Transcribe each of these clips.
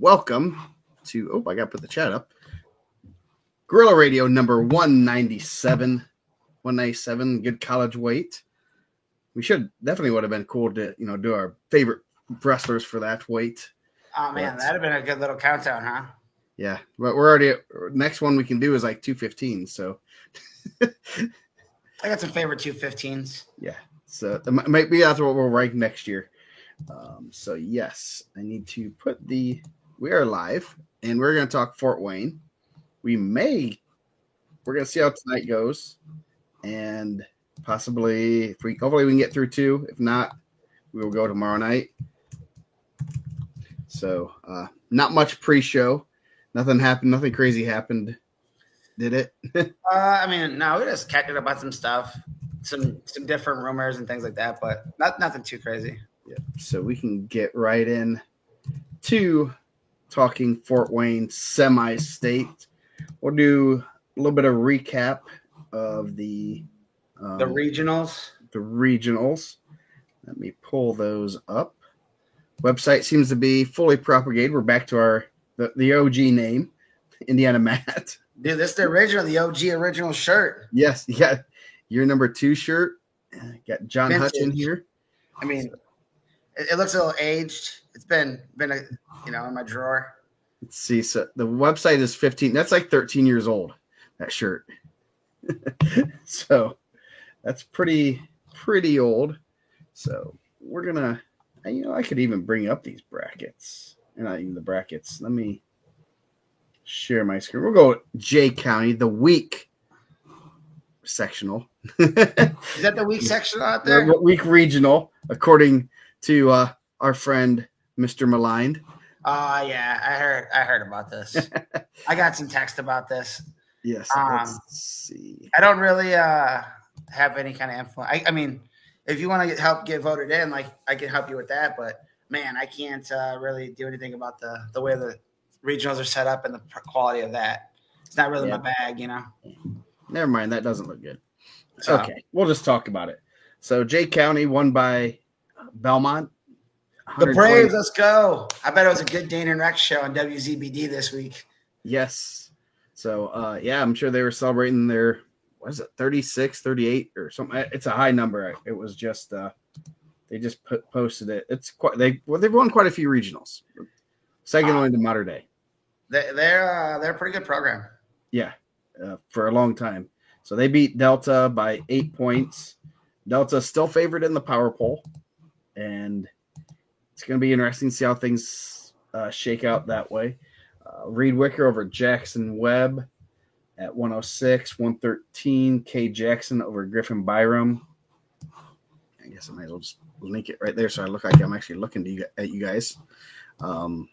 welcome to, I got to put the chat up. Gorilla Radio number 197. 197, good college weight. We definitely would have been cool to, do our favorite wrestlers for that weight. Oh, man, that'd have been a good little countdown, huh? Yeah, but we're already, next one we can do is like 215, so. I got some favorite 215s. Yeah, so maybe that's what we'll rank next year. So yes, I need to put we are live, and we're going to talk Fort Wayne. We're going to see how tonight goes, and possibly, hopefully we can get through 2. If not, we will go tomorrow night. So not much pre-show. Nothing happened. Nothing crazy happened. Did it? No, we just catching up about some stuff, some different rumors and things like that, but nothing too crazy. Yeah. So we can get right in to talking Fort Wayne semi-state. We'll do a little bit of recap of the regionals. The regionals. Let me pull those up. Website seems to be fully propagated. We're back to the OG name, Indiana Matt. Dude, this is the OG original shirt. Yes, you got your number 2 shirt. Got John Hutch in here. I mean, it looks a little aged. It's been in my drawer. Let's see. So the website is 15. That's like 13 years old, that shirt. So that's pretty old. So we're going to, I could even bring up these brackets. Not even the brackets. Let me share my screen. We'll go Jay County, the week sectional. Is that the week sectional out there? The week regional, according to our friend Mr. Maligned. Yeah, I heard about this. I got some text about this. Yes. Let's see. I don't really have any kind of influence. I mean, if you want to help get voted in, like I can help you with that, but man, I can't really do anything about the way the regionals are set up and the quality of that. It's not really my bag, Never mind. That doesn't look good. Okay. We'll just talk about it. So Jay County won by Belmont. The Braves, let's go. I bet it was a good Dane and Rex show on WZBD this week. Yes. So, I'm sure they were celebrating their, 36, 38 or something. It's a high number. It was just, they just posted it. It's quite, they've won quite a few regionals. Second only to Mater Dei. They're a pretty good program. Yeah, for a long time. So they beat Delta by 8 points. Delta still favored in the power poll, and it's going to be interesting to see how things shake out that way. Reed Wicker over Jackson Webb at 106, 113. K Jackson over Griffin Byram. I guess I might as well just link it right there so I look like I'm actually looking at you guys. Got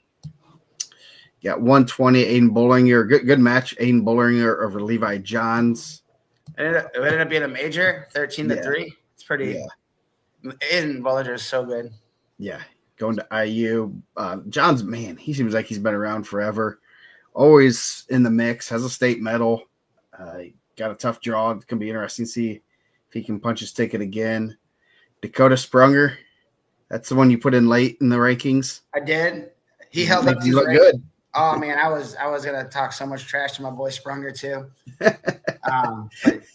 120, Aiden Bollinger. Good match. Aiden Bollinger over Levi Johns. It ended up being a major, 13-3. It's pretty. Yeah. Aiden Bollinger is so good. Yeah, going to IU. Johns, man, he seems like he's been around forever. Always in the mix. Has a state medal. Got a tough draw. It's gonna be interesting to see if he can punch his ticket again. Dakota Sprunger. That's the one you put in late in the rankings. I did. He held up. You look good. Oh man, I was gonna talk so much trash to my boy Sprunger too. But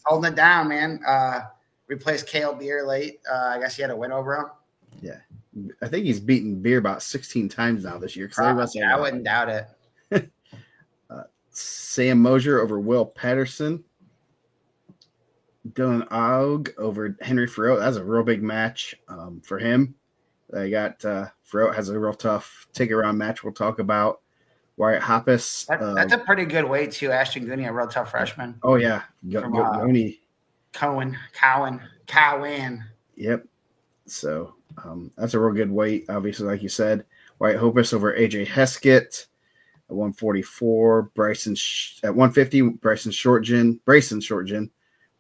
holding it down, man. Replaced Kale Beer late. I guess he had a win over him. Yeah, I think he's beaten Beer about 16 times now this year. I wouldn't doubt it. Sam Mosier over Will Patterson. Dylan Aug over Henry Farrell. That's a real big match for him. They got Farrell has a real tough take-around match we'll talk about. Wyatt Hoppus. That's a pretty good weight too. Ashton Gooney, a real tough freshman. Oh, yeah. Cowan. Yep. So that's a real good weight, obviously, like you said. Wyatt Hoppus over AJ Heskett at 144. Bryson at 150. Brayson Shortgen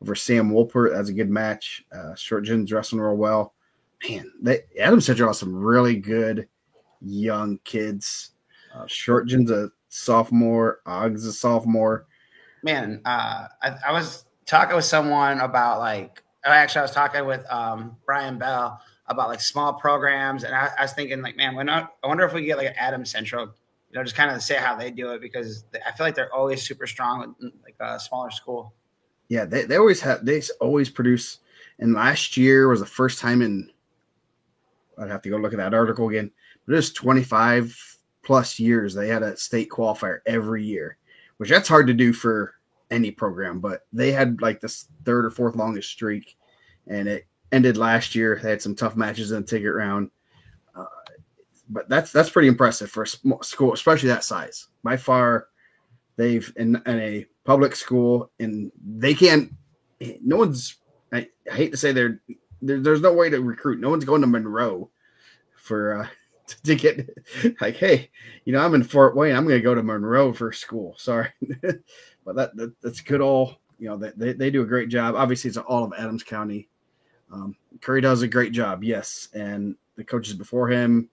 over Sam Wolpert. That's a good match. Shortgen's wrestling real well. Man, Adams Central has some really good young kids. Shortgen's a sophomore. Og's a sophomore. Man, I was talking with someone about I was talking with Brian Bell about small programs, and I was thinking man, I wonder if we get an Adams Central just kind of say how they do it because I feel like they're always super strong with like a smaller school. Yeah, they always produce. And last year was the first time in, I'd have to go look at that article again, but it was 25 plus years they had a state qualifier every year, which that's hard to do for any program, but they had like this third or fourth longest streak, and it ended last year. They had some tough matches in the ticket round, but that's pretty impressive for a school, especially that size. By far, they've in a public school, and they can't. No one's. I hate to say there's no way to recruit. No one's going to Monroe for to get like, hey, I'm in Fort Wayne. I'm going to go to Monroe for school. Sorry, but that's good. All they do a great job. Obviously, it's all of Adams County. Curry does a great job, yes, and the coaches before him,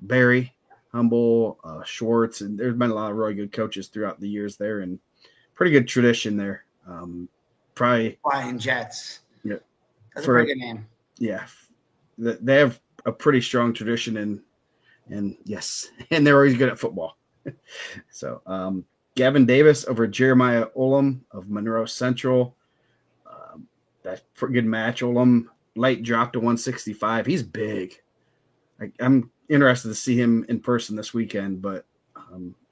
Barry, Humble, Schwartz, and there's been a lot of really good coaches throughout the years there, and pretty good tradition there. Probably Flying Jets. Yeah, that's a pretty good name. Yeah, they have a pretty strong tradition, and yes, and they're always good at football. So, Gavin Davis over Jeremiah Olam of Monroe Central. That's a pretty good match. Olam light drop to 165. He's big. I'm interested to see him in person this weekend, but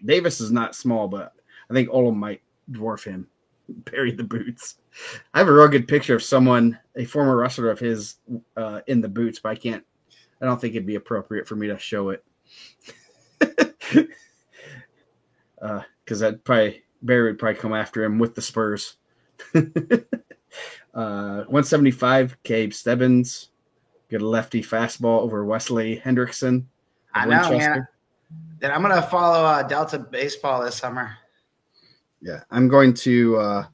Davis is not small, but I think Olam might dwarf him. Bury the boots. I have a real good picture of someone, a former wrestler of his, in the boots, but I don't think it'd be appropriate for me to show it. Because Barry would probably come after him with the Spurs. 175, Gabe Stebbins. Good lefty fastball over Wesley Hendrickson. I know, man. Then I'm going to follow Delta baseball this summer. Yeah, I'm going to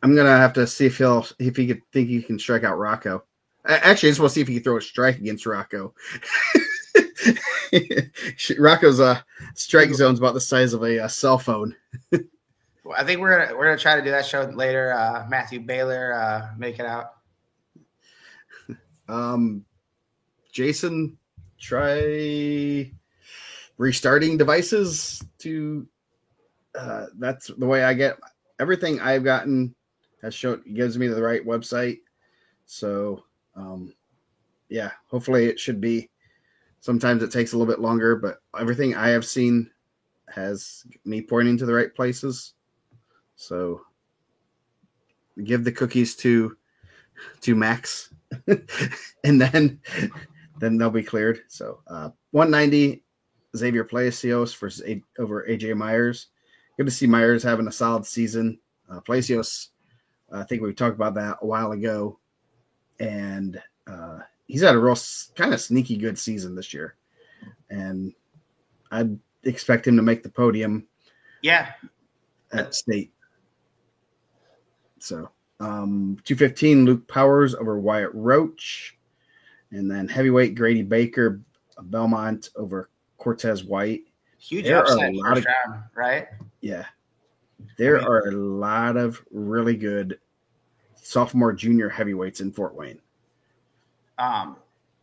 have to see if he can strike out Rocco. Actually, I just want to see if he can throw a strike against Rocco. Rocco's strike zone's about the size of a cell phone. Well, I think we're gonna try to do that show later. Matthew Baylor, make it out. Jason, try restarting devices to. That's the way I get everything I've gotten gives me the right website. So, yeah, hopefully it should be. Sometimes it takes a little bit longer, but everything I have seen has me pointing to the right places. So give the cookies to Max and then they'll be cleared. So, 190 Xavier Palacios over AJ Myers. Good to see Myers having a solid season. Palacios, I think we talked about that a while ago, and he's had a real kind of sneaky good season this year, and I'd expect him to make the podium. Yeah, at state. So, 215 Luke Powers over Wyatt Roach, and then heavyweight Grady Baker Belmont over Cortez White. Huge upset first round, right? Yeah. There are a lot of really good sophomore, junior heavyweights in Fort Wayne. And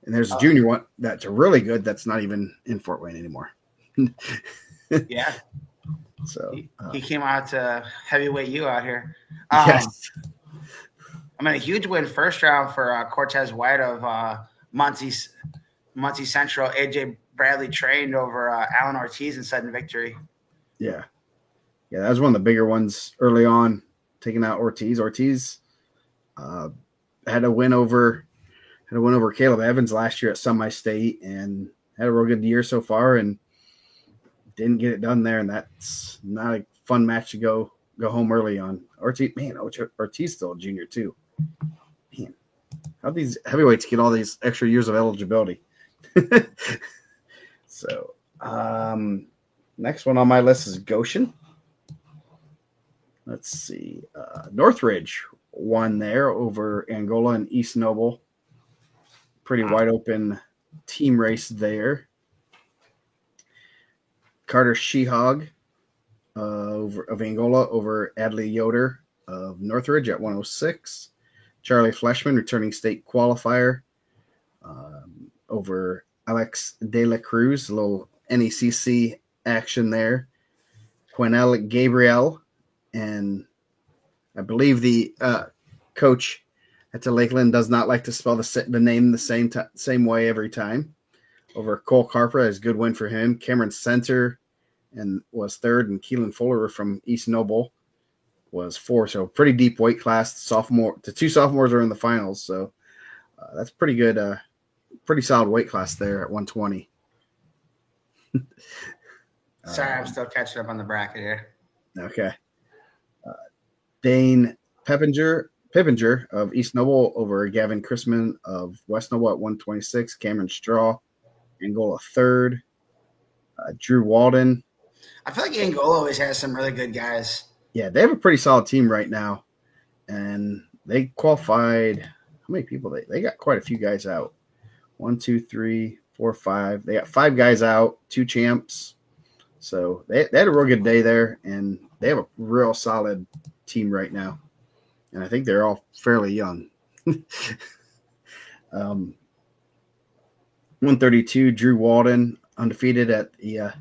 there's a junior one that's really good that's not even in Fort Wayne anymore. Yeah. So he came out to heavyweight you out here. Yes. I mean, a huge win first round for Cortez White of Muncie Central. AJ Bradley trained over Alan Ortiz in sudden victory. Yeah. Yeah, that was one of the bigger ones early on, taking out Ortiz. Ortiz had a win over Caleb Evans last year at Semi-State and had a real good year so far and didn't get it done there, and that's not a fun match to go home early on. Ortiz still a junior too. Man, how these heavyweights get all these extra years of eligibility? So, next one on my list is Goshen. Let's see. Northridge won there over Angola and East Noble. Pretty wide open team race there. Carter Shehog of Angola over Adley Yoder of Northridge at 106. Charlie Fleshman, returning state qualifier, over Alex De La Cruz, a little NECC action there. Quinella Gabriel, and I believe the coach at the Lakeland does not like to spell the name the same way every time. Over Cole Carper, is a good win for him. Cameron Center and was third, and Keelan Fuller from East Noble was fourth. So pretty deep weight class. The two sophomores are in the finals, so that's pretty good. Pretty solid weight class there at 120. Sorry, I'm still catching up on the bracket here. Okay. Dane Pippinger of East Noble over Gavin Chrisman of West Noble at 126. Cameron Straw, Angola third. Drew Walden. I feel like Angola always has some really good guys. Yeah, they have a pretty solid team right now. And they qualified. How many people? They got quite a few guys out. 1, 2, 3, 4, 5. They got 5 guys out, 2 champs. So they had a real good day there, and they have a real solid team right now. And I think they're all fairly young. 132, Drew Walden, undefeated at the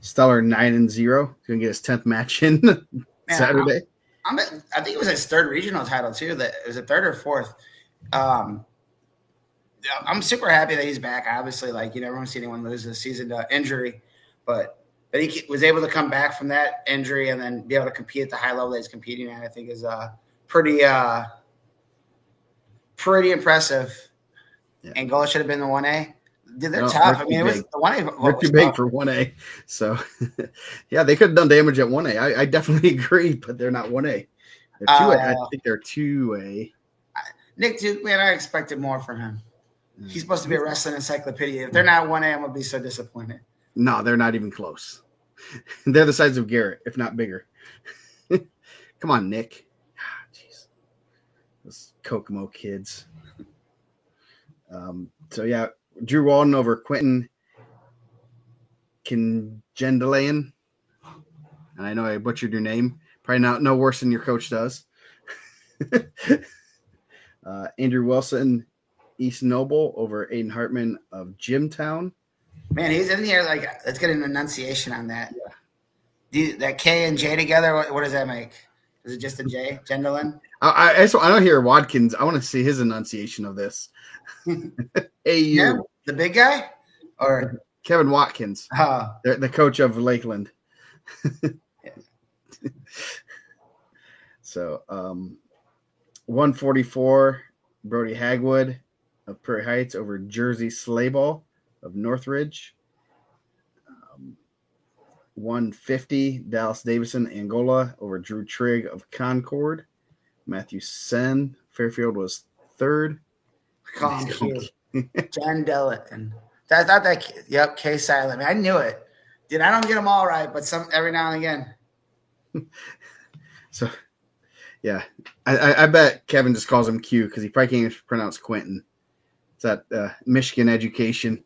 stellar 9-0. Going to get his 10th match in Saturday. I think it was his third regional title, too. That it was a third or fourth. I'm super happy that he's back. Obviously, you never want to see anyone lose this season to injury. But he was able to come back from that injury and then be able to compete at the high level that he's competing at, I think is pretty impressive. Yeah. Angola should have been the 1A. They're tough. I mean, it was the 1A. They're too big for 1A. So, yeah, they could have done damage at 1A. I definitely agree, but they're not 1A. They're 2A. I think they're 2A. Nick Duke, man, I expected more from him. He's supposed to be a wrestling encyclopedia. If they're not 1A, I'm going to be so disappointed. No, they're not even close. They're the size of Garrett, if not bigger. Come on, Nick. Jeez. Those Kokomo kids. So, yeah, Drew Walden over Quentin Kingendelayan. And I know I butchered your name. Probably no worse than your coach does. Andrew Wilson, East Noble over Aiden Hartman of Jimtown. Man, he's in here let's get an enunciation on that. Yeah. That K and J together, what does that make? Is it just a J? Gendelin? I don't hear Watkins. I want to see his enunciation of this. AU. Yeah, the big guy? Or Kevin Watkins. The coach of Lakeland. So 144, Brody Hagwood of Prairie Heights over Jersey Slayball of Northridge. 150, Dallas Davison, Angola over Drew Trigg of Concord. Matthew Sen, Fairfield was third. John Dellett. I thought that, yep, K silent. I knew it. Dude, I don't get them all right, but every now and again. So, yeah, I bet Kevin just calls him Q because he probably can't even pronounce Quentin. It's that Michigan education.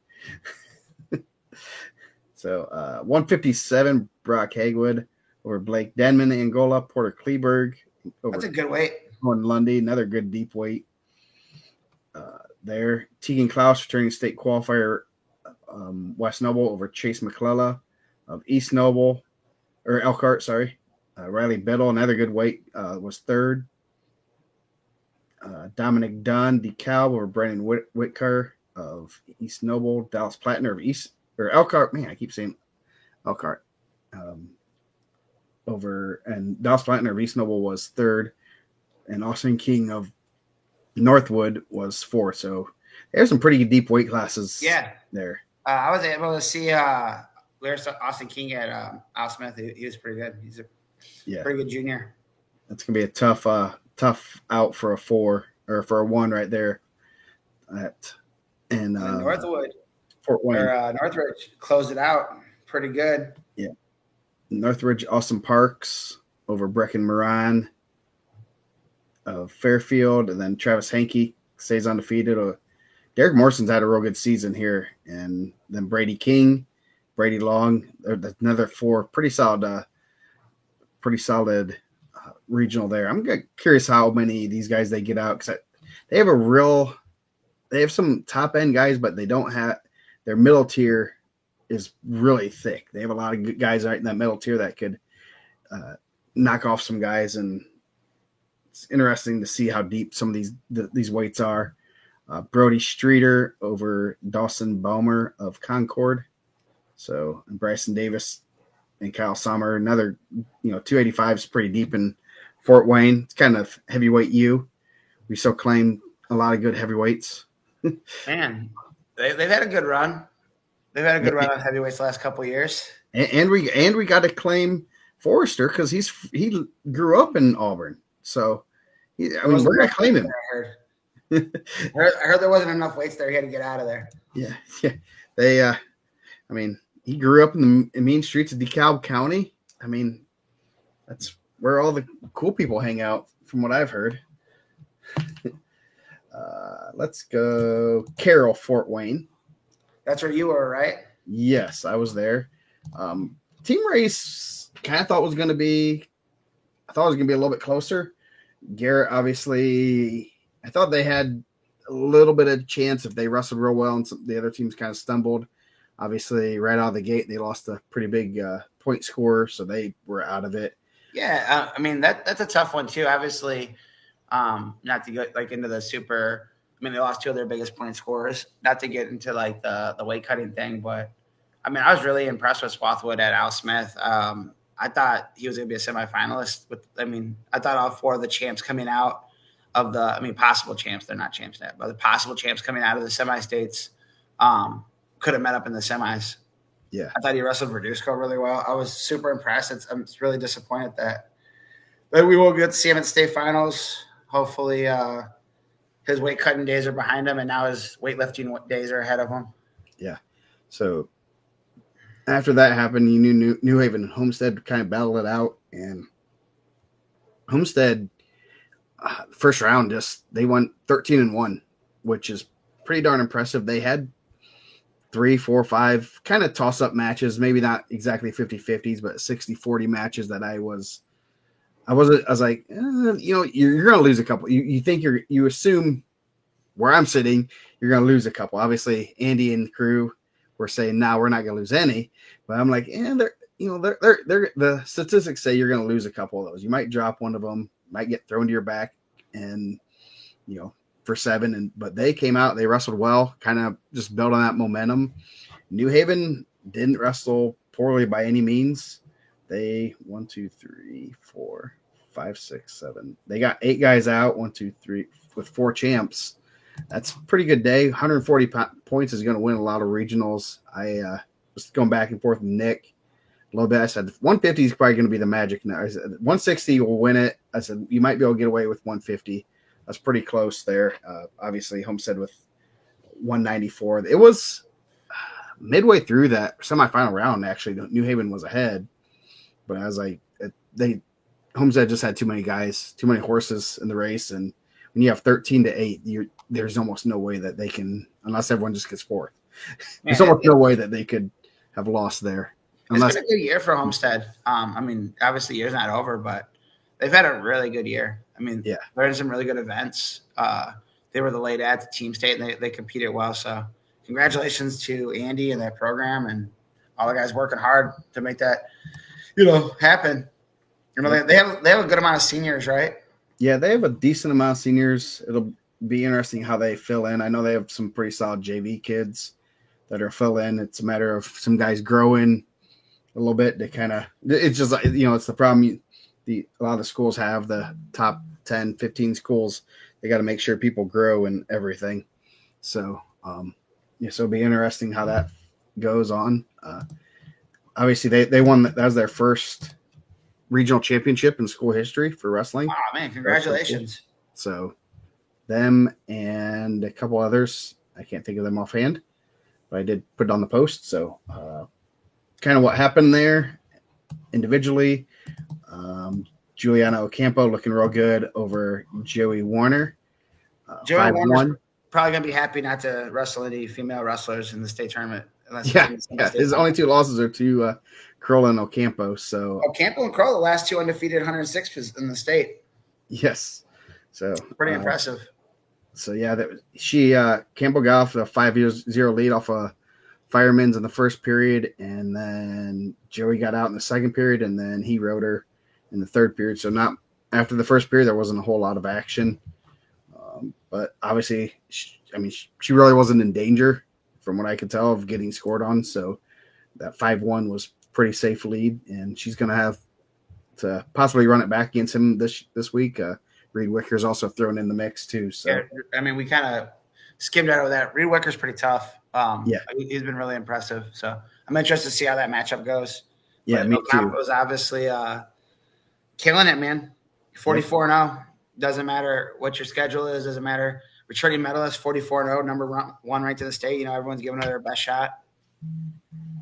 So 157, Brock Hagwood over Blake Denman, Angola. Porter Kleberg over That's a good weight. Owen Lundy, another good deep weight. There, Tegan Klaus, returning state qualifier, West Noble over Chase McClellan of East Noble, or Elkhart, sorry. Riley Biddle, another good weight, was third. Dominic Dunn, DeKalb over Brandon Whitker of East Noble. Dallas Plattner of Elkhart. Man, I keep saying Elkhart. And Dallas Plattner of East Noble was third. And Austin King of Northwood was fourth. So there's some pretty deep weight classes there. I was able to see Austin King at Al Smith. He was pretty good. He's a pretty good junior. That's going to be a tough out for a 4 or for a 1 right there. Northwood. Fort Wayne. Northridge closed it out pretty good. Yeah. Northridge, Austin Parks over Brecken Moran of Fairfield, and then Travis Hankey stays undefeated. Derek Morrison's had a real good season here, and then Brady King, Brady Long, another 4, pretty solid regional there. I'm curious how many of these guys they get out because they have some top end guys, but they don't have their middle tier is really thick. They have a lot of good guys right in that middle tier that could knock off some guys, and it's interesting to see how deep some of these weights are. Brody Streeter over Dawson Bowmer of Concord. So, and Bryson Davis and Kyle Sommer, another, 285 is pretty deep in Fort Wayne. It's kind of heavyweight U. We still claim a lot of good heavyweights. Man, they've had a good run. They've had a good run on heavyweights the last couple of years. And we got to claim Forrester because he grew up in Auburn. So, we're going to claim him. I heard there wasn't enough weights there. He had to get out of there. Yeah. They, he grew up in the mean streets of DeKalb County. That's where all the cool people hang out, from what I've heard. Let's go Carroll, Fort Wayne. That's where you were, right? Yes, I was there. Team race kind of thought it was going to be a little bit closer. Garrett, obviously, I thought they had a little bit of chance if they wrestled real well and the other teams kind of stumbled. Obviously, right out of the gate, they lost a pretty big point score, so they were out of it. Yeah, that's a tough one too. Obviously, not to get into the super. They lost two of their biggest point scorers. Not to get into the weight cutting thing, but I was really impressed with Swarthwood at Al Smith. I thought he was going to be a semifinalist. I thought all four of the champs coming out of the, possible champs. They're not champs yet, but the possible champs coming out of the semi-states could have met up in the semis. Yeah. I thought he wrestled Verduzco really well. I was super impressed. I'm really disappointed that we will get to see him at state finals. Hopefully his weight cutting days are behind him, and now his weightlifting days are ahead of him. Yeah. So after that happened, you knew New Haven and Homestead kind of battled it out, and Homestead first round they won 13-1, which is pretty darn impressive. They had 3, 4, 5 kind of toss-up matches, maybe not exactly 50-50s, but 60-40 matches that I was like, you're going to lose a couple. You think you assume where I'm sitting, you're going to lose a couple. Obviously, Andy and the crew were saying, no, we're not going to lose any. But I'm like, they're the statistics say you're going to lose a couple of those. You might drop one of them, might get thrown to your back, and for 7. But they came out, they wrestled well, kind of just built on that momentum. New Haven didn't wrestle poorly by any means. They 1, 2, 3, 4, 5, 6, 7. They got 8 guys out, 1, 2, 3, with 4 champs. That's a pretty good day. 140 points is going to win a lot of regionals. I was going back and forth with Nick a little bit. I said 150 is probably going to be the magic now. I said 160 will win it. I said you might be able to get away with 150. That's pretty close there. Obviously, Homestead with 194. It was midway through that semifinal round. Actually, New Haven was ahead. But I was like, Homestead just had too many guys, too many horses in the race, and when you have 13-8, there's almost no way that they can, unless everyone just gets fourth. There's almost no way that they could have lost there. It's been a good year for Homestead. Obviously, the year's not over, but they've had a really good year. They're in some really good events. They were the late at the team state, and they competed well. So, congratulations to Andy and that program, and all the guys working hard to make that happen. They have a good amount of seniors, right? Yeah, they have a decent amount of seniors. It'll be interesting how they fill in. I know they have some pretty solid JV kids that are fill in. It's a matter of some guys growing a little bit. They kind of, it's just it's the problem. A lot of the schools have the top 10, 15 schools. They got to make sure people grow and everything. So, so it'll be interesting how that goes on. Obviously, they won. That was their first regional championship in school history for wrestling. Oh, man, congratulations. So them and a couple others, I can't think of them offhand, but I did put it on the post. So kind of what happened there individually. Juliana Ocampo looking real good over Joey Warner. Joey Warner's probably going to be happy not to wrestle any female wrestlers in the state tournament. His only 2 losses are to Kroll and Ocampo. So Ocampo and Kroll, the last 2 undefeated 106 in the state. Yes. So pretty impressive. So yeah, Campbell got off a 5-0 lead off a Fireman's in the first period, and then Joey got out in the second period, and then he rode her in the third period. So not after the first period, there wasn't a whole lot of action. But obviously, she really wasn't in danger from what I could tell of getting scored on. So that 5-1 was pretty safe lead, and she's going to have to possibly run it back against him this week. Reed Wicker's also thrown in the mix too. So yeah, I mean, we kind of skimmed out of that. Reed Wicker's pretty tough. Yeah, he's been really impressive. So I'm interested to see how that matchup goes. Yeah, but me too. Was obviously killing it, man. 44-0. Doesn't matter what your schedule is. Doesn't matter. Returning medalist, 44-0, number one ranked in the state. Everyone's giving her their best shot.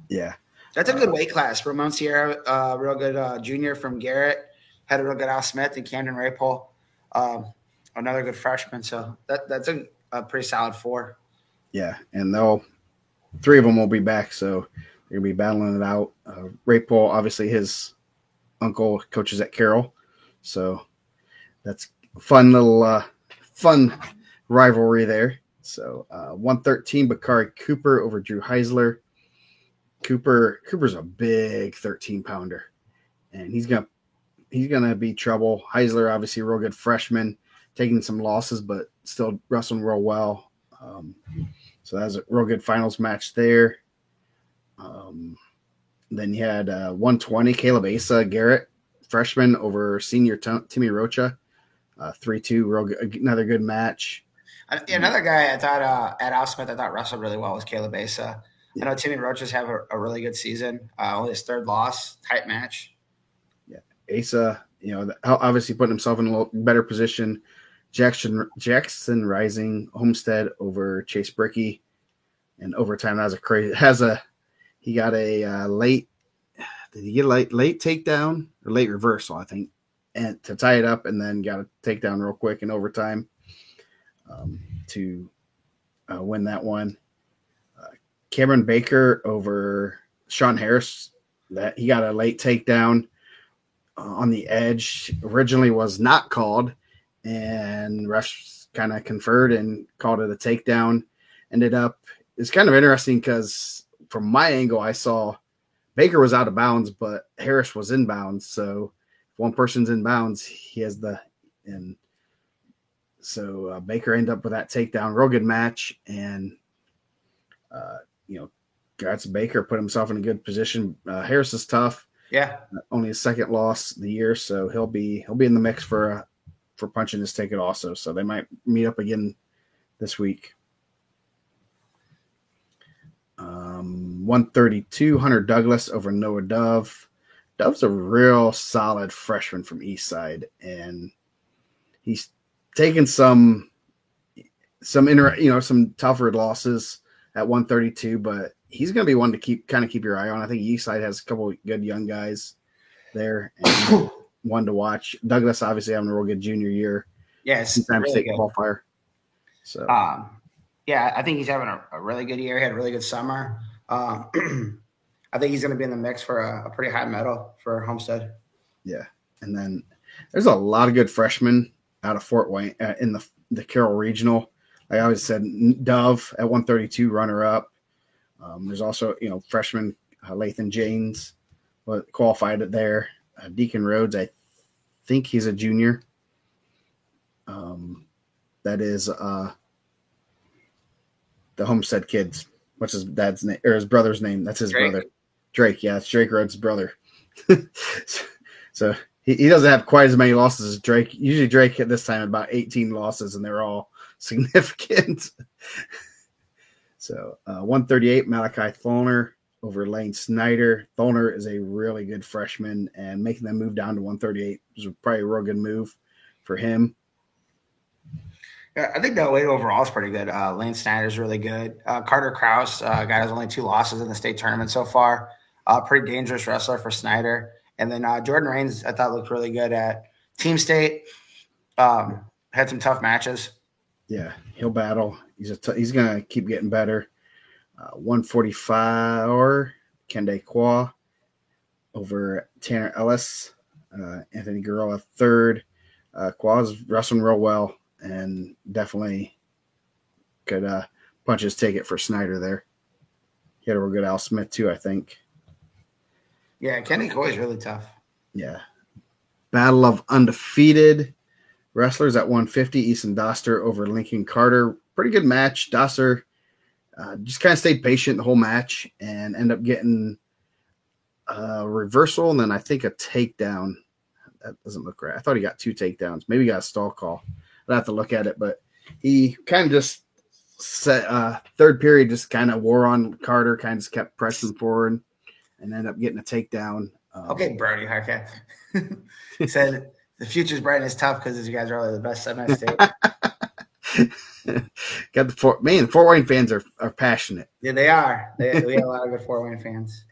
Yeah. That's a good weight class. Ramon Sierra, real good junior from Garrett. Had a real good Al Smith and Camden Rapol. Another good freshman. So that's a pretty solid 4. Yeah, and 3 of them will be back, so they're going to be battling it out. Rapol, obviously, his uncle coaches at Carroll, so that's a fun rivalry there. So 113, Bakari Cooper over Drew Heisler. Cooper's a big 13-pounder, and he's gonna be trouble. Heisler, obviously, a real good freshman, taking some losses, but still wrestling real well. So that was a real good finals match there. Then you had 120, Caleb Asa, Garrett, freshman over senior Timmy Rocha, 3-2, real good, another good match. Another guy I thought at Al Smith I thought wrestled really well was Caleb Asa. Yeah. I know Timmy Rocha's have a really good season. Only his 3rd loss, tight match. Yeah, Asa, obviously putting himself in a little better position. Jackson Rising Homestead over Chase Bricky, and overtime. That was he got a late. Did he get a late takedown or late reversal? I think, and to tie it up, and then got a takedown real quick in overtime to win that one. Cameron Baker over Sean Harris. That he got a late takedown on the edge. Originally was not called, and refs kind of conferred and called it a takedown. It's kind of interesting because from my angle, I saw Baker was out of bounds, but Harris was in bounds. So if one person's in bounds, he has so Baker ended up with that takedown. Real good match, and congrats to Baker, put himself in a good position. Harris is tough. Yeah, only his 2nd loss of the year, so he'll be in the mix for punching his ticket also. So they might meet up again this week. 132, Hunter Douglas over Noah Dove. Dove's a real solid freshman from Eastside, and he's taken some tougher losses at 132, but he's going to be one to keep your eye on. I think Eastside has a couple of good young guys there, and one to watch. Douglas obviously having a real good junior year. Yeah, it's really state qualifier. So, I think he's having a really good year. He had a really good summer. I think he's going to be in the mix for a pretty high medal for Homestead. Yeah, and then there's a lot of good freshmen out of Fort Wayne in the Carroll Regional. Like I always said, Dove at 132, runner-up. There's also, freshman Lathan James qualified it there. Deacon Rhodes, I think he's a junior. That is the Homestead kids. What's his dad's name or his brother's name? That's his Drake. brother. Drake, yeah, it's Drake Rhodes' brother. So he doesn't have quite as many losses as Drake. Usually Drake at this time had about 18 losses, and they're all significant. So 138, Malachi Tholner over Lane Snyder. Tholner is a really good freshman, and making them move down to 138 was probably a real good move for him. Yeah, I think the weight overall is pretty good. Lane Snyder's really good. Carter Kraus, guy has only 2 losses in the state tournament so far. Pretty dangerous wrestler for Snyder. And then Jordan Raines, I thought, looked really good at Team State. Had some tough matches. Yeah, he'll battle. He's going to keep getting better. 145, Kende Kwa over Tanner Ellis. Anthony Guerrero, 3rd. Kwa's wrestling real well and definitely could punch his ticket for Snyder there. He had a real good Al Smith too, I think. Yeah, Kenny Coy is really tough. Yeah. Battle of undefeated wrestlers at 150. Easton Doster over Lincoln Carter. Pretty good match. Doster just kind of stayed patient the whole match and ended up getting a reversal and then I think a takedown. That doesn't look right. I thought he got 2 takedowns. Maybe he got a stall call. I'll have to look at it, but he kind of just set third period just kind of wore on Carter, kind of just kept pressing forward and ended up getting a takedown. Okay, Brody Harkat said the future's bright and it's tough because you guys are all the best state. Got the Fort Wayne fans are passionate. Yeah, they are. We have a lot of good Fort Wayne fans.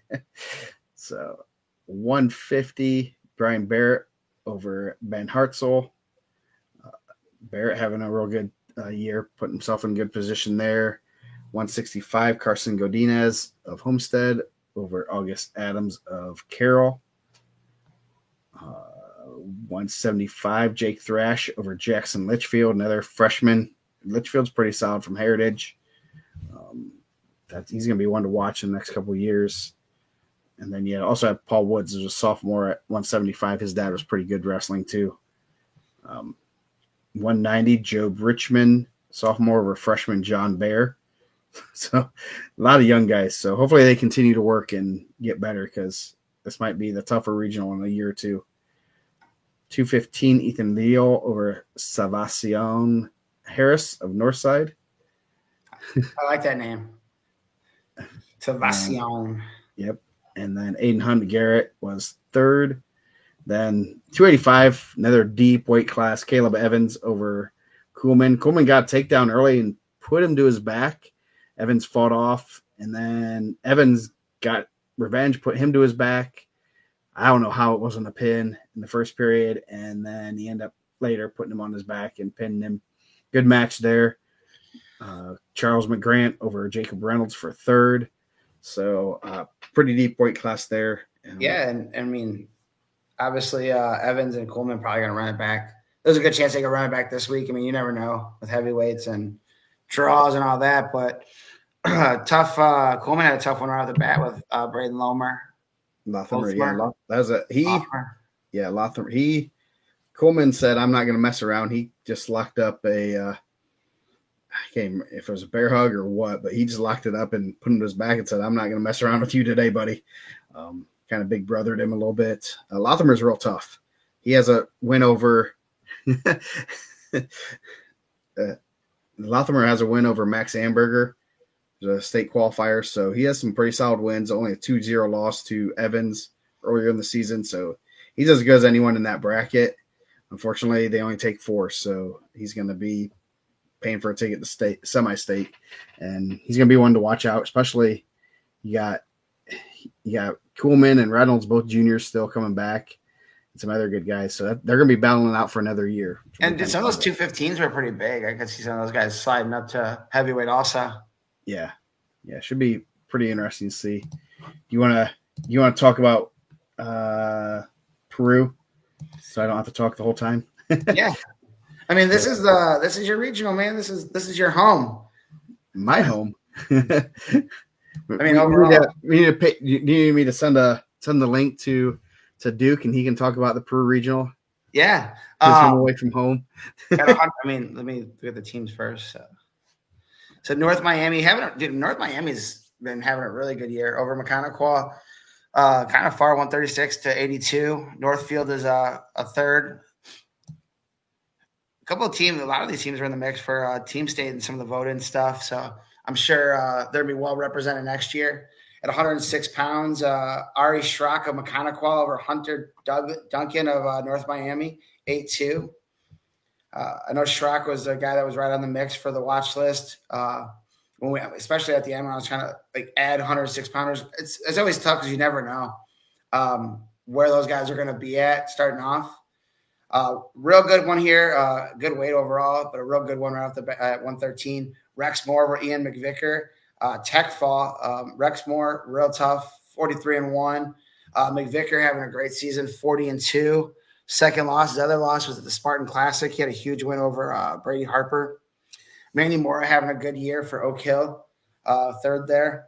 So 150, Brian Barrett over Ben Hartzell. Barrett having a real good year, putting himself in good position there. 165, Carson Godinez of Homestead over August Adams of Carroll. 175, Jake Thrash over Jackson Litchfield, another freshman. Litchfield's pretty solid from Heritage. He's going to be one to watch in the next couple of years. And then, also have Paul Woods as a sophomore at 175. His dad was pretty good wrestling, too. 190, Joe Richmond, sophomore over freshman John Bear. So, a lot of young guys. So, hopefully they continue to work and get better because this might be the tougher regional in a year or two. 215, Ethan Leal over Savacion Harris of Northside. I like that name. Savacion. Yep. And then Aiden Hunt Garrett was third. Then 285, another deep weight class, Caleb Evans over Kuhlman. Kuhlman got a takedown early and put him to his back. Evans fought off, and then Evans got revenge, put him to his back. I don't know how it wasn't a pin in the first period, and then he ended up later putting him on his back and pinning him. Good match there. Charles McGrant over Jacob Reynolds for third. So pretty deep weight class there. Yeah, and I mean, obviously Evans and Coleman probably going to run it back. There's a good chance they can run it back this week. I mean, you never know with heavyweights and draws and all that, but tough. Coleman had a tough one right off the bat with Braden Lomer. Lothar, yeah, that was Lothar. Coleman said, "I'm not going to mess around." He just locked up I can't remember if it was a bear hug or what, but he just locked it up and put him to his back and said, "I'm not going to mess around with you today, buddy." Kind of big brothered him a little bit. Lothamer's real tough. He has a win over. Lothamer has a win over Max Amberger, the state qualifier. So he has some pretty solid wins. Only a 2-0 loss to Evans earlier in the season. So he's as good as anyone in that bracket. Unfortunately, they only take 4. So he's going to be paying for a ticket to state, semi-state. And he's going to be one to watch out, especially you got Kuhlman and Reynolds, both juniors, still coming back. And some other good guys. So they're going to be battling out for another year. And some of those 215s were pretty big. I could see some of those guys sliding up to heavyweight also. Yeah. Should be pretty interesting to see. You want to talk about Peru, so I don't have to talk the whole time? Yeah. I mean, this is your regional, man. This is your home. My home. I mean, overall, you need me to send the link to Duke, and he can talk about the Peru regional. Yeah, him away from home. I mean, let me look at the teams first. So North Miami North Miami's been having a really good year over Mechanical. Kind of far, 136 to 82. Northfield is a third. A lot of these teams are in the mix for team state and some of the voting stuff. So I'm sure they'll be well represented next year. At 106 pounds, Ari Schrock of Mechanical over Hunter Duncan of North Miami, 8'2". I know Schrock was a guy that was right on the mix for the watch list. Especially at the end when I was trying to add 106 pounders, it's always tough because you never know where those guys are going to be at starting off. Real good one here, good weight overall, but a real good one right off the bat at 113. Rex Moore over Ian McVicker. Tech Fall, Rex Moore, real tough, 43-1. McVicker having a great season, 40-2. Second loss, his other loss was at the Spartan Classic. He had a huge win over Brady Harper. Manny Moore having a good year for Oak Hill, third there.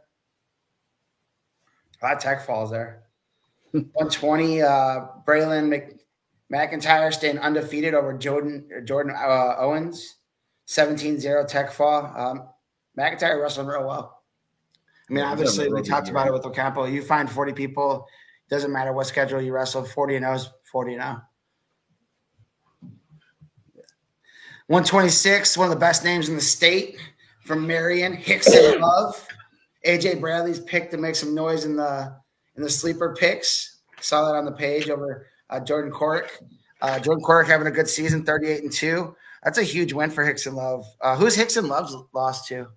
A lot of tech falls there. 120, Braylon McIntyre staying undefeated over Jordan Owens. 17-0 tech fall. McIntyre wrestled real well. I mean, obviously, we talked about it with Ocampo. You find 40 people, doesn't matter what schedule you wrestle, 40-0 is 40-0. 126, one of the best names in the state from Marion, Hickson Love. AJ Bradley's picked to make some noise in the sleeper picks. Saw that on the page over Jordan Corrick. Jordan Corrick having a good season, 38-2. That's a huge win for Hickson Love. Who's Hickson Love's lost to?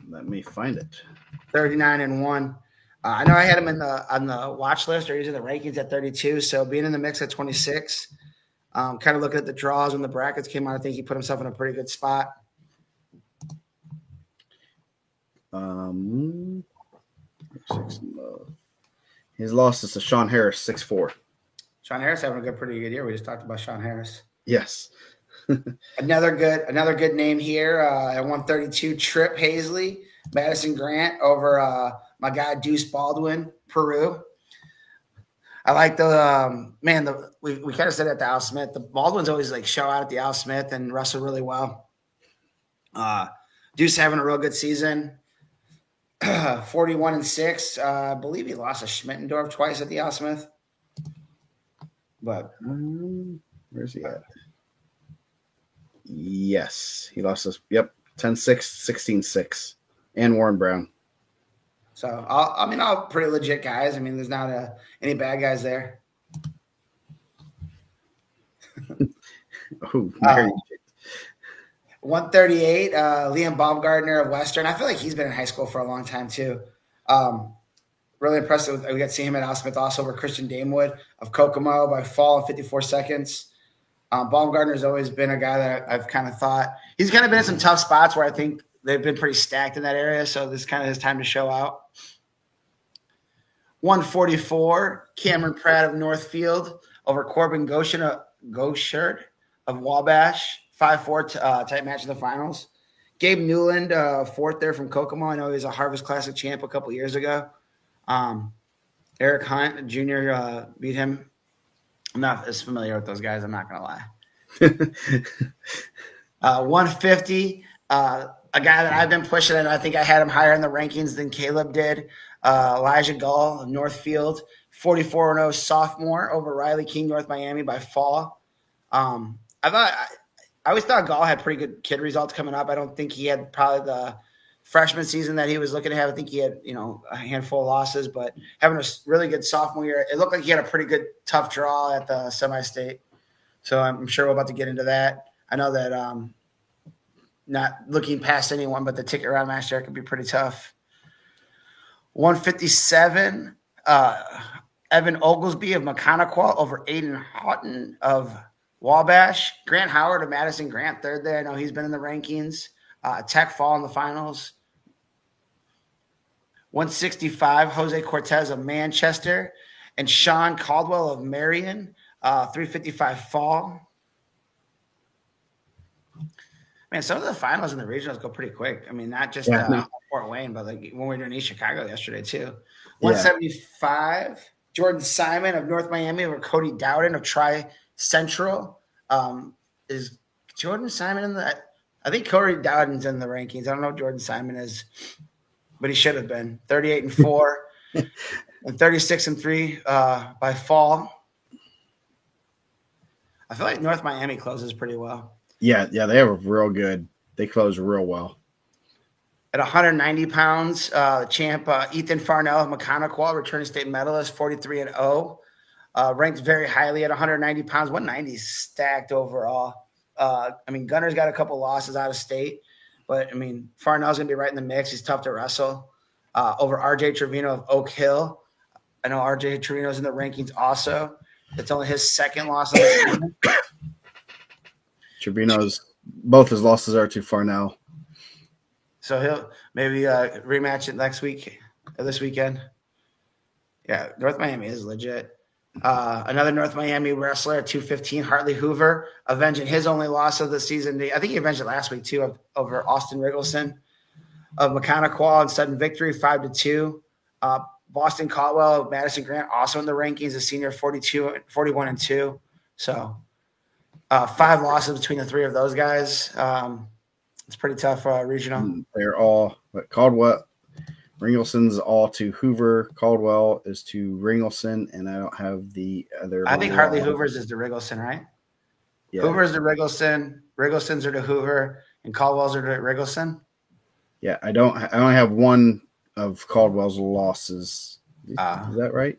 Let me find it. 39-1. I know I had him on the watch list, or he's in the rankings at 32. So being in the mix at 26. Kind of looking at the draws when the brackets came out, I think he put himself in a pretty good spot. His losses to Sean Harris, 6-4. Sean Harris having a pretty good year. We just talked about Sean Harris. Yes. Another good name here at 132. Trip Hazley, Madison Grant over my guy Deuce Baldwin, Peru. I like we kind of said at the Al Smith. The Baldwin's always like show out at the Al Smith and wrestle really well. Deuce having a real good season. 41-6. I believe he lost to Schmittendorf twice at the Al Smith. But where's he at? Yes, he lost us. Yep, 10-6, 16-6, and Warren Brown. So, all pretty legit guys. I mean, there's not any bad guys there. 138, Liam Baumgartner of Western. I feel like he's been in high school for a long time, too. Really impressive. We got to see him at Al Smith also over Christian Damewood of Kokomo by fall in 54 seconds. Baumgartner's always been a guy that I've kind of thought – he's kind of been in some tough spots where I think they've been pretty stacked in that area, so this is kind of his time to show out. 144, Cameron Pratt of Northfield over Corbin Gauchard of Wabash. 5-4 tight match in the finals. Gabe Newland, fourth there from Kokomo. I know he was a Harvest Classic champ a couple years ago. Eric Hunt, Jr., beat him. I'm not as familiar with those guys, I'm not going to lie. 150, a guy that I've been pushing, and I think I had him higher in the rankings than Caleb did. Elijah Gall of Northfield, 44-0 sophomore over Riley King, North Miami by fall. I always thought Gall had pretty good kid results coming up. I don't think he had probably the freshman season that he was looking to have. I think he had, a handful of losses, but having a really good sophomore year, it looked like he had a pretty good tough draw at the semi-state. So I'm sure we're about to get into that. I know that not looking past anyone, but the ticket round match there could be pretty tough. 157, Evan Oglesby of Mechanical over Aiden Houghton of Wabash. Grant Howard of Madison Grant, third there. I know he's been in the rankings. Tech fall in the finals. 165, Jose Cortez of Manchester. And Sean Caldwell of Marion, 355 fall. Man, some of the finals and the regionals go pretty quick. I mean, not just Fort Wayne, but like when we were doing East Chicago yesterday too. 175, Jordan Simon of North Miami over Cody Dowden of Tri-Central. Is Jordan Simon in the – I think Cody Dowden's in the rankings. I don't know if Jordan Simon is, but he should have been. 38-4 and 36-3 by fall. I feel like North Miami closes pretty well. Yeah, they have a real good – they close real well. At 190 pounds, champ Ethan Farnell of Mechanical, returning state medalist, 43-0. Ranked very highly at 190 pounds. 190 is stacked overall. Gunner's got a couple losses out of state, but, Farnell's going to be right in the mix. He's tough to wrestle. Over RJ Trevino of Oak Hill. I know RJ Trevino's in the rankings also. It's only his second loss on the season. Trevino's – both his losses are to Farnell. So he'll maybe rematch it next week or this weekend. Yeah, North Miami is legit. Another North Miami wrestler at 215, Hartley Hoover, avenging his only loss of the season. I think he avenged it last week too, over Austin Riggleson of Mechanical and sudden victory, 5-2. Boston Caldwell, Madison Grant, also in the rankings, a senior 41-2. So 5 losses between the 3 of those guys. It's pretty tough regional. They're all Caldwell. Ringelson's all to Hoover. Caldwell is to Ringelson, and I don't have the other. I think Hartley Hoover's is to Rigelson, right? Yeah. Hoover's to Rigelson. Rigelson's are to Hoover, and Caldwell's are to Rigelson. Yeah, I only have one of Caldwell's losses. Is that right?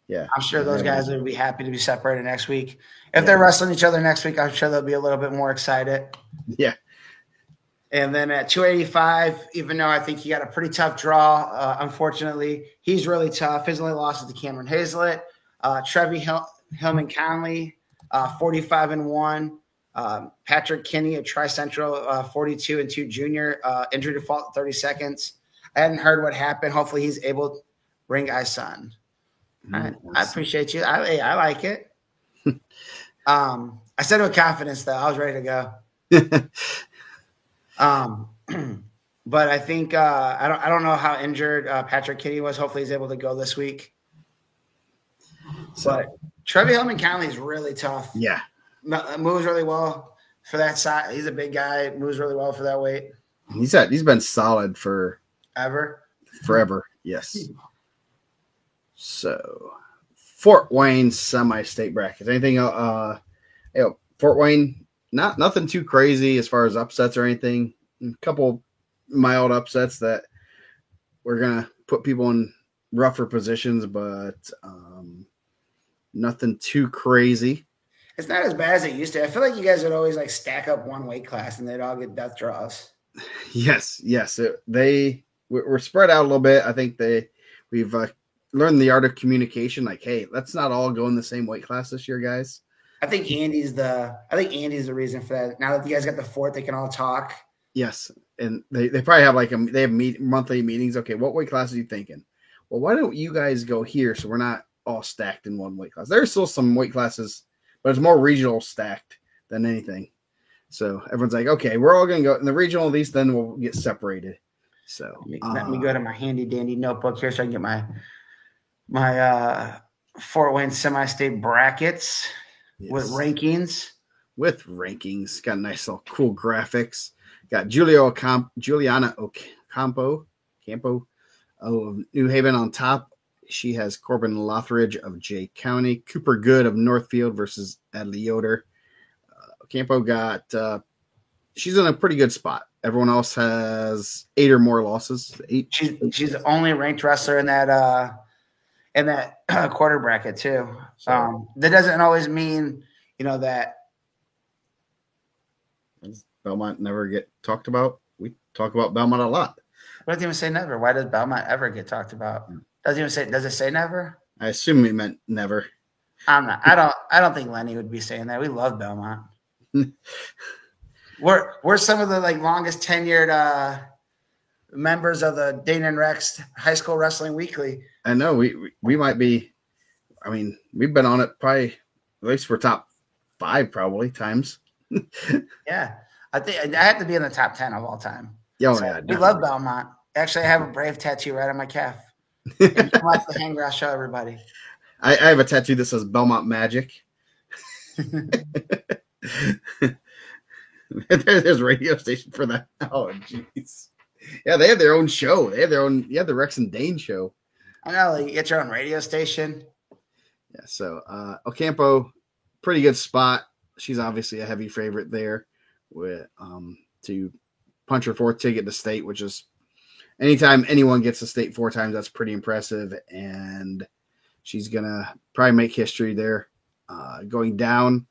Yeah. I'm sure those guys would be happy to be separated next week. If they're wrestling each other next week, I'm sure they'll be a little bit more excited. Yeah. And then at 285, even though I think he got a pretty tough draw, unfortunately, he's really tough. His only loss is to Cameron Hazlett. Trevi Hillman Conley, 45-1. Patrick Kinney of Tri-Central, 42-2 junior, injury default 30 seconds. I hadn't heard what happened. Hopefully he's able – ring guy's son. I appreciate you. I like it. I said it with confidence, though. I was ready to go. But I think I don't know how injured Patrick Kinney was. Hopefully he's able to go this week. But Trevi Hillman Conley is really tough. Yeah. Moves really well for that size. He's a big guy. Moves really well for that weight. He's been solid forever. Yes. So Fort Wayne semi-state bracket. Anything? Fort Wayne. Nothing too crazy as far as upsets or anything. A couple mild upsets that we're gonna put people in rougher positions, but nothing too crazy. It's not as bad as it used to. I feel like you guys would always like stack up one weight class and they'd all get death draws. Yes. We're spread out a little bit. I think we've learned the art of communication. Like, hey, let's not all go in the same weight class this year, guys. I think Andy's the reason for that. Now that you guys got the 4th, they can all talk. Yes, and they probably have they have monthly meetings. Okay, what weight class are you thinking? Well, why don't you guys go here so we're not all stacked in one weight class? There's still some weight classes, but it's more regional stacked than anything. So everyone's like, okay, we're all going to go in the regional. At least then we'll get separated. So let me go to my handy dandy notebook here so I can get my Fort Wayne semi-state brackets with rankings. Got nice little cool graphics. Got Juliana Campo of New Haven on top. She has Corbin Lothridge of Jay County. Cooper Good of Northfield versus Adley Yoder. Campo got she's in a pretty good spot. Everyone else has 8 or more losses. 8. She's the only ranked wrestler in that quarter bracket too. So, that doesn't always mean that Belmont never get talked about. We talk about Belmont a lot. It doesn't even say never. Why does Belmont ever get talked about? Does it say never? I assume he meant never. I'm not. I don't think Lenny would be saying that. We love Belmont. We're some of the longest tenured members of the Dana and Rex High School Wrestling Weekly. I know we might be. I mean, we've been on it probably at least for top 5 probably times. Yeah, I think I have to be in the top 10 of all time. Yeah, we love Belmont. Actually, I have a Brave tattoo right on my calf. And come watch the Hang Show, everybody. I have a tattoo that says Belmont Magic. There's a radio station for that. Oh, jeez. Yeah, they have their own show. They have their own. Yeah, the Rex and Dane show. I know. You get your own radio station. Yeah. So Ocampo, pretty good spot. She's obviously a heavy favorite there, with to punch her 4th ticket to state, which is anytime anyone gets to state 4 times, that's pretty impressive. And she's gonna probably make history there. Going down.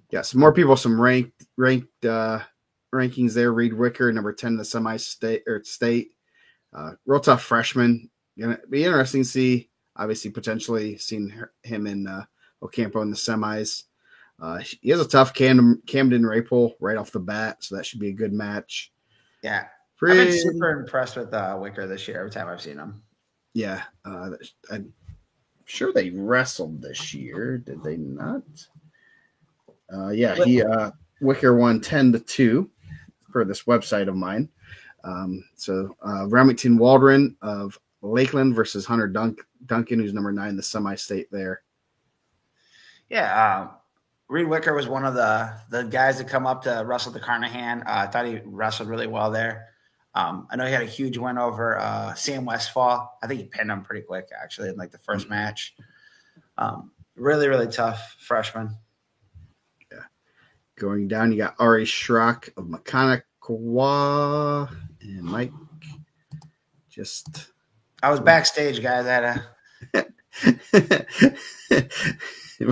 Yeah, some more people, some ranked rankings there. Reed Wicker, number 10 in the semi-state or state. Real tough freshman. Gonna be interesting to see. Obviously, potentially seeing him in Ocampo in the semis. He has a tough Camden Rapel right off the bat, so that should be a good match. Yeah, I've been super impressed with Wicker this year. Every time I've seen him. Yeah, I'm sure they wrestled this year. Did they not? Wicker won 10-2 for this website of mine. So Remington Waldron of Lakeland versus Hunter Duncan, who's number 9 in the semi-state there. Yeah, Reed Wicker was one of the guys that come up to wrestle the Carnahan. I thought he wrestled really well there. I know he had a huge win over Sam Westfall. I think he pinned him pretty quick, actually, in like the first match. Really, really tough freshman. Yeah. Going down, you got Ari Schrock of Mechanical and Mike. I was backstage, guys. What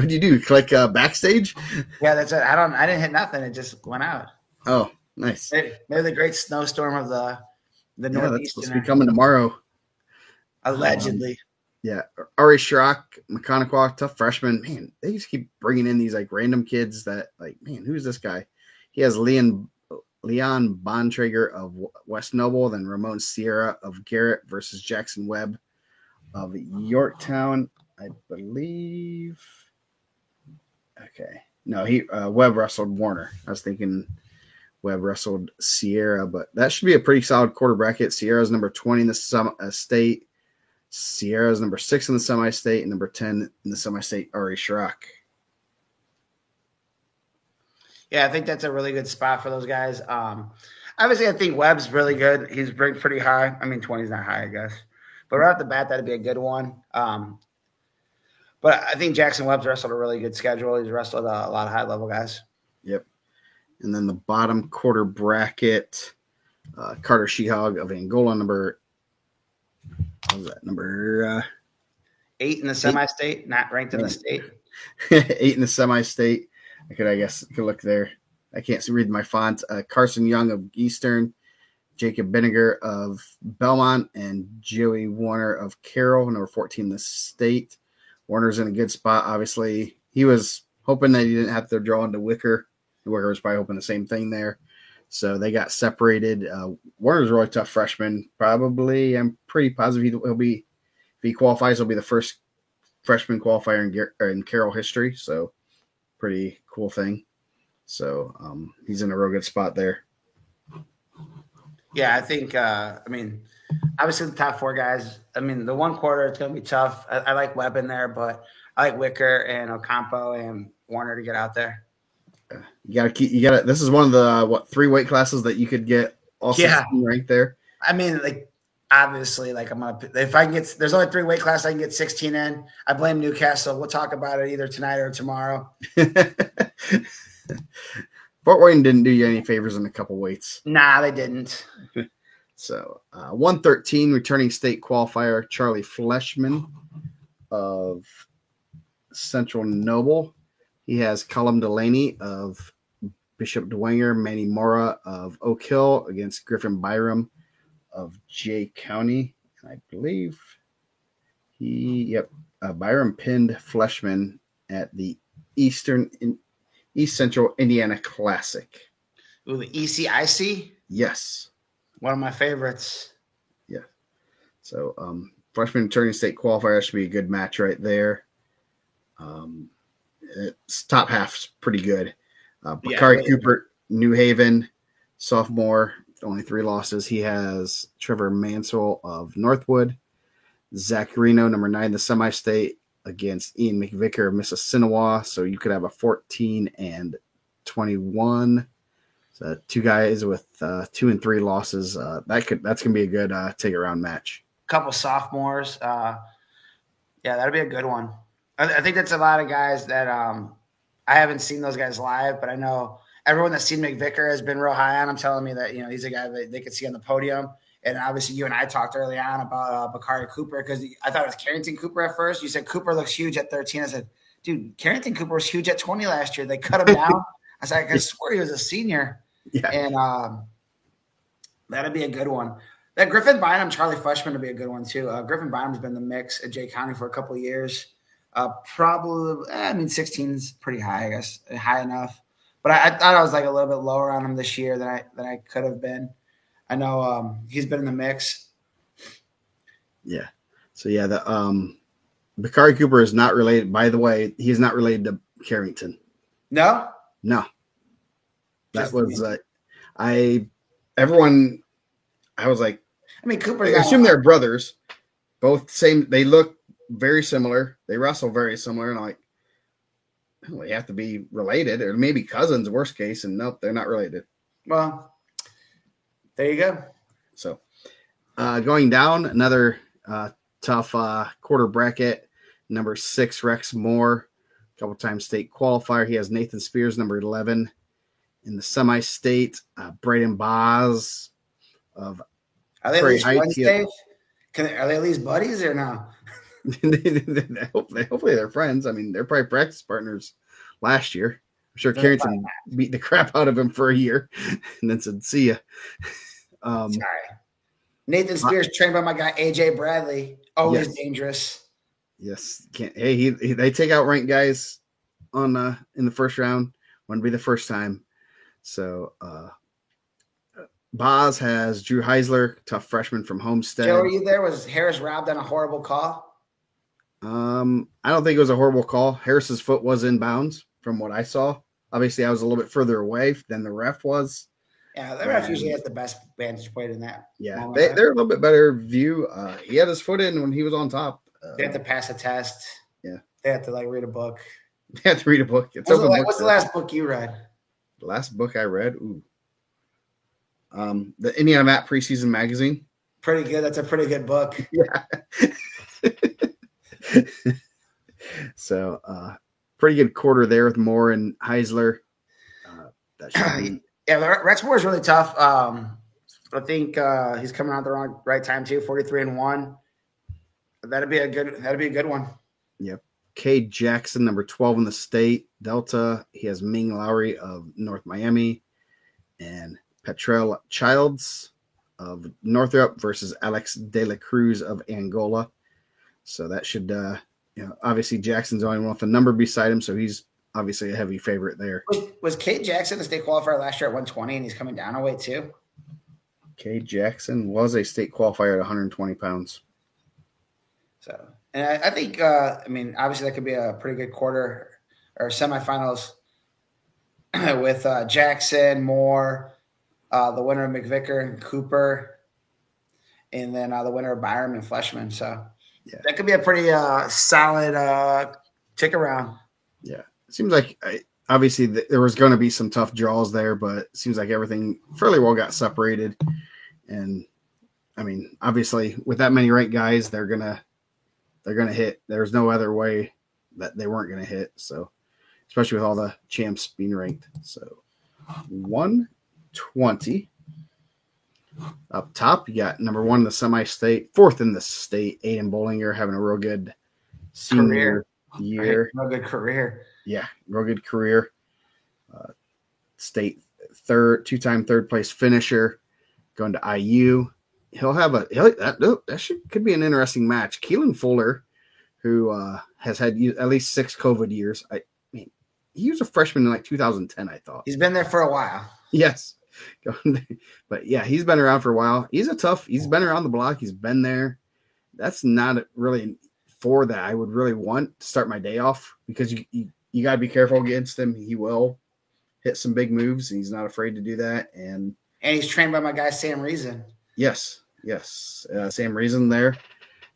do you do? Click backstage? Yeah, that's it. I didn't hit nothing. It just went out. Oh, nice. Maybe the great snowstorm of the Northeast. That's supposed to be coming tomorrow. Allegedly. Yeah. Ari Schrock, Mechanical, tough freshman. Man, they just keep bringing in these like random kids that like, man, who's this guy? He has Leon Bontrager of West Noble, then Ramon Sierra of Garrett versus Jackson Webb of Yorktown, I believe. Okay. No, Webb wrestled Warner. I was thinking Webb wrestled Sierra, but that should be a pretty solid quarter bracket. Sierra's number 20 in the state. Sierra's number 6 in the semi-state, and number 10 in the semi-state, Ari Schrock. Yeah, I think that's a really good spot for those guys. Obviously, I think Webb's really good. He's ranked pretty high. I mean, 20 is not high, I guess. But right off the bat, that'd be a good one. But I think Jackson Webb's wrestled a really good schedule. He's wrestled a lot of high-level guys. Yep. And then the bottom quarter bracket, Carter Shehog of Angola, number 8 in the semi-state, not ranked in the state. 8 in the semi-state. I could look there. I can't read my font. Carson Young of Eastern, Jacob Benninger of Belmont, and Joey Warner of Carroll, number 14 in the state. Warner's in a good spot. Obviously, he was hoping that he didn't have to draw into Wicker. Wicker was probably hoping the same thing there. So they got separated. Warner's a really tough freshman. Probably, I'm pretty positive he'll be, if he qualifies, he'll be the first freshman qualifier in Carroll history. So pretty cool thing. So he's in a real good spot there. Yeah, I think, obviously the top 4 guys, the one quarter, it's going to be tough. I like Webb in there, but I like Wicker and Ocampo and Warner to get out there. This is one of the 3 weight classes that you could get all 16 ranked there. Obviously, if I can get, there's only 3 weight classes I can get 16 in. I blame Newcastle. We'll talk about it either tonight or tomorrow. Fort Wayne didn't do you any favors in a couple weights. Nah, they didn't. So 113 returning state qualifier Charlie Fleshman of Central Noble. He has Cullum Delaney of Bishop Dwenger, Manny Mora of Oak Hill against Griffin Byram of Jay County. And I believe Byram pinned Fleshman at the East Central Indiana Classic. Ooh, the ECIC? Yes. One of my favorites. Yeah. So freshman returning state qualifier should be a good match right there. Its top half's pretty good. Bakari Cooper, New Haven, sophomore, only 3 losses. He has Trevor Mansell of Northwood, Zach Reno, number 9 in the semi-state, against Ian McVicker of Mississinewa. So you could have a 14 and 21. So 2 guys with 2 and 3 losses. That's gonna be a good take-around match. Couple sophomores. That'll be a good one. I think that's a lot of guys that I haven't seen those guys live, but I know everyone that's seen McVicker has been real high on him, telling me that he's a guy that they could see on the podium. And obviously, you and I talked early on about Bakari Cooper because I thought it was Carrington Cooper at first. You said Cooper looks huge at 13. I said, dude, Carrington Cooper was huge at 20 last year. They cut him down. I said, I swear he was a senior. Yeah. And that'd be a good one. That Griffin Bynum, Charlie Fleshman would be a good one too. Griffin Bynum's been in the mix at Jay County for a couple of years. Probably, 16 is pretty high, I guess, high enough. But I thought I was like a little bit lower on him this year than I could have been. I know he's been in the mix. Yeah. So the Bakari Cooper is not related. By the way, he's not related to Carrington. No. That was I was like, Cooper. I assume they're brothers, both same. They look very similar. They wrestle very similar, and I'm like, well, they have to be related, or maybe cousins, worst case. And nope, they're not related. Well, there you go. So, going down, another tough quarter bracket. Number 6, Rex Moore, couple times state qualifier. He has Nathan Spears, number 11. In the semi-state, Braden Boz of Are they at Prairie least Heights. friends, Dave? Are they at least buddies or no? Hopefully they're friends. I mean, they're probably practice partners last year. I'm sure Carrington beat the crap out of him for a year and then said, see ya. Sorry. Nathan Spears trained by my guy AJ Bradley. Always dangerous. Yes. They take out ranked guys on in the first round. Wouldn't be the first time. So Boz has Drew Heisler, tough freshman from Homestead. Joe, are you there? Was Harris robbed on a horrible call? I don't think it was a horrible call. Harris's foot was in bounds from what I saw. Obviously, I was a little bit further away than the ref was. Yeah, the ref usually has the best vantage point in that. Yeah, they're a little bit better view. He had his foot in when he was on top. They have to pass a test. Yeah. They have to read a book. They have to read a book. What's the last book you read? The last book I read? Ooh. The Indiana Mat Preseason Magazine. Pretty good. That's a pretty good book. Yeah. So, pretty good quarter there with Moore and Heisler. That should be. Yeah, Rex Moore is really tough. I think he's coming out the right time too. 43-1. That'd be a good one. Yep. Cade Jackson, number 12 in the state, Delta. He has Ming Lowry of North Miami, and Petrell Childs of Northrop versus Alex De La Cruz of Angola. So that should, obviously Jackson's the only one with a number beside him, so he's obviously a heavy favorite there. Was Cade Jackson a state qualifier last year at 120, and he's coming down a weight too? Cade Jackson was a state qualifier at 120 pounds. So, and I think, obviously that could be a pretty good quarter or semifinals with Jackson, Moore, the winner of McVicker and Cooper, and then the winner of Byram and Fleshman. So that could be a pretty solid tick around. Yeah. It seems like obviously there was going to be some tough draws there, but it seems like everything fairly well got separated. And I mean, obviously with that many ranked guys, they're going to hit. There's no other way that they weren't going to hit. So, especially with all the champs being ranked. So 120 up top, you got number 1 in the semi-state, 4th in the state, Aiden Bollinger having a real good senior year. Real good career. Yeah, real good career. State two-time third place finisher, going to IU. Could be an interesting match. Keelan Fuller, who has had at least 6 COVID years. I mean, he was a freshman in 2010, I thought. He's been there for a while. Yes. But yeah, he's been around for a while. He's been around the block. He's been there. That's not really for that I would really want to start my day off, because you got to be careful against him. He will hit some big moves, and he's not afraid to do that. And he's trained by my guy, Sam Reason. Yes. Sam Reason there.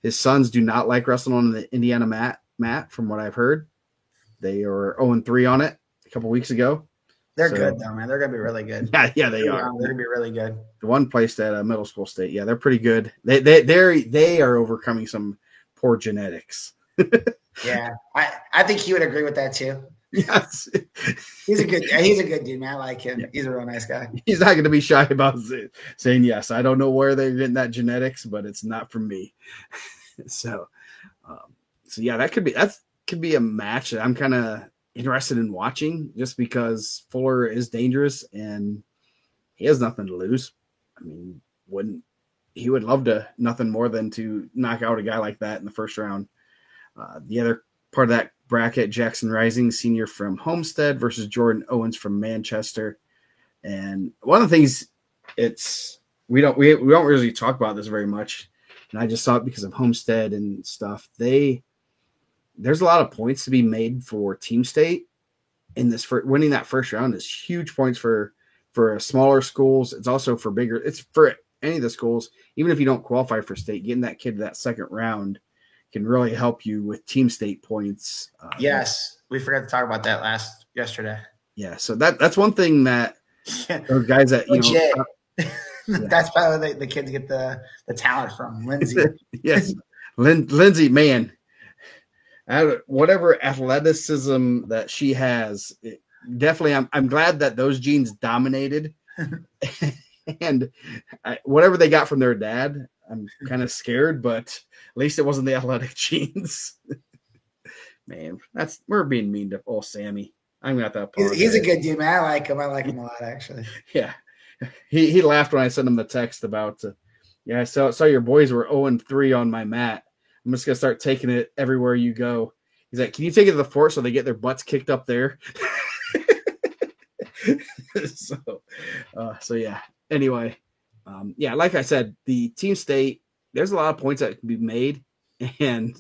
His sons do not like wrestling on the Indiana mat, from what I've heard. They are 0-3 on it a couple weeks ago. They're good, though, man. They're going to be really good. Yeah, they are. They're going to be really good. The one placed at a middle school state. Yeah, they're pretty good. They are overcoming some poor genetics. Yeah, I think he would agree with that too. Yes, he's a good dude, man. I like him. Yeah. He's a real nice guy. He's not going to be shy about saying yes. I don't know where they're getting that genetics, but it's not from me. So yeah, that could be a match that I'm kind of interested in watching, just because Fuller is dangerous and he has nothing to lose. I mean, he would love to nothing more than to knock out a guy like that in the first round. The other part of that bracket, Jackson Rising, senior from Homestead versus Jordan Owens from Manchester. And one of the things we don't really talk about this very much, and I just saw it because of Homestead and stuff. There's a lot of points to be made for Team State in this. For winning that first round is huge points for smaller schools. It's also for bigger. It's for any of the schools, even if you don't qualify for state, getting that kid to that second round can really help you with team state points. Yes, we forgot to talk about that yesterday. Yeah, so that's one thing that those guys that that's probably the kids get the talent from Lindsay. Yes, Lindsay, man, whatever athleticism that she has, definitely. I'm glad that those genes dominated, and whatever they got from their dad, I'm kind of scared, but at least it wasn't the athletic genes. Man, we're being mean to old Sammy. I'm gonna have to apologize. He's a good dude, man. I like him. I like him a lot, actually. Yeah, he laughed when I sent him the text about. I saw your boys were 0-3 on my mat. I'm just gonna start taking it everywhere you go. He's like, can you take it to the fort so they get their butts kicked up there? So yeah. Anyway, like I said, the team state, there's a lot of points that can be made, and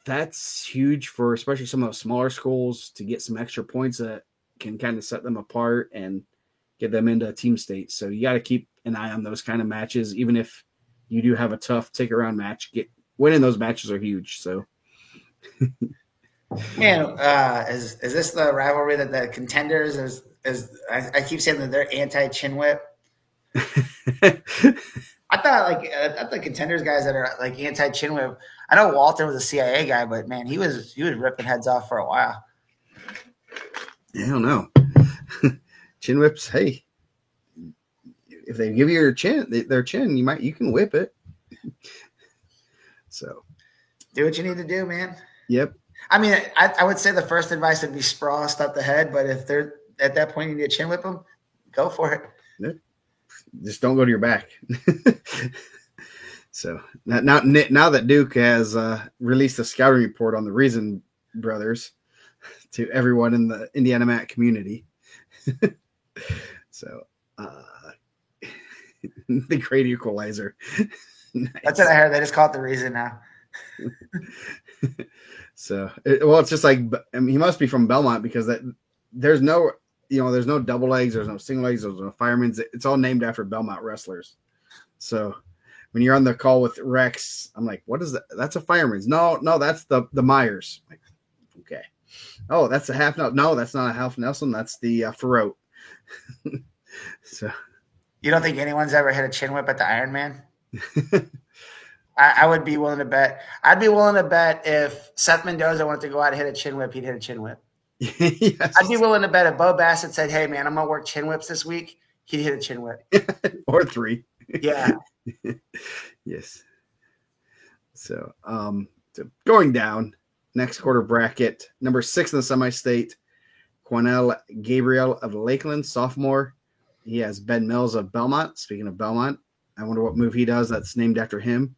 that's huge for especially some of those smaller schools to get some extra points that can kind of set them apart and get them into team state. So you got to keep an eye on those kind of matches, even if you do have a tough take around match. Winning those matches are huge. So, man, is this the rivalry that the contenders is? I keep saying that they're anti chin whip. I thought the contenders guys that are like anti chin whip. I know Walter was a CIA guy, but man, he was ripping heads off for a while. I don't know. Chin whips, hey, if they give you their chin, you can whip it. So, do what you need to do, man. Yep. I mean, I would say the first advice would be sprawl, stuff the head, but if they're at that point you need to chin whip them, go for it. Yep. Just don't go to your back. So now that Duke has released a scouting report on the Reason brothers to everyone in the Indiana Mat community. So the great equalizer. Nice. That's what I heard. They just call it the Reason now. So it's just like, I mean, he must be from Belmont because there's no double legs, there's no single legs, there's no firemen's. It's all named after Belmont wrestlers. So when you're on the call with Rex, I'm like, what is that? That's a fireman's. No, that's the Myers. Like, okay. Oh, that's a half Nelson. No, that's not a half Nelson. That's the Farote. So you don't think anyone's ever hit a chin whip at the Iron Man? I would be willing to bet. I'd be willing to bet if Seth Mendoza wanted to go out and hit a chin whip, he'd hit a chin whip. Yes. I'd be willing to bet if Bo Bassett said, hey, man, I'm going to work chin whips this week, he'd hit a chin whip. Or 3. Yeah. Yes. So going down, next quarter bracket, number 6 in the semi-state, Quanell Gabriel of Lakeland, sophomore. He has Ben Mills of Belmont. Speaking of Belmont, I wonder what move he does that's named after him.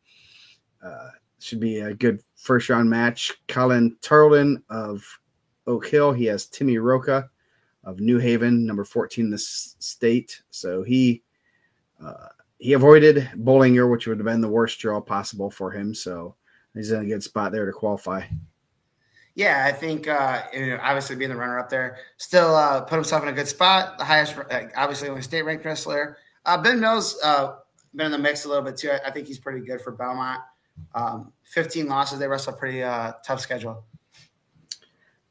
Should be a good first-round match. Colin Turlin of Oak Hill. He has Timmy Roca of New Haven, number 14 in the state. So he avoided Bollinger, which would have been the worst draw possible for him. So he's in a good spot there to qualify. Yeah, I think obviously being the runner-up there, still put himself in a good spot. The highest, obviously, only state-ranked wrestler. Ben Mills been in the mix a little bit too. I think he's pretty good for Belmont. 15 losses. They wrestle a pretty tough schedule.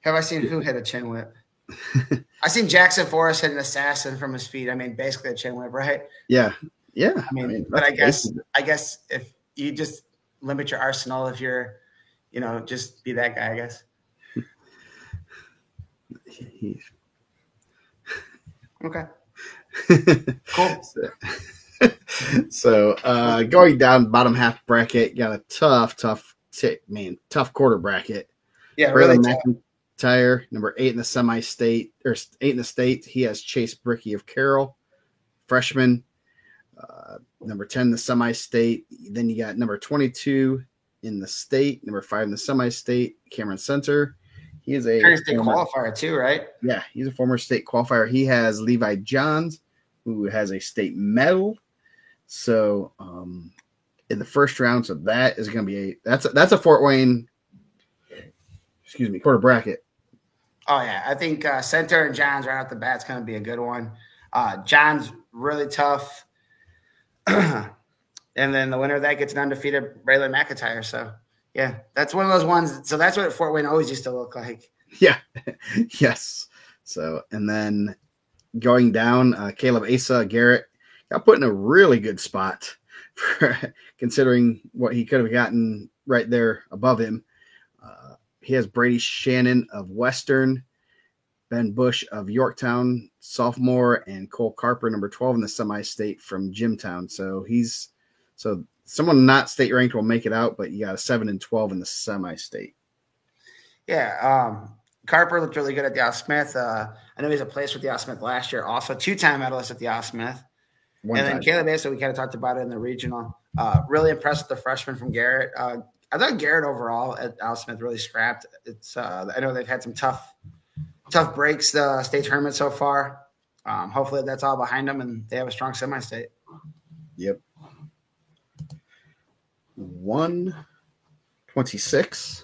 Have I seen who hit a chin whip? I seen Jackson Forrest hit an assassin from his feet. I mean, basically a chin whip, right? Yeah. I mean, but I guess if you just limit your arsenal, if you're, just be that guy, I guess. Okay. Cool. So going down bottom half bracket, got a tough quarter bracket. Yeah, really tough. McIntyre, number 8 in the semi-state, or 8 in the state. He has Chase Bricky of Carroll, freshman. Number 10 in the semi-state. Then you got number 22 in the state, number 5 in the semi-state, Cameron Center. He is a state qualifier too, right? Yeah, he's a former state qualifier. He has Levi Johns, who has a state medal. So in the first round, so that is going to be that's a Fort Wayne, quarter bracket. Oh yeah, I think Center and Johns right off the bat is going to be a good one. Johns really tough. And then the winner of that gets an undefeated Braylon McIntyre. So, yeah, that's one of those ones. So that's what Fort Wayne always used to look like. Yeah. Yes. So, and then going down, Caleb Asa Garrett got put in a really good spot for considering what he could have gotten right there above him. He has Brady Shannon of Western, Ben Bush of Yorktown, sophomore, and Cole Carper, number 12 in the semi-state from Jimtown. So someone not state ranked will make it out, but you got a 7 and 12 in the semi-state. Yeah, Carper looked really good at the Al Smith. I know he's a place with the Al Smith last year, also 2-time medalist at the Al Smith. Then Caleb Asa, we kind of talked about it in the regional. Really impressed with the freshman from Garrett. I thought Garrett overall at Al Smith really scrapped. It's I know they've had some tough breaks the state tournament so far. Hopefully that's all behind them and they have a strong semi-state. Yep. 126.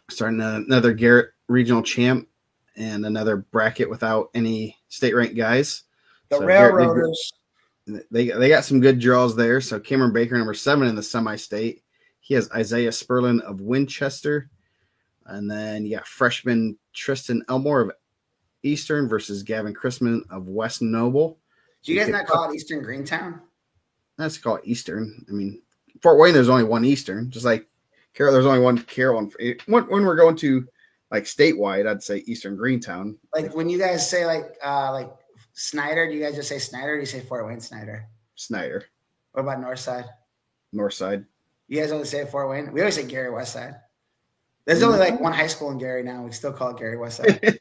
Starting another Garrett regional champ and another bracket without any state ranked guys. The Railroaders. They got some good draws there. So Cameron Baker, number 7 in the semi-state. He has Isaiah Sperlin of Winchester. And then you got freshman Tristan Elmore of Eastern versus Gavin Chrisman of West Noble. Do you guys not call it Eastern Greentown? That's called Eastern. I mean, Fort Wayne, there's only one Eastern. Just like Carroll, there's only one Carroll. When we're going to like statewide, I'd say Eastern Greentown. Like when you guys say like Snyder, do you guys just say Snyder or do you say Fort Wayne Snyder? Snyder. What about Northside? Northside. You guys only say Fort Wayne? We always say Gary Westside. There's only like one high school in Gary now. We still call it Gary Westside.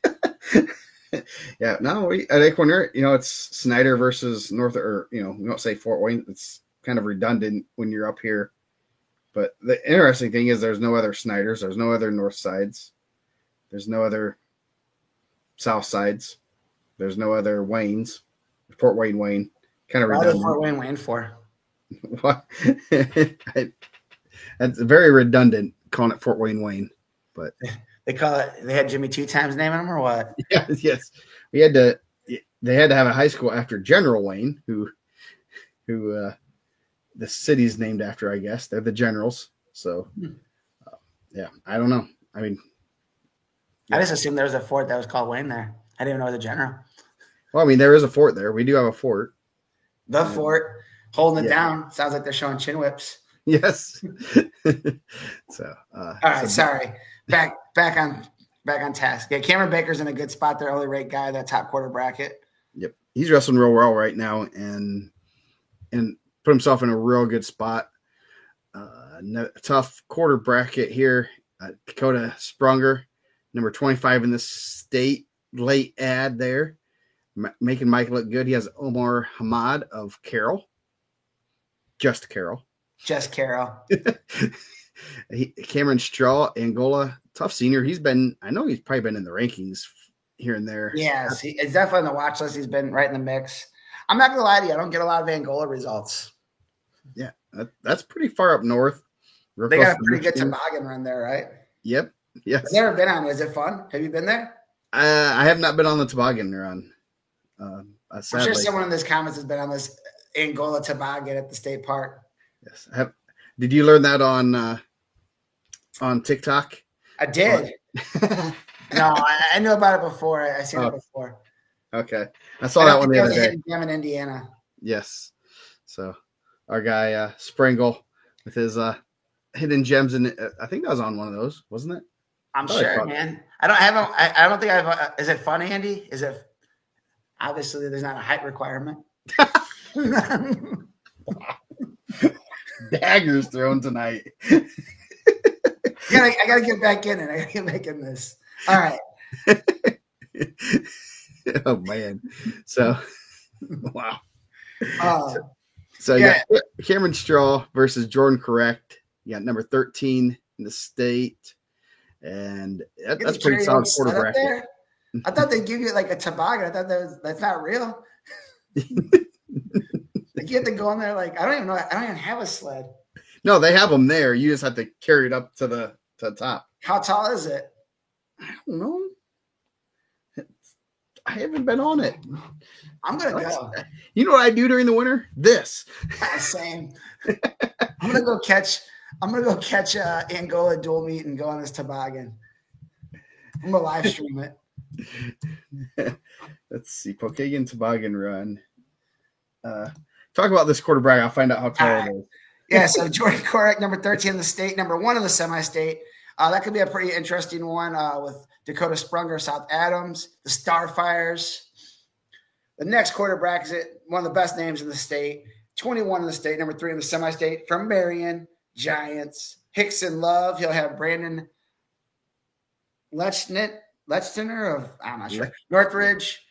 Yeah, no, I think when it's Snyder versus North, or we don't say Fort Wayne. It's kind of redundant when you're up here. But the interesting thing is there's no other Snyders. There's no other North Sides. There's no other South Sides. There's no other Waynes. Fort Wayne. Kind of redundant. What is Fort Wayne for? What? That's very redundant calling it Fort Wayne. But they call it. They had Jimmy 2 times naming him, or what? Yes. They had to have a high school after General Wayne, who the city's named after. I guess they're the Generals. So, yeah, I don't know. I mean, I just assumed there was a fort that was called Wayne there. I didn't even know it was a general. Well, I mean, there is a fort there. We do have a fort. The fort holding it down. Sounds like they're showing chin whips. Yes. So. All right. Sorry. Back on task. Yeah, Cameron Baker's in a good spot. Their only rate guy, that top quarter bracket. Yep, he's wrestling real well right now, and put himself in a real good spot. Tough quarter bracket here. Dakota Sprunger, number 25 in the state, late ad there, making Mike look good. He has Omar Hamad of Carroll. Just Carroll. Cameron Straw, Angola, tough senior. He's probably been in the rankings here and there. Yes, he's definitely on the watch list. He's been right in the mix. I'm not going to lie to you. I don't get a lot of Angola results. Yeah, that's pretty far up north. They got a pretty good toboggan run there, right? Yep. Yes. I've never been on it. Is it fun? Have you been there? I have not been on the toboggan run. I'm sure someone in this comments has been on this Angola toboggan at the state park. Yes. Did you learn that on TikTok? I did. No, I knew about it before. I seen it before. Okay. I saw that one the other day. I'm in Indiana. Yes. So our guy Springle with his hidden gems in it. I think that was on one of those, wasn't it? I'm sure, man. I don't think I've. Is it fun, Andy? Is it? Obviously, there's not a height requirement. Daggers thrown tonight. I gotta get back in it. I gotta get back in this. All right. Oh man. So wow. So yeah. You got Cameron Straw versus Jordan Correct. You got number 13 in the state. And that's pretty solid quarter bracket. I thought they'd give you like a toboggan. I thought that's not real. Like you have to go in there like I don't even have a sled. No, they have them there. You just have to carry it up to the top. How tall is it? I don't know. I haven't been on it. I'm gonna go. You know what I do during the winter? This. Same. I'm gonna go catch Angola dual meet and go on this toboggan. I'm gonna live stream it. Let's see. Pokagon toboggan run. Talk about this quarterback. I'll find out how tall it is. Yeah, so Jordan Korek, number 13 in the state, number 1 in the semi-state. That could be a pretty interesting one with Dakota Sprunger, South Adams, the Starfires. The next quarterback is one of the best names in the state, 21 in the state, number 3 in the semi-state, from Marion, Giants. Hickson Love, he'll have Brandon Lechtner of, I'm not sure, Northridge.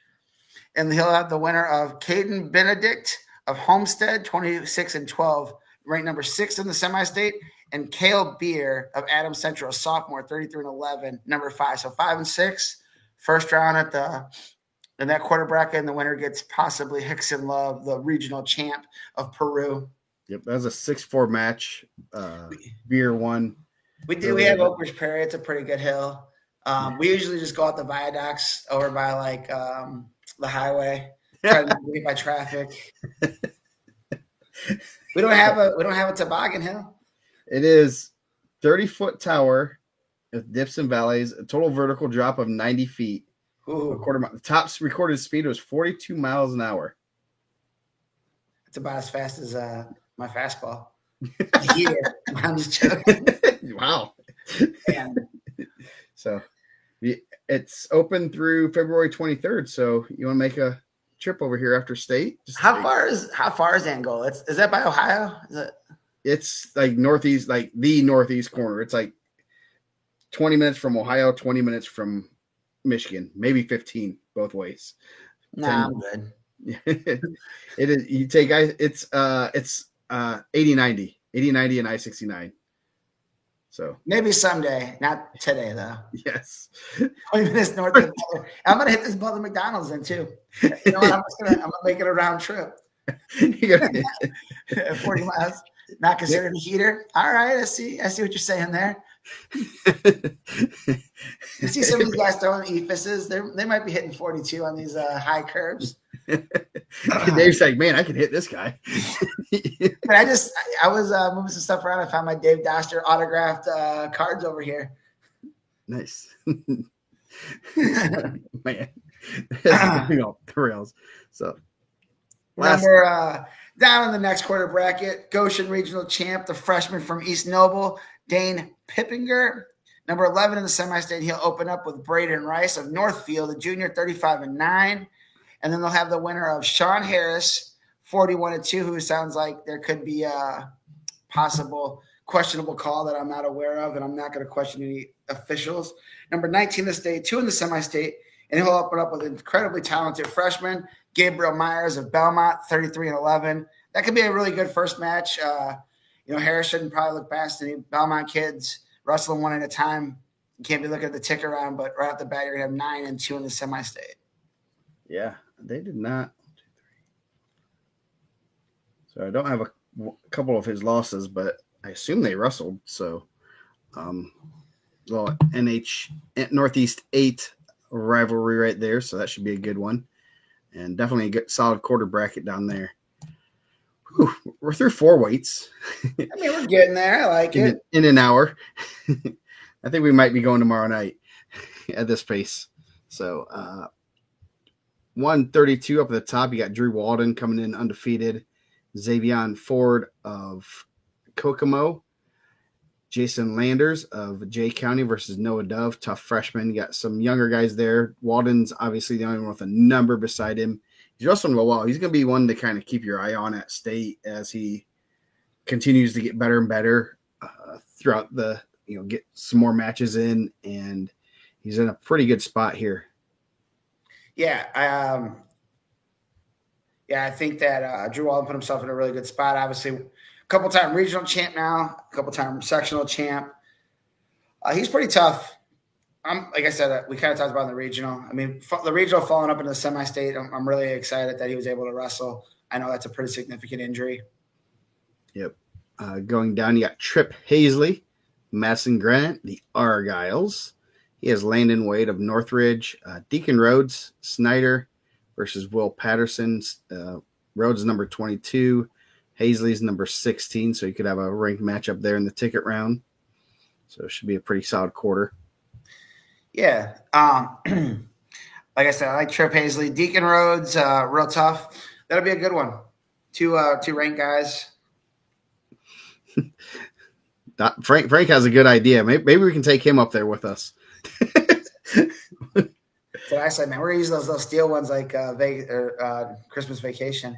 And he'll have the winner of Caden Benedict of Homestead, 26-12, ranked number 6 in the semi-state, and Cale Beer of Adams Central, sophomore, 33-11, number 5. So 5 and 6, first round in that quarterback, and the winner gets possibly Hickson Love, the regional champ of Peru. Yep, that was a 6-4 match. Beer won. We have Oak Ridge Prairie. It's a pretty good hill. We usually just go out the viaducts over by the highway, try to get by traffic. We don't have a toboggan hill. It is 30-foot tower with dips and valleys, a total vertical drop of 90 feet. Ooh. A quarter mile. The top recorded speed was 42 miles an hour. It's about as fast as my fastball. Yeah, I'm just joking. Wow. Man. So it's open through February 23rd. So you want to make a trip over here after state? How far is Angola? Is that by Ohio? It's like northeast, like the northeast corner. It's like 20 minutes from Ohio, 20 minutes from Michigan, maybe 15 both ways. Nah, I'm good. It is. You take it's 80-90 and I-69. So maybe someday, not today though. Yes. 20 minutes north of the I'm gonna hit this Butler McDonald's then too. You know what? I'm gonna make it a round trip. 40 miles. Not considered a heater. All right, I see what you're saying there. You see some of these guys throwing ephyses. They might be hitting 42 on these high curves. Dave's like, man, I can hit this guy. But I was moving some stuff around. I found my Dave Doster autographed cards over here. Nice. Man. The rails. So number down in the next quarter bracket, Goshen Regional Champ, the freshman from East Noble, Dane Pippinger. Number 11 in the semi-state, he'll open up with Braden Rice of Northfield, a junior, 35-9. And then they'll have the winner of Sean Harris, 41-2, who sounds like there could be a possible questionable call that I'm not aware of, and I'm not going to question any officials. Number 19 in the state, 2 in the semi-state, and he'll open up with an incredibly talented freshman, Gabriel Myers of Belmont, 33-11. That could be a really good first match. Harris shouldn't probably look past any Belmont kids wrestling one at a time. You can't be looking at the tick around, but right off the bat, you're going to have 9-2 in the semi-state. Yeah, they did not. So I don't have a couple of his losses, but I assume they wrestled. So, Northeast 8 rivalry right there. So that should be a good one. And definitely a good solid quarter bracket down there. Whew, we're through 4 weights. I mean, we're getting there. I like it. In an hour. I think we might be going tomorrow night at this pace. So, 132 up at the top. You got Drew Walden coming in undefeated. Xavion Ford of Kokomo. Jason Landers of Jay County versus Noah Dove. Tough freshman. You got some younger guys there. Walden's obviously the only one with a number beside him. He's wrestling well. He's going to be one to kind of keep your eye on at state as he continues to get better and better throughout the, get some more matches in, and he's in a pretty good spot here. Yeah. I think that Drew Walden put himself in a really good spot. Obviously, a couple-time regional champ now, a couple-time sectional champ. He's pretty tough. Like I said, we kind of talked about in the regional. I mean, the regional falling up into the semi-state, I'm really excited that he was able to wrestle. I know that's a pretty significant injury. Yep. Going down, you got Trip Hazley, Madison Grant, the Argyles. He has Landon Wade of Northridge, Deacon Rhodes, Snyder versus Will Patterson. Rhodes is number 22. Hazley's number 16, so you could have a ranked matchup there in the ticket round. So it should be a pretty solid quarter. Yeah. Like I said, I like Trip Hazley. Deacon Rhodes, real tough. That'll be a good one. Two ranked guys. Frank has a good idea. Maybe we can take him up there with us. So I said, man, we're gonna use those steel ones like Christmas Vacation.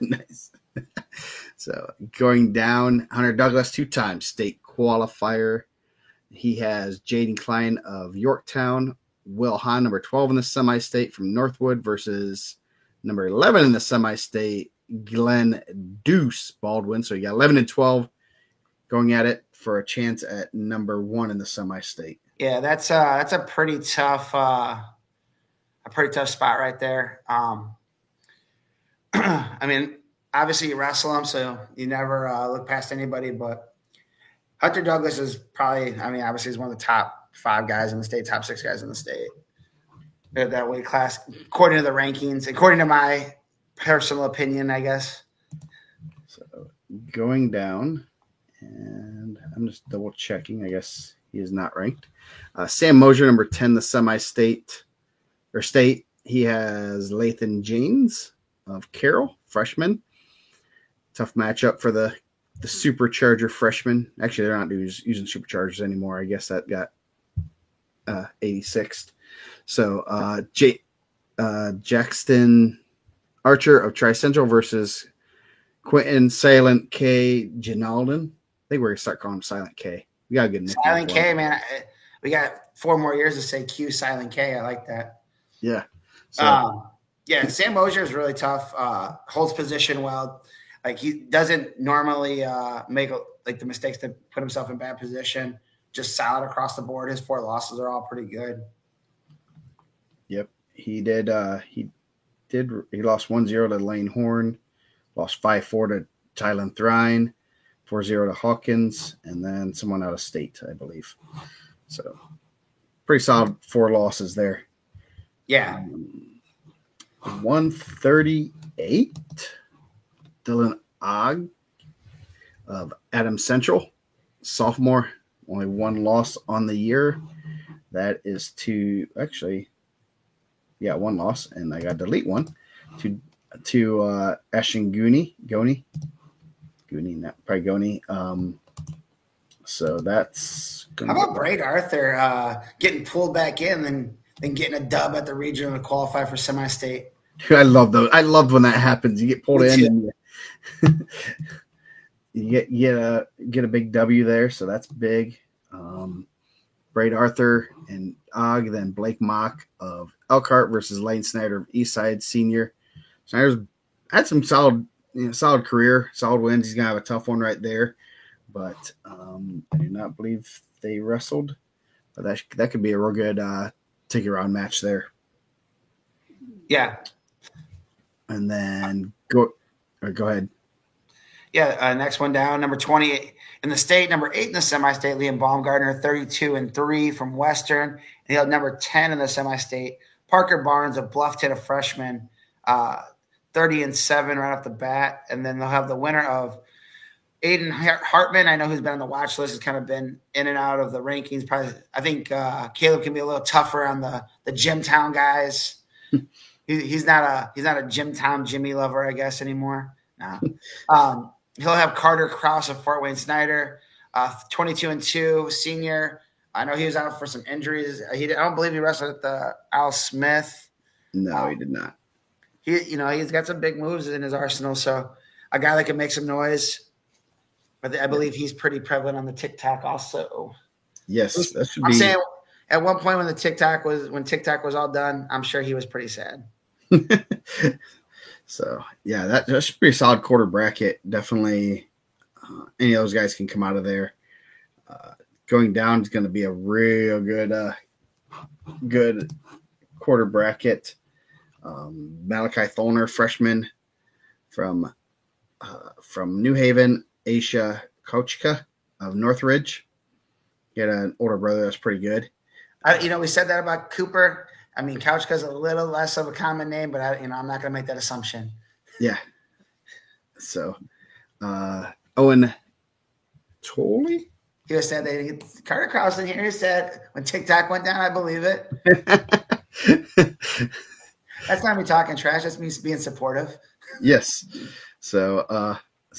Nice. So going down, Hunter Douglas 2-time state qualifier. He has Jaden Klein of Yorktown, Will Hahn, number 12 in the semi-state from Northwood versus number 11 in the semi-state, Glenn Deuce Baldwin. So you got 11 and 12 going at it for a chance at number 1 in the semi-state. Yeah, that's a pretty tough spot right there. I mean, obviously you wrestle them, so you never look past anybody. But Hunter Douglas is probably, I mean, obviously he's one of the top 5 guys in the state, top 6 guys in the state. They're that weight class, according to the rankings, according to my personal opinion, I guess. So going down, and I'm just double checking. I guess he is not ranked. Sam Mosier, number 10, the semi-state or state. He has Lathan James of Carroll, freshman. Tough matchup for the Supercharger freshman. Actually, they're not using Superchargers anymore. I guess that got 86th. So Jackson Archer of Tri-Central versus Quentin Silent K. Ginalden. I think we're going to start calling him Silent K. We got a good nickname. Silent K, man. We got 4 more years to say Q Silent K. I like that. Yeah. So, yeah, Sam Mosier is really tough. Holds position well. Like he doesn't normally make like the mistakes to put himself in bad position. Just solid across the board. His 4 losses are all pretty good. Yep, he did. He lost 1-0 to Lane Horn, lost 5-4 to Tylen Thrine, 4-0 to Hawkins, and then someone out of state, I believe. So pretty solid 4 losses there. Yeah. 138. Dylan Ogg of Adams Central, sophomore, only 1 loss on the year. That is to 1 loss, and I got to delete 1 to Ashton Gooney, not probably Goney. So that's how about Braid Arthur getting pulled back in and then getting a dub at the regional to qualify for semi-state. I love those. I love when that happens. You get pulled in and you get a big W there, so that's big. Braid Arthur and Og, then Blake Mock of Elkhart versus Lane Snyder of Eastside Senior. Snyder's had some solid career, solid wins. He's gonna have a tough one right there, but I do not believe they wrestled. But that could be a real good ticket round match there. Yeah. And then go ahead. Yeah, next one down, number 28 in the state, number 8 in the semi-state, Liam Baumgartner, 32-3 from Western. And he had number 10 in the semi-state, Parker Barnes of Bluffton, a freshman, 30-7 right off the bat. And then they'll have the winner of Aiden Hartman. I know who's been on the watch list, has kind of been in and out of the rankings. Probably, I think Caleb can be a little tougher on the Gymtown guys. He's not a Gymtown Jimmy lover, I guess, anymore. No. He'll have Carter Krause of Fort Wayne Snyder, 22-2 senior. I know he was out for some injuries. I don't believe he wrestled at the Al Smith. No, he did not. He's got some big moves in his arsenal. So a guy that can make some noise. But I believe he's pretty prevalent on the TikTok also. Yes, that should I'm be. saying at one point when TikTok was all done, I'm sure he was pretty sad. So, yeah, that should be a solid quarter bracket. Definitely any of those guys can come out of there. Going down is going to be a real good quarter bracket. Malachi Tholner, freshman from New Haven, Aisha Kochka of Northridge. He had an older brother that's pretty good. We said that about Cooper. I mean, Couchka's a little less of a common name, but I'm not going to make that assumption. Yeah. So, Owen Tolley? He was said that Carter Carlson here said when TikTok went down, I believe it. That's not me talking trash. That's me being supportive. Yes. So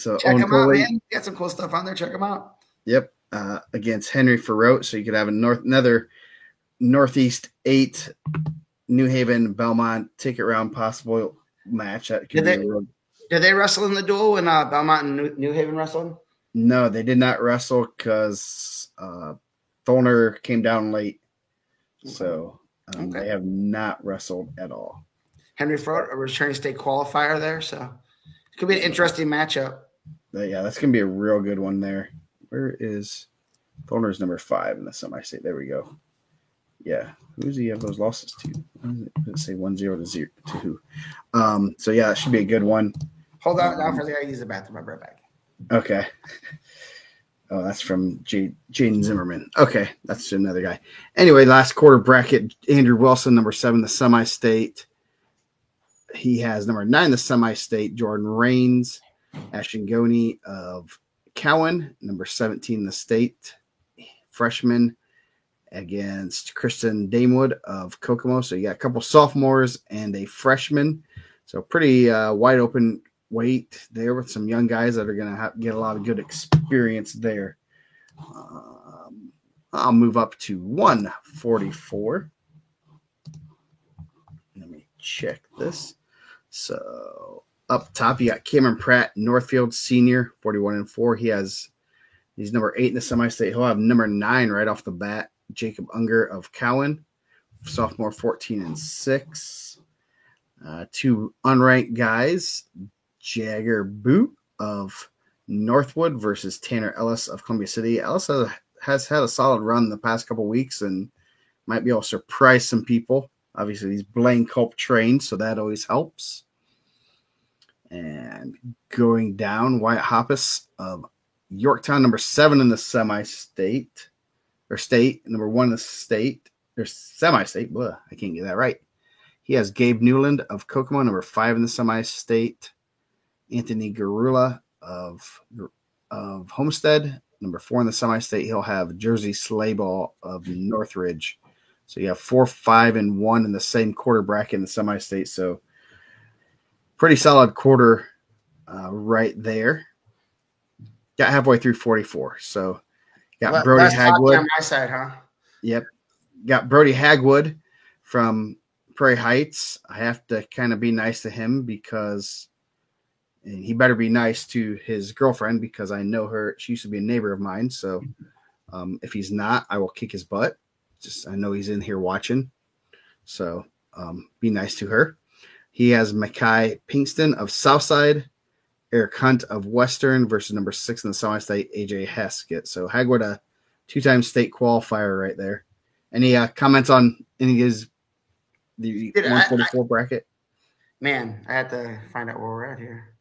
check Owen him Tolley, out, man. Got some cool stuff on there. Check him out. Yep. Against Henry Ferrote. So you could have another Northeast 8 New Haven Belmont ticket round possible match. That could did they wrestle in the duel when Belmont and New Haven wrestled? No, they did not wrestle because Tholner came down late. So they have not wrestled at all. Henry Ferrote, a returning state qualifier there. So it could be an interesting matchup. Yeah, that's going to be a real good one there. Where is Tholner's number 5 in the semi-state? There we go. Yeah. Who does he have those losses to? Let's say 1-0 to 2. So, yeah, that should be a good one. Hold on now for the I use the bathroom. I'll be right back. Okay. Oh, that's from Jaden Zimmerman. Okay, that's another guy. Anyway, last quarter bracket, Andrew Wilson, number 7, the semi-state. He has number 9, the semi-state, Jordan Rains, Ashton Goney of Cowan, number 17, the state, freshman, against Kristen Damewood of Kokomo. So you got a couple sophomores and a freshman. So pretty wide open weight there with some young guys that are going to get a lot of good experience there. I'll move up to 144. Let me check this. So up top, you got Cameron Pratt, Northfield senior, 41-4. He's number 8 in the semi-state. He'll have number 9 right off the bat. Jacob Unger of Cowan, sophomore, 14-6. 2 unranked guys, Jagger Boot of Northwood versus Tanner Ellis of Columbia City. Ellis has had a solid run the past couple weeks and might be able to surprise some people. Obviously, he's Blaine Culp trained, so that always helps. And going down, Wyatt Hoppus of Yorktown, number 7 in the semi-state, or state, number 1 in the state, or semi-state. Blah, I can't get that right. He has Gabe Newland of Kokomo, number 5 in the semi-state. Anthony Garula of Homestead, number 4 in the semi-state. He'll have Jersey Slayball of Northridge. So you have 4, 5, and 1 in the same quarter bracket in the semi-state. So pretty solid quarter right there. Got halfway through 44. So got Brody Hagwood on my side, huh? Yep. Got Brody Hagwood from Prairie Heights. I have to kind of be nice to him because he better be nice to his girlfriend because I know her. She used to be a neighbor of mine. So if he's not, I will kick his butt. I know he's in here watching. So be nice to her. He has Mackay Pinkston of Southside, Eric Hunt of Western versus number 6 in the semi-state, AJ Heskett. So Hagwood, a 2-time state qualifier right there. Any comments on any of the 144 bracket? Man, I had to find out where we're at here.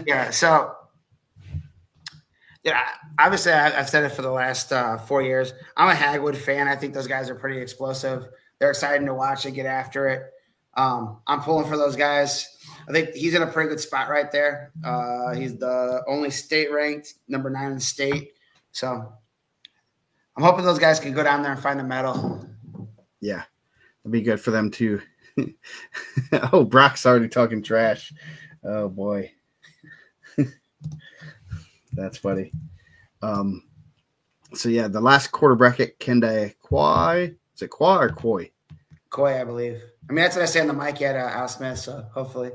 Yeah, so obviously I've said it for the last 4 years. I'm a Hagwood fan. I think those guys are pretty explosive. They're exciting to watch and get after it. I'm pulling for those guys. I think he's in a pretty good spot right there. He's the only state ranked, number 9 in the state. So I'm hoping those guys can go down there and find a medal. Yeah, it'd be good for them too. Oh, Brock's already talking trash. Oh boy. That's funny. So yeah, the last quarter bracket, Kendall Kwai. Is it Kwai or Koi? Koi, I believe. I mean, that's what I say on the mic at Al Smith, so hopefully.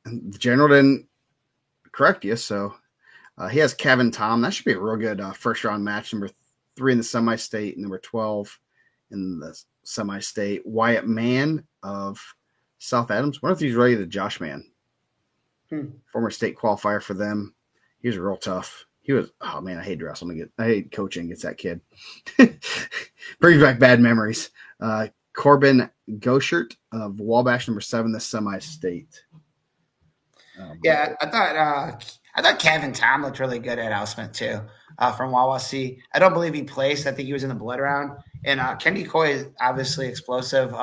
The general didn't correct you, so he has Kevin Tom. That should be a real good first round match. Number 3 in the semi-state, number 12 in the semi-state. Wyatt Mann of South Adams. What if he's related to Josh Mann? Former state qualifier for them. He was real tough. He was, oh man, I hate wrestling. I hate coaching against that kid. Brings back bad memories. Corbin Goshert of Wabash, number 7, the semi-state. Yeah, I thought I thought Kevin Tom looked really good at Al Smith too, from Wawasi. I don't believe he placed. I think he was in the blood round. And Kenny Coy is obviously explosive.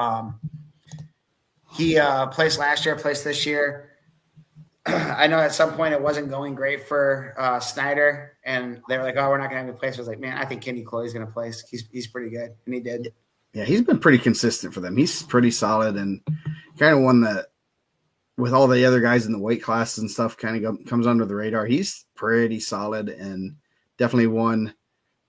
He placed last year, placed this year. I know at some point it wasn't going great for Snyder, and they were like, "Oh, we're not going to have a place." I was like, "Man, I think Kenny Coy is going to place. He's pretty good," and he did. Yeah, he's been pretty consistent for them. He's pretty solid and kind of one that, with all the other guys in the weight classes and stuff, kind of comes under the radar. He's pretty solid and definitely one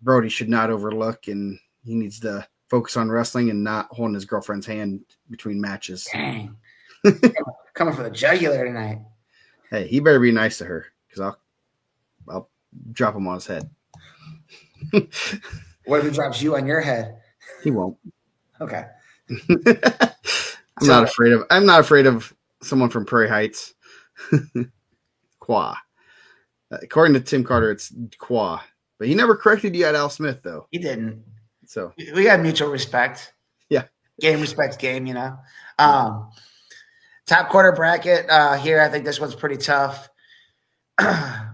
Brody should not overlook, and he needs to focus on wrestling and not holding his girlfriend's hand between matches. Dang. Coming for the jugular tonight. Hey, he better be nice to her because I'll drop him on his head. What if he drops you on your head? He won't. Okay. I'm not afraid of someone from Prairie Heights. Qua. According to Tim Carter, it's Qua. But he never corrected you at Al Smith, though. He didn't. So we got mutual respect. Yeah. Game respects game, you know. Top quarter bracket here. I think this one's pretty tough. Right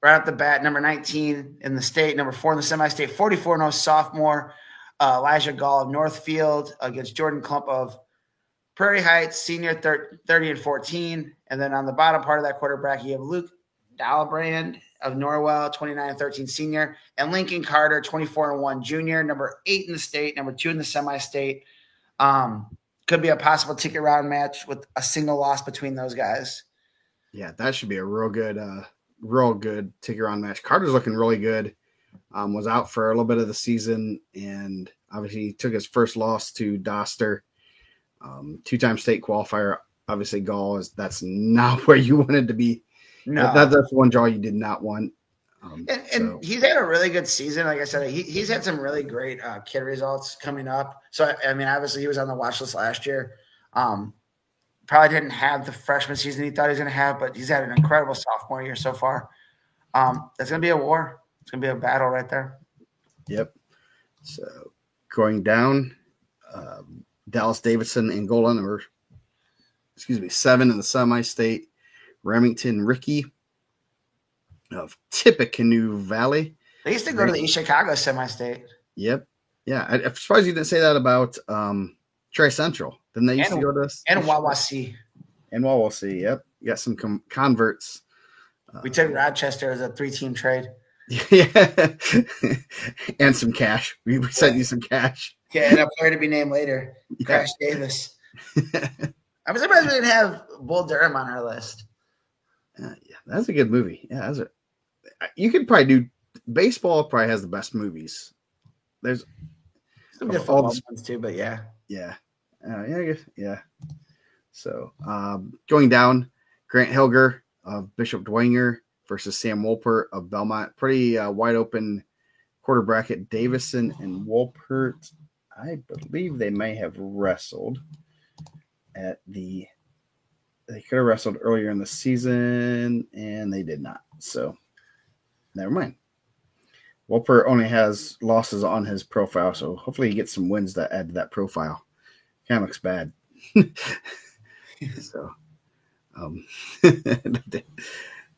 off the bat, number 19 in the state, number 4 in the semi-state, 44-0 sophomore Elijah Gall of Northfield against Jordan Klump of Prairie Heights, senior 30-14. And then on the bottom part of that quarter bracket, you have Luke Dahlbrand of Norwell, 29-13 senior, and Lincoln Carter, 24-1 junior, number 8 in the state, number 2 in the semi-state. Could be a possible ticket round match with a single loss between those guys. Yeah, that should be a real good ticket round match. Carter's looking really good. Was out for a little bit of the season, and obviously he took his first loss to Doster. 2-time state qualifier. Obviously, Gall that's not where you wanted to be. No, that's one draw you did not want. And he's had a really good season. Like I said, he's had some really great kid results coming up. So, I mean, obviously he was on the watch list last year. Probably didn't have the freshman season he thought he was going to have, but he's had an incredible sophomore year so far. It's going to be a war. It's going to be a battle right there. Yep. So going down, Dallas Davidson, Angola, number 7 in the semi-state. Remington Ricky of Tippecanoe Valley. They used to go to the East Chicago semi-state. Yep. Yeah. I'm surprised you didn't say that about Tri Central. Then they used to go to and Wawasi. And Wawasi. Yep. You got some converts. We took Rochester as a 3-team trade. Yeah. And some cash. We sent you some cash. Yeah, and a player to be named later. Yeah. Crash Davis. I'm surprised we didn't have Bull Durham on our list. Yeah, that's a good movie. Yeah, you could probably do baseball. Probably has the best movies. There's some good football ones too, but yeah. I guess, yeah. So going down, Grant Hilger of Bishop Dwenger versus Sam Wolpert of Belmont. Pretty wide open quarter bracket. Davison and Wolpert, I believe they may have wrestled at the. They could have wrestled earlier in the season, and they did not. So, never mind. Wolpert only has losses on his profile, so hopefully he gets some wins to add to that profile. Kind of looks bad.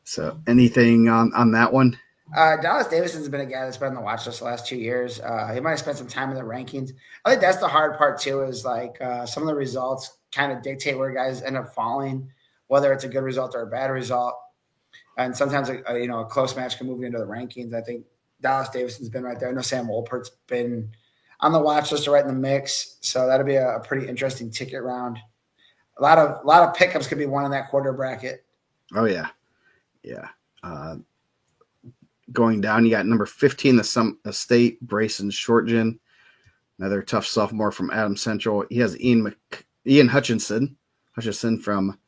So anything on that one? Dallas Davison's been a guy that's been on the watch list the last 2 years. He might have spent some time in the rankings. I think that's the hard part too, is like some of the results kind of dictate where guys end up falling, whether it's a good result or a bad result. And sometimes a close match can move you into the rankings. I think Dallas Davison's been right there. I know Sam Wolpert's been on the watch list or right in the mix. So that'll be a pretty interesting ticket round. A lot of pickups could be won in that quarter bracket. Oh yeah. Yeah. Going down, you got number 15, the state, Brayson Shortgen, another tough sophomore from Adams Central. He has Ian Hutchinson from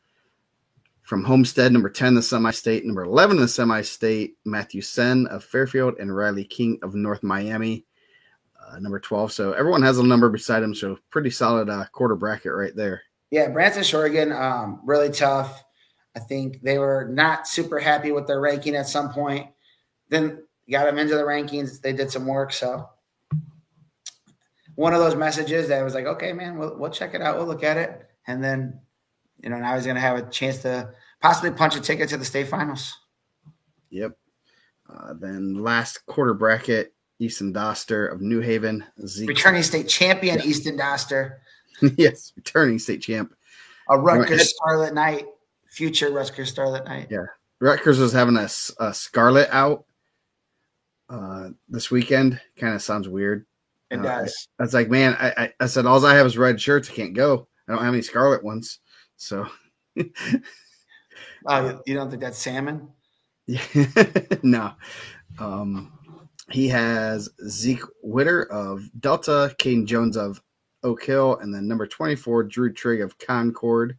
Homestead, number 10 the semi-state, number 11 in the semi-state, Matthew Sen of Fairfield, and Riley King of North Miami, number 12. So everyone has a number beside him, so pretty solid quarter bracket right there. Yeah, Branson Shorgan, really tough. I think they were not super happy with their ranking at some point. Then got them into the rankings. They did some work, so one of those messages that was like, okay, man, we'll check it out. We'll look at it. And then, now he's going to have a chance to possibly punch a ticket to the state finals. Yep. Then last quarter bracket, Easton Doster of New Haven. Zeke. Returning state champion, Easton Doster. Yes, returning state champ. A Rutgers Scarlet Knight, future Rutgers Scarlet Knight. Yeah. Rutgers was having a Scarlet out this weekend. Kind of sounds weird. It does. I was like, man, I said, all I have is red shirts. I can't go. I don't have any Scarlet ones. So. Oh, you don't think that's salmon? Yeah. No. He has Zeke Witter of Delta, Caden Jones of Oak Hill, and then number 24, Drew Trigg of Concord.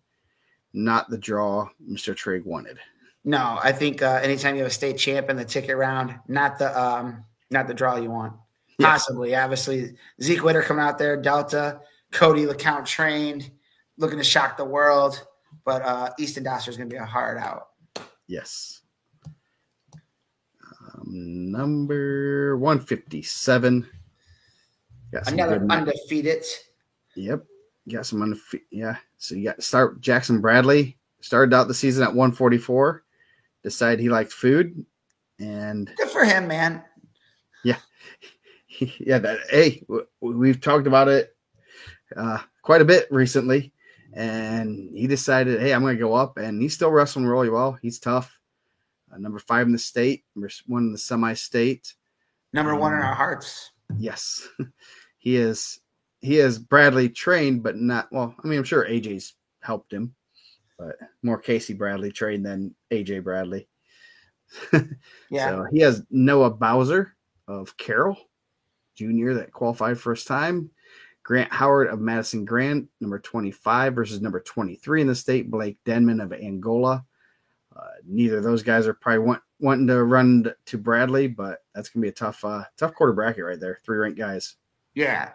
Not the draw Mr. Trigg wanted. No, I think anytime you have a state champ in the ticket round, not the draw you want. Yeah. Possibly, obviously, Zeke Witter coming out there, Delta, Cody LeCount trained, looking to shock the world, but Easton Doster is going to be a hard out. Yes. Number 157. Another undefeated. Yep. Got some undefeated. Yeah. So you got Jackson Bradley. Started out the season at 144. Decided he liked food. And good for him, man. Yeah. Yeah. We've talked about it quite a bit recently. And he decided, hey, I'm going to go up. And he's still wrestling really well. He's tough. Number 5 in the state, number 1 in the semi-state. Number 1 in our hearts. Yes. He is Bradley trained, but not, well, I mean, I'm sure AJ's helped him, but more Casey Bradley trained than AJ Bradley. Yeah. So he has Noah Bowser of Carroll Jr. that qualified first time. Grant Howard of Madison Grant, number 25 versus number 23 in the state. Blake Denman of Angola. Neither of those guys are probably wanting to run to Bradley, but that's going to be a tough quarter bracket right there. 3 ranked guys. Yeah.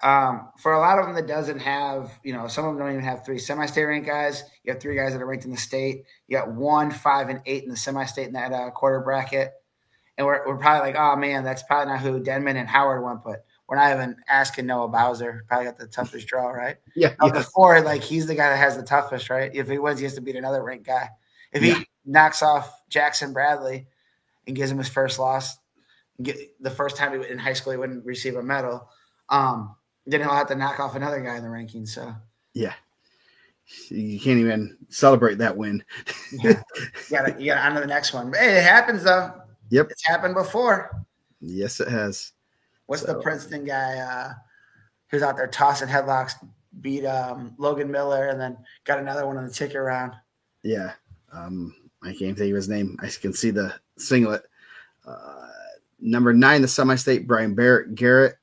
For a lot of them that doesn't have, some of them don't even have 3 semi-state ranked guys. You have 3 guys that are ranked in the state. You got 1, 5, and 8 in the semi-state in that quarter bracket. And we're probably like, oh man, that's probably not who Denman and Howard want, but we're not even asking Noah Bowser. Probably got the toughest draw, right? Yeah. Before, he's the guy that has the toughest, right? If he wins, he has to beat another ranked guy. If he knocks off Jackson Bradley and gives him his first loss, the first time in high school he wouldn't receive a medal, then he'll have to knock off another guy in the rankings. So yeah, you can't even celebrate that win. Yeah. You got on to the next one. Hey, it happens though. Yep, it's happened before. Yes, it has. What's the Princeton guy who's out there tossing headlocks? Beat Logan Miller and then got another one on the ticket round. Yeah. I can't think of his name. I can see the singlet. Number 9, the semi-state, Brian Garrett.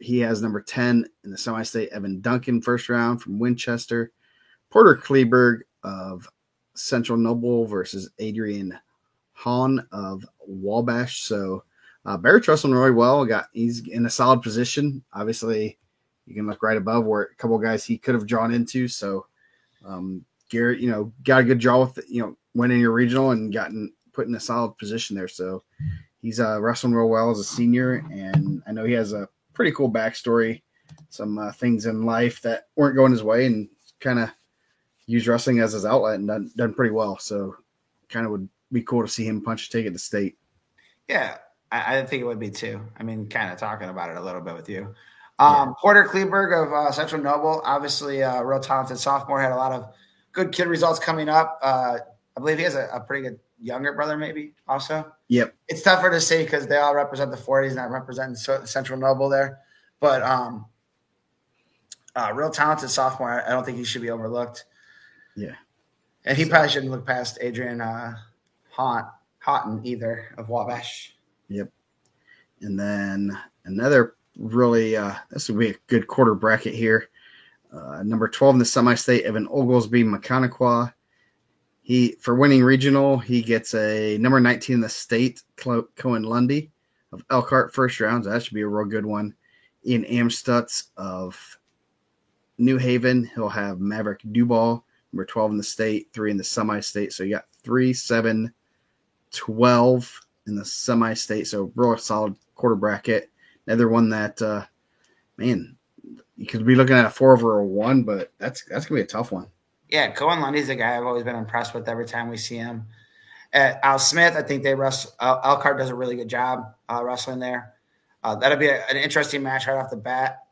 He has number 10 in the semi-state, Evan Duncan, first round from Winchester. Porter Kleberg of Central Noble versus Adrian Hahn of Wabash. So Barrett's wrestling really well. He's in a solid position. Obviously, you can look right above where a couple of guys he could have drawn into. So Garrett, got a good draw with, winning your regional and put in a solid position there. So he's wrestling real well as a senior. And I know he has a pretty cool backstory, some things in life that weren't going his way, and kind of used wrestling as his outlet and done pretty well. So kind of would be cool to see him punch a ticket to state. Yeah, I think it would be too. I mean, kind of talking about it a little bit with you. Porter Kleberg of Central Noble, obviously a real talented sophomore, had a lot of good kid results coming up. I believe he has a pretty good younger brother, maybe also. Yep. It's tougher to say because they all represent the 40s, not representing Central Noble there. But real talented sophomore. I don't think he should be overlooked. Yeah. And he probably shouldn't look past Adrian Houghton either of Wabash. Yep. And then another really, this would be a good quarter bracket here. Number 12 in the semi-state, Evan Oglesby, Mechaniqua. For winning regional, he gets a number 19 in the state, Cohen Lundy of Elkhart, first round. So that should be a real good one. Ian Amstutz of New Haven. He'll have Maverick Duball, number 12 in the state, 3 in the semi-state. So you got 3, 7, 12 in the semi-state. So real solid quarter bracket. Another one that, you could be looking at a 4 over a 1, but that's going to be a tough one. Yeah, Cohen Lundy's a guy I've always been impressed with every time we see him. At Al Smith, I think they wrestle. Elkhart does a really good job wrestling there. That'll be an interesting match right off the bat.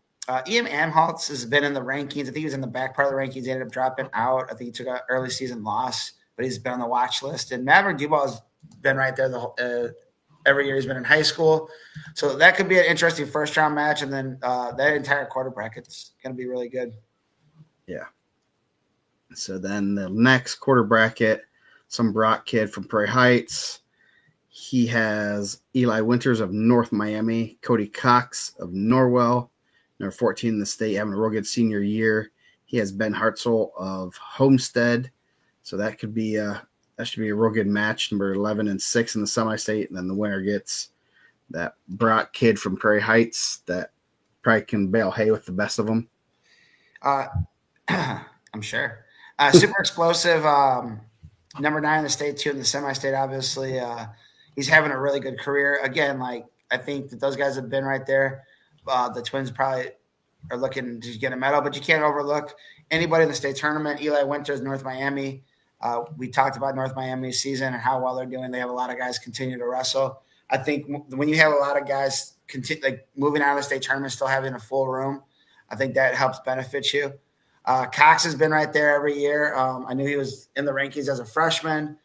Ian Amholtz has been in the rankings. I think he was in the back part of the rankings. He ended up dropping out. I think he took an early season loss, but he's been on the watch list. And Maverick Dubois has been right there every year he's been in high school. So that could be an interesting first-round match. And then that entire quarter bracket's going to be really good. Yeah. So then the next quarter bracket, some Brock kid from Prairie Heights. He has Eli Winters of North Miami, Cody Cox of Norwell, number 14 in the state, having a real good senior year. He has Ben Hartzell of Homestead. So that should be a real good match, number 11 and 6 in the semi-state. And then the winner gets that Brock kid from Prairie Heights that probably can bale hay with the best of them. I'm sure. Super explosive, number 9 in the state, too, in the semi-state, obviously. He's having a really good career. Again, like, I think that those guys have been right there. The Twins probably are looking to get a medal, but you can't overlook anybody in the state tournament. Eli Winters, North Miami. We talked about North Miami's season and how well they're doing. They have a lot of guys continue to wrestle. I think when you have a lot of guys moving out of the state tournament, still having a full room, I think that helps benefit you. Cox has been right there every year. I knew he was in the rankings as a freshman,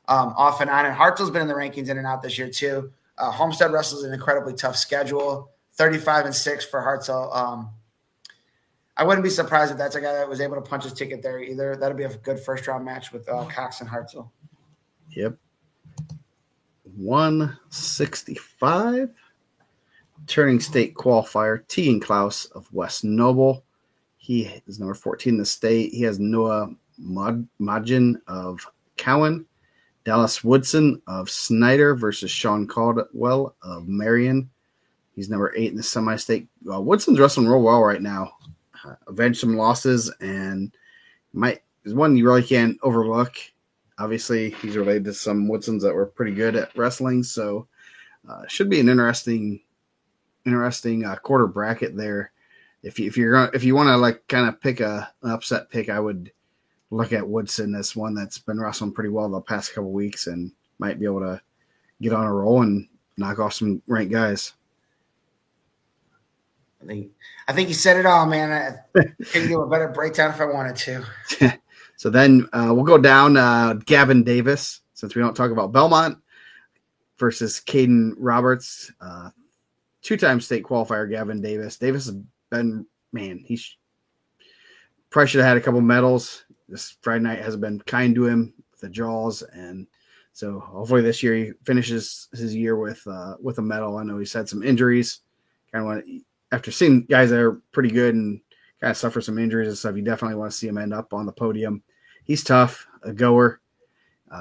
off and on. And Hartzell's been in the rankings in and out this year too. Homestead wrestles an incredibly tough schedule. 35 and 6 for Hartzell. I wouldn't be surprised if that's a guy that was able to punch his ticket there either. That'll be a good first-round match with Cox and Hartzell. Yep. 165. Turning state qualifier, Tegan Klaus of West Noble. He is number 14 in the state. He has Noah Majin of Cowan. Dallas Woodson of Snyder versus Sean Caldwell of Marion. He's number 8 in the semi-state. Woodson's wrestling real well right now. Avenged some losses and is one you really can't overlook. Obviously, he's related to some Woodsons that were pretty good at wrestling, so should be an interesting quarter bracket there. If you want to like kind of pick an upset pick, I would look at Woodson as one that's been wrestling pretty well the past couple weeks and might be able to get on a roll and knock off some ranked guys. I think you said it all, man. I can do a better breakdown if I wanted to. So then we'll go down Gavin Davis, since we don't talk about Belmont, versus Caden Roberts, two-time state qualifier Gavin Davis. Davis has been, he probably should have had a couple medals. This Friday night hasn't been kind to him with the jaws, and so hopefully this year he finishes his year with a medal. I know he's had some injuries. After seeing guys that are pretty good and kind of suffer some injuries and stuff, you definitely want to see him end up on the podium. He's tough, a goer.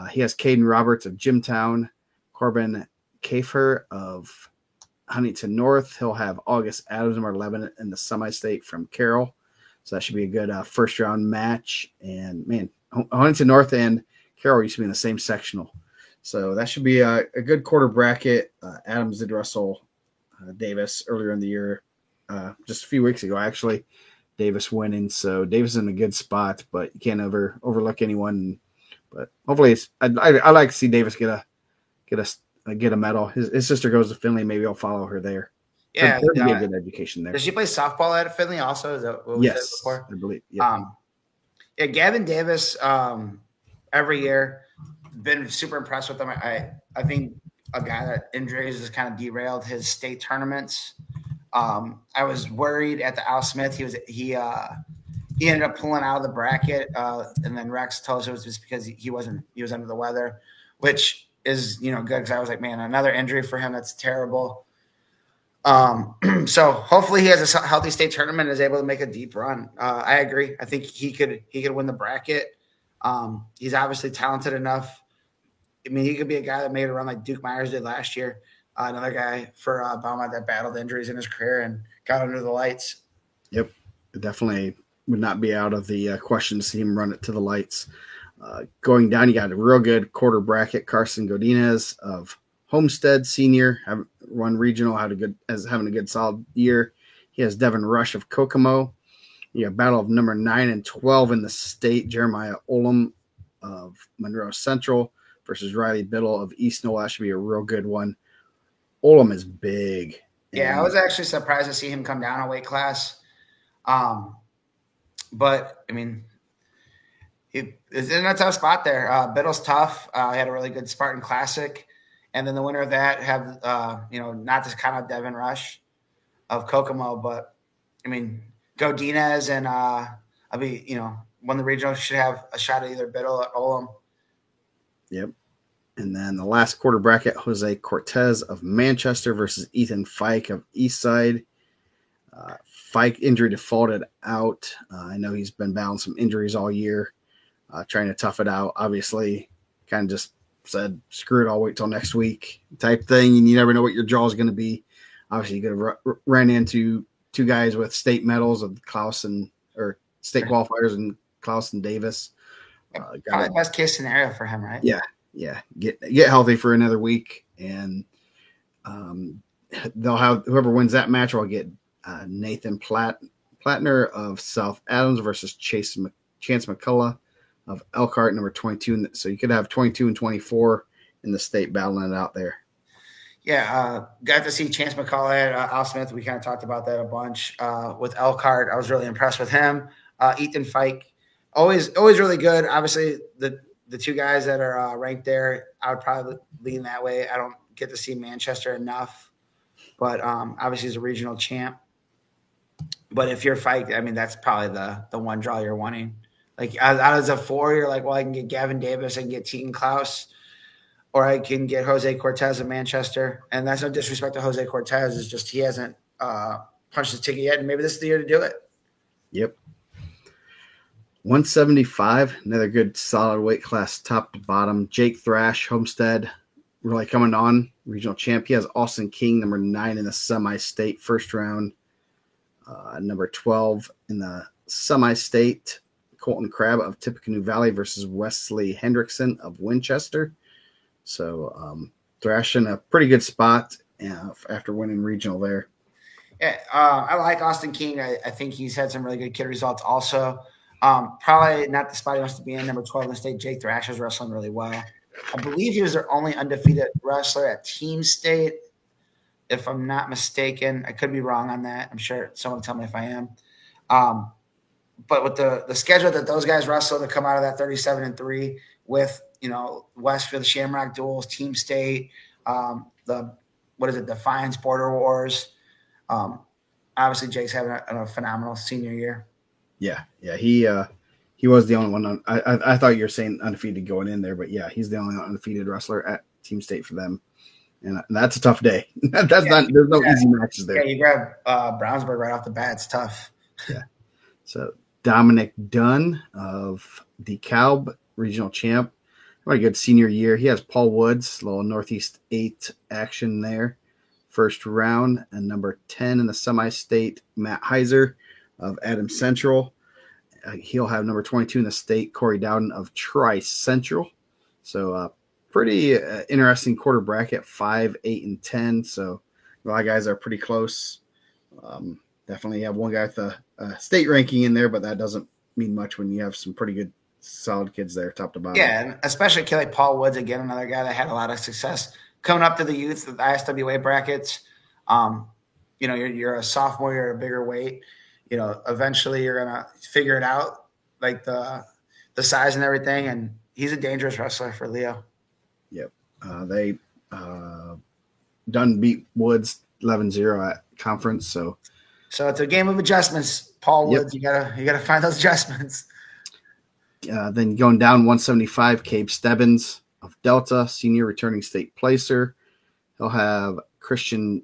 He has Caden Roberts of Jimtown, Corbin Kafer of Huntington North. He'll have August Adams, number 11 in the semi-state from Carroll. So that should be a good first-round match. And, man, Huntington North and Carroll used to be in the same sectional. So that should be a good quarter bracket. Adams did wrestle Davis earlier in the year. Just a few weeks ago, actually, Davis winning. So Davis is in a good spot, but you can't ever overlook anyone. But hopefully, I like to see Davis get a medal. His sister goes to Finley. Maybe I'll follow her there. Yeah, there'd be a good education there. Does she play softball at Finley also? Is that what we said before? I believe. Yeah. Gavin Davis, every year, been super impressed with him. I think a guy that injuries has kind of derailed his state tournaments. I was worried at the Al Smith. He ended up pulling out of the bracket, and then Rex told us it was just because he was under the weather, which is good because I was like, man, another injury for him. That's terrible. So hopefully he has a healthy state tournament and is able to make a deep run. I agree. I think he could win the bracket. He's obviously talented enough. I mean, he could be a guy that made a run like Duke Myers did last year. Another guy for Belmont that battled injuries in his career and got under the lights. Yep. It definitely would not be out of the question to see him run it to the lights. Going down, you got a real good quarter bracket. Carson Godinez of Homestead, senior, run regional, having a good solid year. He has Devin Rush of Kokomo. You have battle of number 9 and 12 in the state, Jeremiah Olam of Monroe Central versus Riley Biddle of East Knoll. That should be a real good one. Olam is big. Yeah, I was actually surprised to see him come down a weight class. But, I mean, it's in a tough spot there. Biddle's tough. He had a really good Spartan Classic. And then the winner of that have, not to kind of Devin Rush of Kokomo, but, I mean, Godinez and won the regional, should have a shot at either Biddle or Olam. Yep. And then the last quarter bracket, Jose Cortez of Manchester versus Ethan Fike of Eastside. Fike injury defaulted out. I know he's been battling some injuries all year, trying to tough it out. Obviously, kind of just said, screw it, I'll wait till next week type thing. And you never know what your draw is going to be. Obviously, you could have ran into two guys with state medals of or state qualifiers and Klaus and Davis. Probably the best case scenario for him, right? Yeah. Get healthy for another week, and they'll have whoever wins that match will get Nathan Plattner of South Adams versus Chance McCullough of Elkhart, number 22. So you could have 22 and 24 in the state battling it out there. Yeah, got to see Chance McCullough at Al Smith. We kind of talked about that a bunch with Elkhart. I was really impressed with him. Ethan Fike, always really good. Obviously, the two guys that are ranked there, I would probably lean that way. I don't get to see Manchester enough, but obviously he's a regional champ. But if you're Fike, I mean, that's probably the one draw you're wanting. Like out of the four, you're like, well, I can get Gavin Davis, I can get Tegan Klaus, or I can get Jose Cortez of Manchester. And that's no disrespect to Jose Cortez. It's just he hasn't punched his ticket yet, and maybe this is the year to do it. Yep. 175, another good solid weight class top to bottom. Jake Thrash, Homestead, really coming on, regional champ. He has Austin King, number 9 in the semi-state first round. Number 12 in the semi-state, Colton Crabb of Tippecanoe Valley versus Wesley Hendrickson of Winchester. So Thrash in a pretty good spot after winning regional there. Yeah, I like Austin King. I think he's had some really good kid results also. Probably not the spot he wants to be in, number 12 in the state. Jake Thrash is wrestling really well. I believe he was their only undefeated wrestler at team state, if I'm not mistaken. I could be wrong on that. I'm sure someone will tell me if I am. But with the schedule that those guys wrestle to come out of that 37-3 with, Westfield Shamrock Duels, Team State, Defiance Border Wars. Obviously, Jake's having a phenomenal senior year. Yeah. He was the only one. I thought you were saying undefeated going in there, but yeah, he's the only undefeated wrestler at Team State for them. And that's a tough day. There's no easy matches there. Yeah, you grab Brownsburg right off the bat. It's tough. Yeah. So Dominic Dunn of DeKalb, regional champ. What a good senior year. He has Paul Woods, little Northeast 8 action there. First round. And number 10 in the semi-state, Matt Heiser of Adams Central. He'll have number 22 in the state, Corey Dowden of Trice Central. So pretty interesting quarter bracket, 5, 8, and 10. So a lot of guys are pretty close. Definitely have one guy with a state ranking in there, but that doesn't mean much when you have some pretty good, solid kids there, top to bottom. Yeah, and especially a kid like Paul Woods, again, another guy that had a lot of success coming up to the youth, the ISWA brackets. You're a sophomore, you're a bigger weight. Eventually you're gonna figure it out, like the size and everything. And he's a dangerous wrestler for Leo. Yep. They done beat Woods 11-0 at conference. So it's a game of adjustments. Paul Woods, yep. You gotta find those adjustments. Then going down 175, Cabe Stebbins of Delta, senior returning state placer. He'll have Christian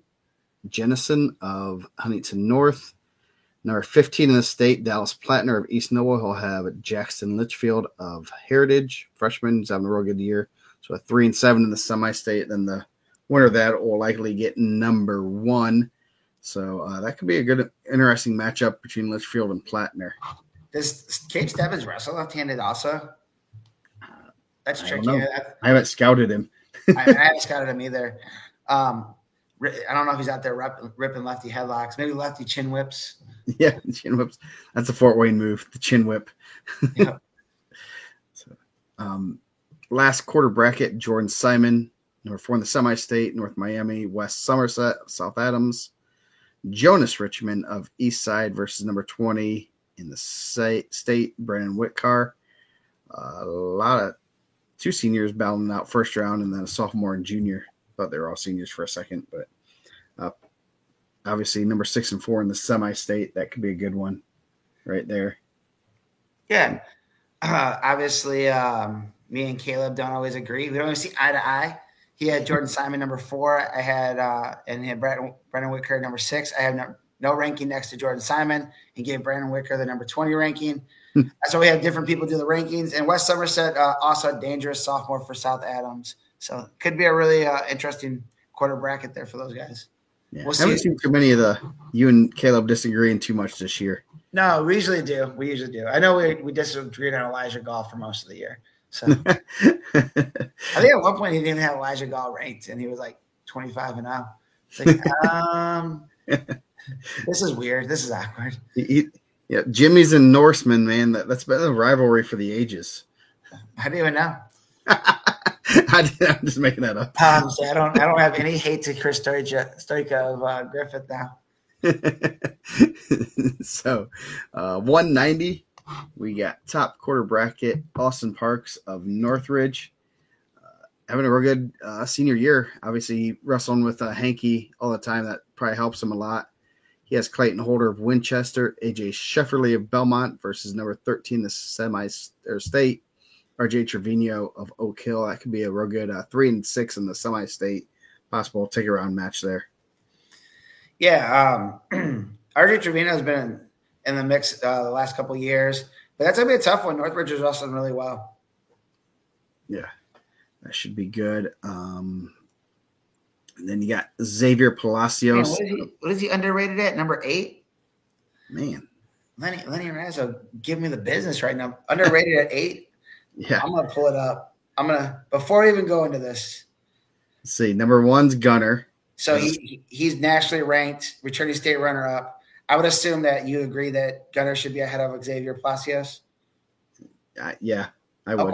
Jennison of Huntington North. Number 15 in the state, Dallas Plattner of East Noah. He'll have Jackson Litchfield of Heritage, freshman. He's having a real good year. So a 3 and 7 in the semi-state. Then the winner of that will likely get number 1. So that could be a good, interesting matchup between Litchfield and Plattner. Does Cabe Stebbins wrestle left-handed also? That's tricky. I haven't scouted him. I haven't scouted him either. I don't know if he's out there ripping lefty headlocks, maybe lefty chin whips. Yeah, chin whips. That's a Fort Wayne move, the chin whip. Yeah. Last quarter bracket, Jordan Simon, number 4 in the semi-state, North Miami, West Somerset, South Adams. Jonas Richmond of East Side versus number 20 in the state, Brandon Whitcar. A lot of 2 seniors battling out first round, and then a sophomore and junior. Thought they were all seniors for a second, but obviously number 6 and 4 in the semi-state, that could be a good one right there. Yeah. Obviously, me and Caleb don't always agree. We don't always see eye to eye. He had Jordan Simon number 4. I had and he had Brandon Whitcar number 6. I have no ranking next to Jordan Simon and gave Brandon Whitcar the number 20 ranking. So we have different people do the rankings. And West Somerset also a dangerous sophomore for South Adams. So could be a really interesting quarter bracket there for those guys. Yeah. We'll see. I haven't seen too many of you and Caleb disagreeing too much this year. No, we usually do. I know we disagreed on Elijah Gall for most of the year. So I think at one point he didn't even have Elijah Gall ranked, and he was like 25-0. It's like, this is weird. This is awkward. Yeah, Jimmy's and Norseman, man. That's been a rivalry for the ages. I don't even know. I'm just making that up. So I don't have any hate to Chris Stoika of Griffith now. So 190, we got top quarter bracket Austin Parks of Northridge, having a real good senior year. Obviously wrestling with Hanky all the time, that probably helps him a lot. He has Clayton Holder of Winchester, AJ Shefferly of Belmont versus number 13 the semi-state, RJ Trevino of Oak Hill. That could be a real good 3 and 6 in the semi-state, possible take around match there. Yeah, RJ Trevino has been in the mix the last couple of years, but that's going to be a tough one. Northridge is wrestling really well. Yeah, that should be good. And then you got Xavier Palacios. Man, what is he underrated at? Number 8? Man. Lenny Razzo, give me the business right now. Underrated at 8? Yeah. I'm going to pull it up. Before we even go into this. Let's see. Number 1's Gunner. So he's nationally ranked, returning state runner-up. I would assume that you agree that Gunner should be ahead of Xavier Palacios. Yeah, I would.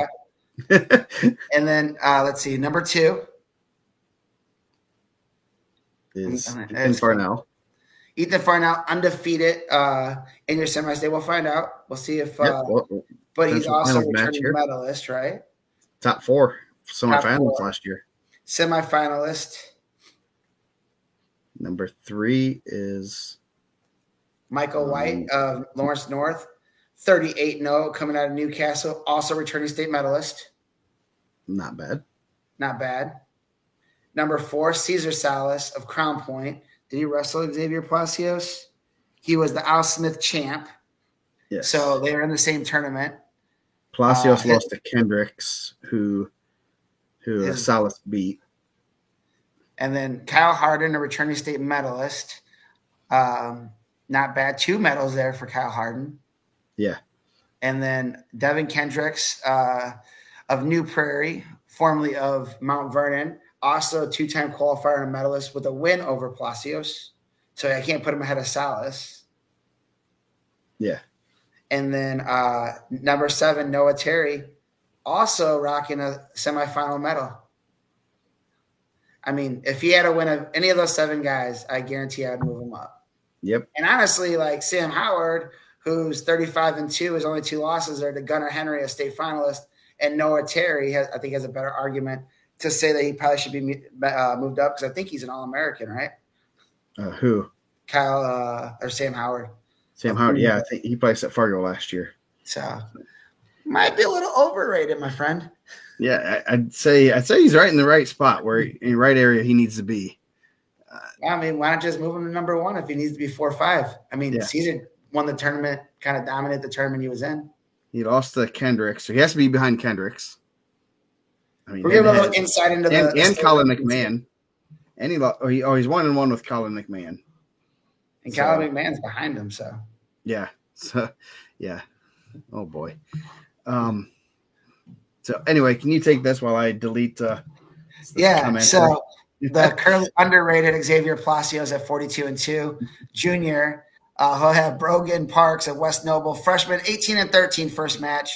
Okay. And then let's see, number 2 is Ethan Farnell. Ethan Farnell, undefeated in your semi-state. We'll find out. We'll see if but he's also a returning medalist, right? Top 4 semifinals last year. Semifinalist. Number 3 is Michael White of Lawrence North, 38-0, coming out of Newcastle, also returning state medalist. Not bad. Not bad. Number 4, Cesar Salas of Crown Point. Did he wrestle Xavier Palacios? He was the Al Smith champ. Yes. So they were in the same tournament. Palacios lost to Kendricks, who Salas beat. And then Kyle Harden, a returning state medalist. Not bad. 2 medals there for Kyle Harden. Yeah. And then Devin Kendricks of New Prairie, formerly of Mount Vernon, also a 2-time qualifier and medalist with a win over Palacios. So I can't put him ahead of Salas. Yeah. And then number 7, Noah Terry, also rocking a semifinal medal. I mean, if he had a win of any of those 7 guys, I guarantee I'd move him up. Yep. And honestly, like Sam Howard, who's 35-2, has only 2 losses there to Gunnar Henry, a state finalist, and Noah Terry, I think has a better argument to say that he probably should be moved up because I think he's an All-American, right? Who? Kyle or Sam Howard. Sam Howard, yeah. I think he placed at Fargo last year. So might be a little overrated, my friend. Yeah, I'd say he's right in the right spot, where in the right area he needs to be. I mean, why not just move him to number 1 if he needs to be 4 or 5? I mean, Caesar won the tournament, kind of dominated the tournament he was in. He lost to Kendricks, so he has to be behind Kendricks. I mean, we're giving a little insight into and Colin McMahon. And he's 1-1 with Colin McMahon. And Colin McMahon's behind him, so yeah. So yeah. Oh boy. So anyway, can you take this while I delete comment? So the currently underrated Xavier Palacios at 42-2. Junior, he'll have Brogan Parks at West Noble. Freshman 18-13 first match.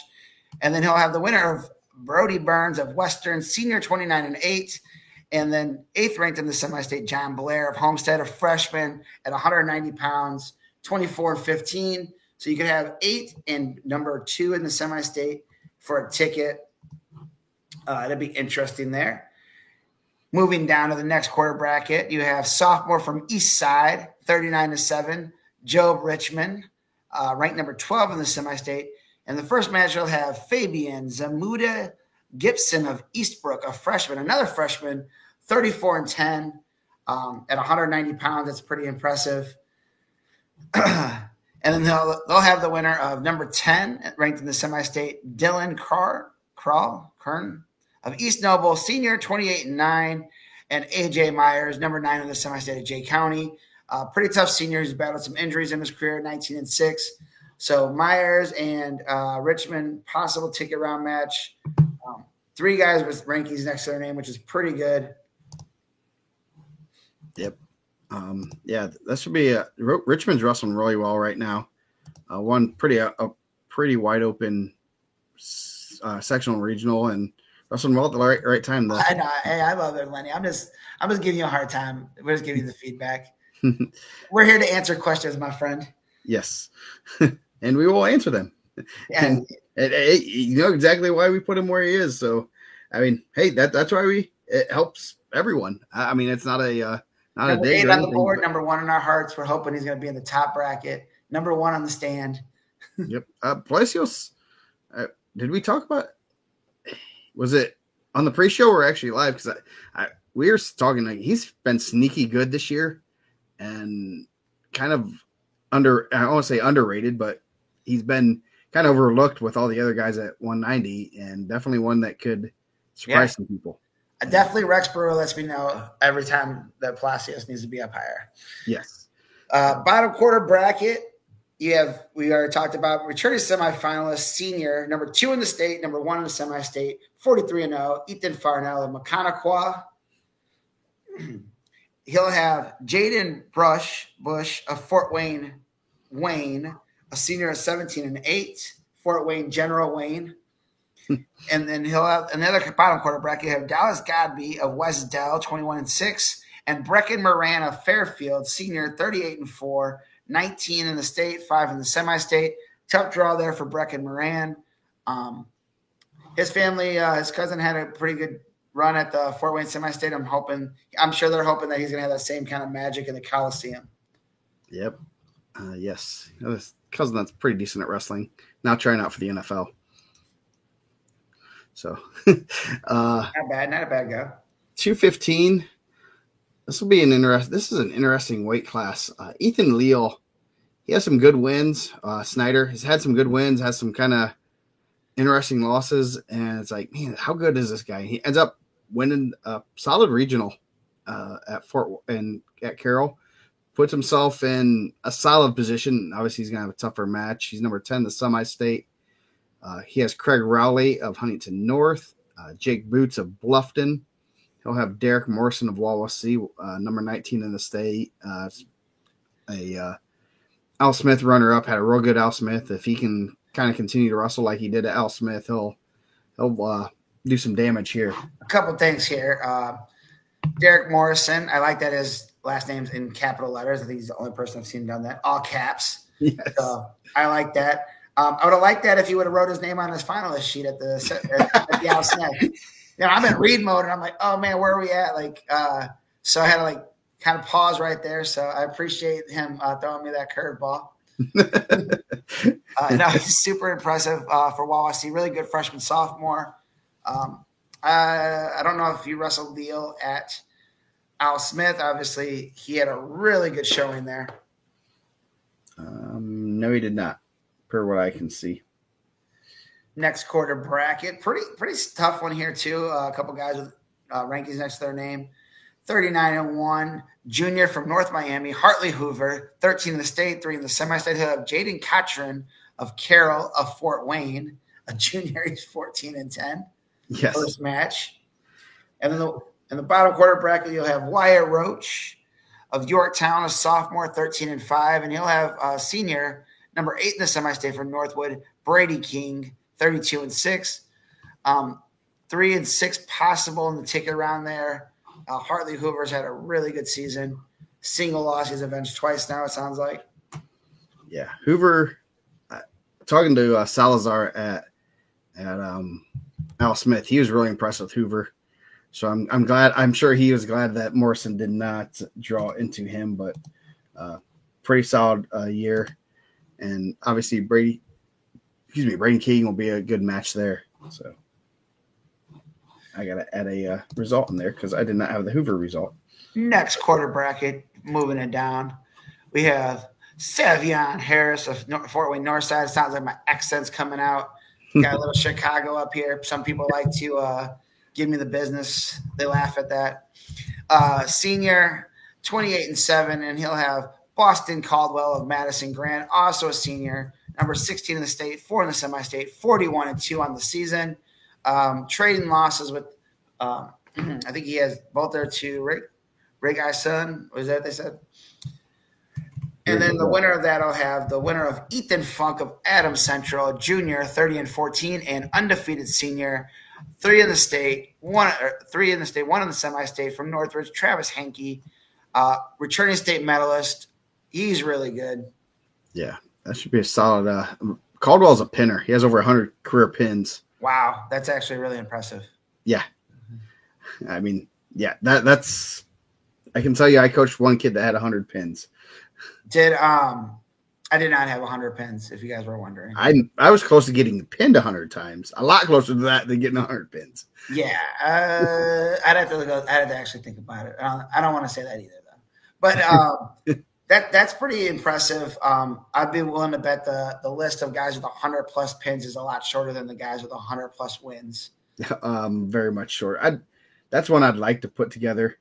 And then he'll have the winner of Brody Burns of Western, senior, 29-8. And then 8th ranked in the semi-state, John Blair of Homestead, a freshman at 190 pounds, 24-15. So you could have 8 and number 2 in the semi-state for a ticket. That'd be interesting there. Moving down to the next quarter bracket, you have sophomore from East Side, 39-7, Job Richmond, ranked number 12 in the semi-state. And the first match will have Fabian Zamuda Gibson of Eastbrook, a freshman, another freshman, 34-10 at 190 pounds. That's pretty impressive. And then they'll have the winner of number 10, ranked in the semi-state, Dylan Kern of East Noble, senior, 28-9, and AJ Myers, number 9 in the semi-state of Jay County. Pretty tough senior. He's battled some injuries in his career, 19-6. So Myers and Richmond, possible ticket round match. 3 guys with rankings next to their name, which is pretty good. Yep. Yeah, that should be Richmond's wrestling really well right now. One pretty wide open sectional regional and wrestling well at the right time. I know. Hey, I love it, Lenny. I'm just giving you a hard time. We're just giving you the feedback. We're here to answer questions, my friend. Yes, and we will answer them. Yeah. And you know exactly why we put him where he is. So, I mean, hey, that's why it helps everyone. I mean, it's not a number 8 on the board, number 1 in our hearts. We're hoping he's going to be in the top bracket. Number 1 on the stand. Yep. Palacios, did we talk about? Was it on the pre-show or actually live? Because we were talking like he's been sneaky good this year, and kind of I don't want to say underrated, but he's been kind of overlooked with all the other guys at 190, and definitely one that could surprise some people. Definitely Rex Brewer lets me know every time that Palacios needs to be up higher. Yes. Bottom quarter bracket, we already talked about returning semifinalist, senior, number 2 in the state, number 1 in the semi-state, 43-0, Ethan Farnell of Mechaniqua. He'll have Jaden Bush of Fort Wayne, a senior at 17-8, Fort Wayne General Wayne. And then he'll have another bottom quarter bracket. You have Dallas Godby of West Dell, 21-6, and Brecken Moran of Fairfield, senior, 38-4, 19 in the state, 5 in the semi-state. Tough draw there for Brecken Moran. His family, his cousin had a pretty good run at the Fort Wayne semi-state. I'm sure they're hoping that he's going to have that same kind of magic in the Coliseum. Yep. Yes. His cousin that's pretty decent at wrestling. Now trying out for the NFL. So not a bad go. 215. This is an interesting weight class. Ethan Leal, he has some good wins. Snyder has had some good wins, has some kind of interesting losses, and it's like, man, how good is this guy? He ends up winning a solid regional at Carroll. Puts himself in a solid position. Obviously, he's going to have a tougher match. He's number 10 in the semi-state. He has Craig Rowley of Huntington North, Jake Boots of Bluffton. He'll have Derek Morrison of Wawasee, number 19 in the state. Al Smith runner-up, had a real good Al Smith. If he can kind of continue to wrestle like he did at Al Smith, he'll do some damage here. A couple things here. Derek Morrison, I like that his last name's in capital letters. I think he's the only person I've seen done that. All caps. Yes. So I like that. I would have liked that if he would have wrote his name on his finalist sheet at the Al Smith. I'm in read mode, and I'm like, oh, man, where are we at? So I had to, kind of pause right there. So I appreciate him throwing me that curveball. No, it's super impressive for Wawasee. Really good freshman, sophomore. I don't know if you wrestled Leal at Al Smith. Obviously, he had a really good showing there. No, he did not, per what I can see. Next quarter bracket, pretty tough one here too. A couple guys with rankings next to their name. 39-1, junior from North Miami, Hartley Hoover, 13 in the state, 3 in the semi-state. He'll have Jaden Cotron of Carroll of Fort Wayne, a junior. He's 14-10. Yes. First match. And then in the bottom quarter bracket, you'll have Wyatt Roach of Yorktown, a sophomore, 13-5, and he'll have a senior, number 8 in the semi-state from Northwood, Brady King, 32-6. 3-6 possible in the ticket round there. Hartley Hoover's had a really good season. Single loss, he's avenged twice now, it sounds like. Yeah, Hoover. Talking to Salazar at Al Smith, he was really impressed with Hoover. So I'm glad. I'm sure he was glad that Morrison did not draw into him, but pretty solid year. And obviously Braden King will be a good match there. So I got to add a result in there because I did not have the Hoover result. Next quarter bracket, moving it down, we have Savion Harris of Fort Wayne Northside. Sounds like my accent's coming out. Got a little Chicago up here. Some people like to give me the business. They laugh at that. Senior, 28-7, and he'll have Boston Caldwell of Madison Grant, also a senior, number 16 in the state, 4 in the semi-state, 41-2 on the season. Trading losses with, I think he has both there to Rick Ison. Was that what they said? And then the winner of that will have the winner of Ethan Funk of Adams Central, junior, 30-14, and undefeated senior, 3 in the state, 1 in the semi-state from Northridge, Travis Henke, returning state medalist. He's really good. Yeah, that should be a solid. Caldwell's a pinner. He has over 100 career pins. Wow, that's actually really impressive. Yeah, I mean, yeah, that's. I can tell you, I coached one kid that had 100 pins. I did not have 100 pins, if you guys were wondering. I was close to getting pinned 100 times. A lot closer to that than getting 100 pins. Yeah, I'd have to actually think about it. I don't want to say that either, though. But that's pretty impressive. I'd be willing to bet the list of guys with 100-plus pins is a lot shorter than the guys with 100-plus wins. Very much short. That's one I'd like to put together,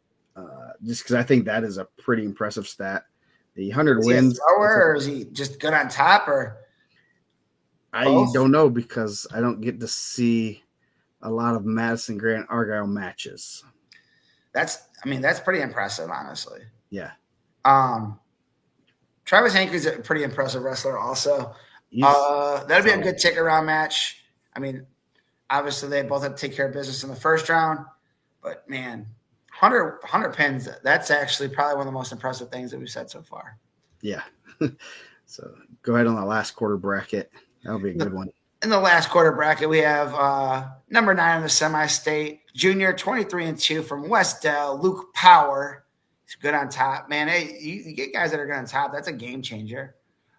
just because I think that is a pretty impressive stat. The 100 wins. Or is he just good on top? Or I don't know because I don't get to see a lot of Madison Grant Argyle matches. That's pretty impressive, honestly. Yeah. Travis Henke's a pretty impressive wrestler, also. That'd be a good ticket round match. I mean, obviously they both have to take care of business in the first round, but man. 100 pins, that's actually probably one of the most impressive things that we've said so far. Yeah. So go ahead on the last quarter bracket. That'll be a good one. In the last quarter bracket, we have number 9 in the semi-state, junior, 23-2 from West Dell, Luke Power. He's good on top. Man, hey, you get guys that are good on top, that's a game changer.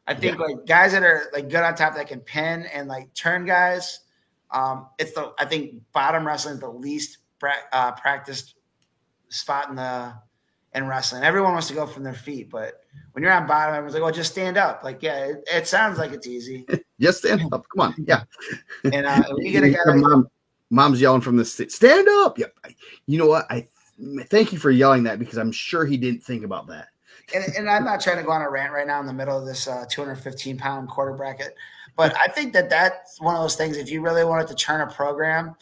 I think like guys that are like good on top that can pin and like turn guys, I think bottom wrestling is the least practiced spot in wrestling. Everyone wants to go from their feet, but when you're on bottom, everyone's like, "Oh, just stand up." Like, yeah, it sounds like it's easy. Just stand up. Come on, yeah. And you get a guy mom's yelling from the stand up. Yep. You know what? I thank you for yelling that because I'm sure he didn't think about that. And I'm not trying to go on a rant right now in the middle of this 215-pound quarter bracket, but I think that's one of those things. If you really wanted to turn a program.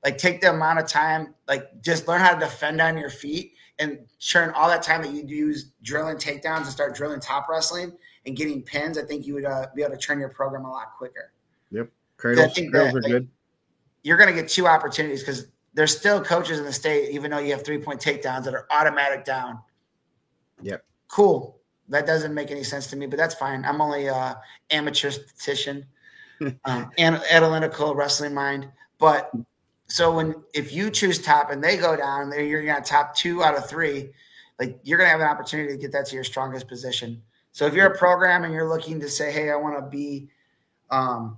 Like take the amount of time, like just learn how to defend on your feet and turn all that time that you use drilling takedowns and start drilling top wrestling and getting pins. I think you would be able to turn your program a lot quicker. Yep. Cradles are good. You're going to get 2 opportunities because there's still coaches in the state, even though you have 3-point takedowns that are automatic down. Yep. Cool. That doesn't make any sense to me, but that's fine. I'm only an amateur statistician, analytical wrestling mind, but so if you choose top and they go down, you're going to top 2 out of 3. Like you're going to have an opportunity to get that to your strongest position. So if you're a program and you're looking to say, "Hey, I want to be turn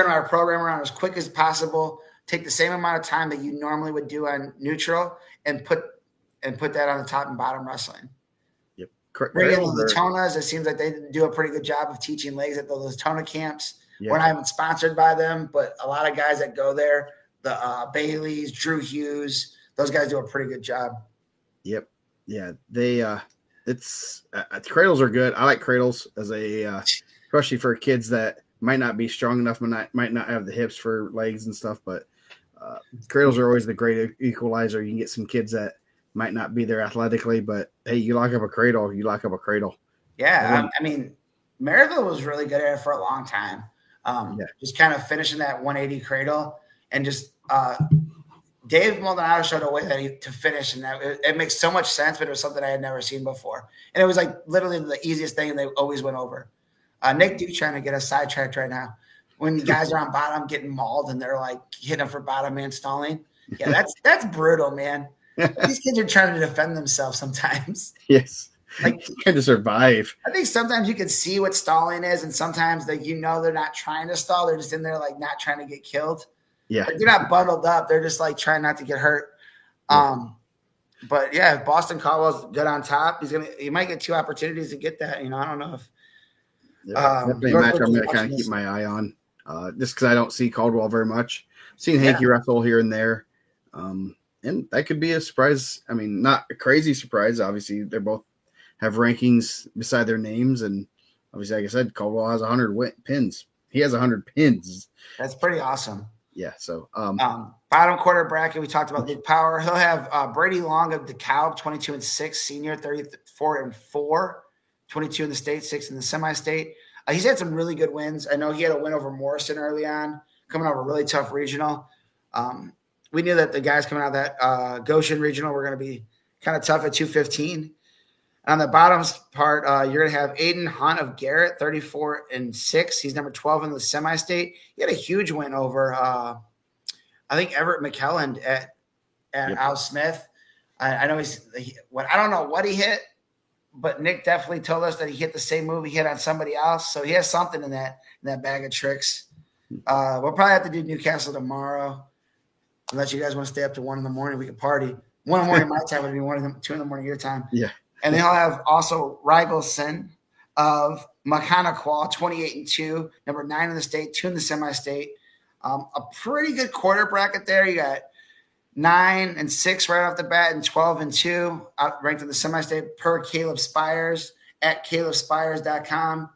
our program around as quick as possible," take the same amount of time that you normally would do on neutral and put that on the top and bottom wrestling. Yep. Bring in the Latonas. It seems like they do a pretty good job of teaching legs at the Latona camps. Yeah. We're not even sponsored by them, but a lot of guys that go there. The Baileys, Drew Hughes, those guys do a pretty good job. Yep. Yeah. They, cradles are good. I like cradles as especially for kids that might not be strong enough, might not have the hips for legs and stuff, but cradles are always the great equalizer. You can get some kids that might not be there athletically, but hey, you lock up a cradle, Yeah. I mean, Maryville was really good at it for a long time. Just kind of finishing that 180 cradle. and just Dave Maldonado showed a way that to finish, and that it makes so much sense. But it was something I had never seen before, and it was like literally the easiest thing, and they always went over. Nick Duke trying to get us sidetracked right now. When the guys are on bottom getting mauled and they're like hitting them for bottom man stalling. Yeah, that's brutal, man. These kids are trying to defend themselves sometimes. Yes. Like trying to survive. I think sometimes you can see what stalling is, and sometimes they're not trying to stall. They're just in there like not trying to get killed. Yeah. Like, they're not bundled up. They're just like trying not to get hurt. Yeah. But yeah, if Boston Caldwell's good on top, he might get 2 opportunities to get that. I don't know if definitely a match I'm going to kind of keep my eye on, just because I don't see Caldwell very much. Seen Hanky wrestle here and there, and that could be a surprise. I mean, not a crazy surprise. Obviously, they both have rankings beside their names, and obviously, like I said, Caldwell has 100 pins. He has 100 pins. That's pretty awesome. Yeah. So, bottom quarter bracket, we talked about Nick Power. He'll have Brady Long of DeKalb, 22-6, senior, 34-4, 22 in the state, 6 in the semi-state. He's had some really good wins. I know he had a win over Morrison early on, coming over a really tough regional. We knew that the guys coming out of that Goshen regional were going to be kind of tough at 215. On the bottom part, you're going to have Aiden Hunt of Garrett, 34-6. He's number 12 in the semi-state. He had a huge win over, I think, Everett McKelland at Al Smith. I know I don't know what he hit, but Nick definitely told us that he hit the same move he hit on somebody else. So he has something in that bag of tricks. We'll probably have to do Newcastle tomorrow. Unless you guys want to stay up to 1 a.m, we can party. 1 a.m. my time would be 2 a.m. your time. Yeah. And then he'll have also Rigelson of Makanaqual, 28-2, number 9 in the state, 2 in the semi-state. A pretty good quarter bracket there. You got 9-6 right off the bat, and 12-2 ranked in the semi-state per Caleb Spires at calebspires.com.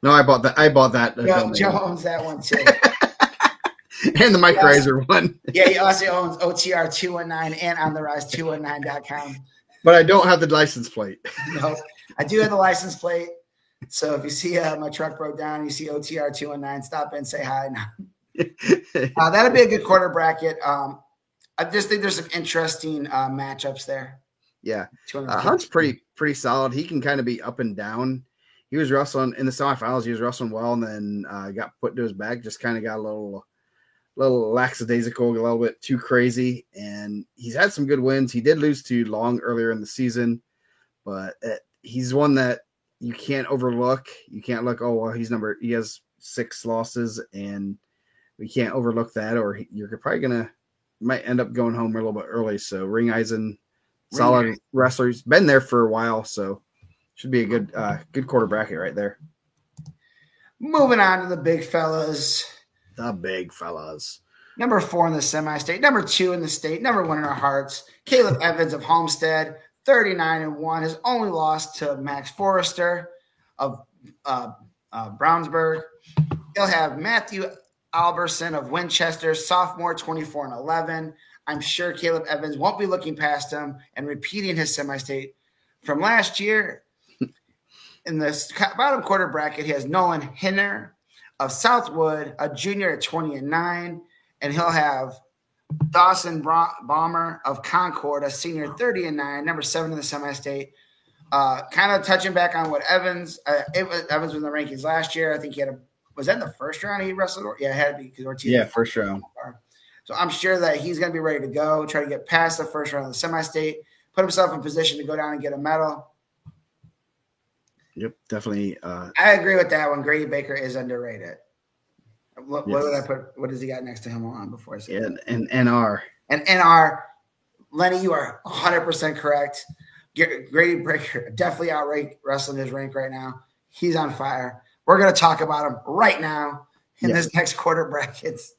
No, I bought that. Joe owns that one too. And the Mike Riser one. Yeah, he also owns OTR 219 and OnTheRise219.com. But I don't have the license plate. No, I do have the license plate. So if you see my truck broke down and you see OTR 219, stop in, say hi. That'll be a good quarter bracket. I just think there's some interesting matchups there. Yeah. Hunt's pretty solid. He can kind of be up and down. He was wrestling in the semifinals. He was wrestling well, and then got put to his back. Just kind of got a little lackadaisical, a little bit too crazy. And he's had some good wins. He did lose to Long earlier in the season, but he's one that you can't overlook. You can't look, oh, well, he has 6 losses, and we can't overlook that, or you're probably might end up going home a little bit early. So Ringeisen, solid wrestler. He's been there for a while, so should be a good quarter bracket right there. Moving on to the big fellas. The big fellas. Number 4 in the semi-state, number 2 in the state, number 1 in our hearts. Caleb Evans of Homestead, 39-1, has only lost to Max Forrester of Brownsburg. He'll have Matthew Alberson of Winchester, sophomore, 24-11. I'm sure Caleb Evans won't be looking past him and repeating his semi-state from last year. In the bottom quarter bracket, he has Nolan Hinner of Southwood, a junior at 20-9, and he'll have Dawson Bomber of Concord, a senior, 30-9, number 7 in the semi-state. Kind of touching back on what Evans was in the rankings last year. I think he had was that in the first round he wrestled? Yeah, it had to be because Ortiz. Yeah, first round. So I'm sure that he's going to be ready to go, try to get past the first round of the semi-state, put himself in position to go down and get a medal. Yep, definitely. I agree with that one. Grady Baker is underrated. What would I put? What does he got next to him on before I say that? And NR. And NR. Lenny, you are 100% correct. Grady Baker definitely outranked wrestling his rank right now. He's on fire. We're going to talk about him right now in this next quarter brackets.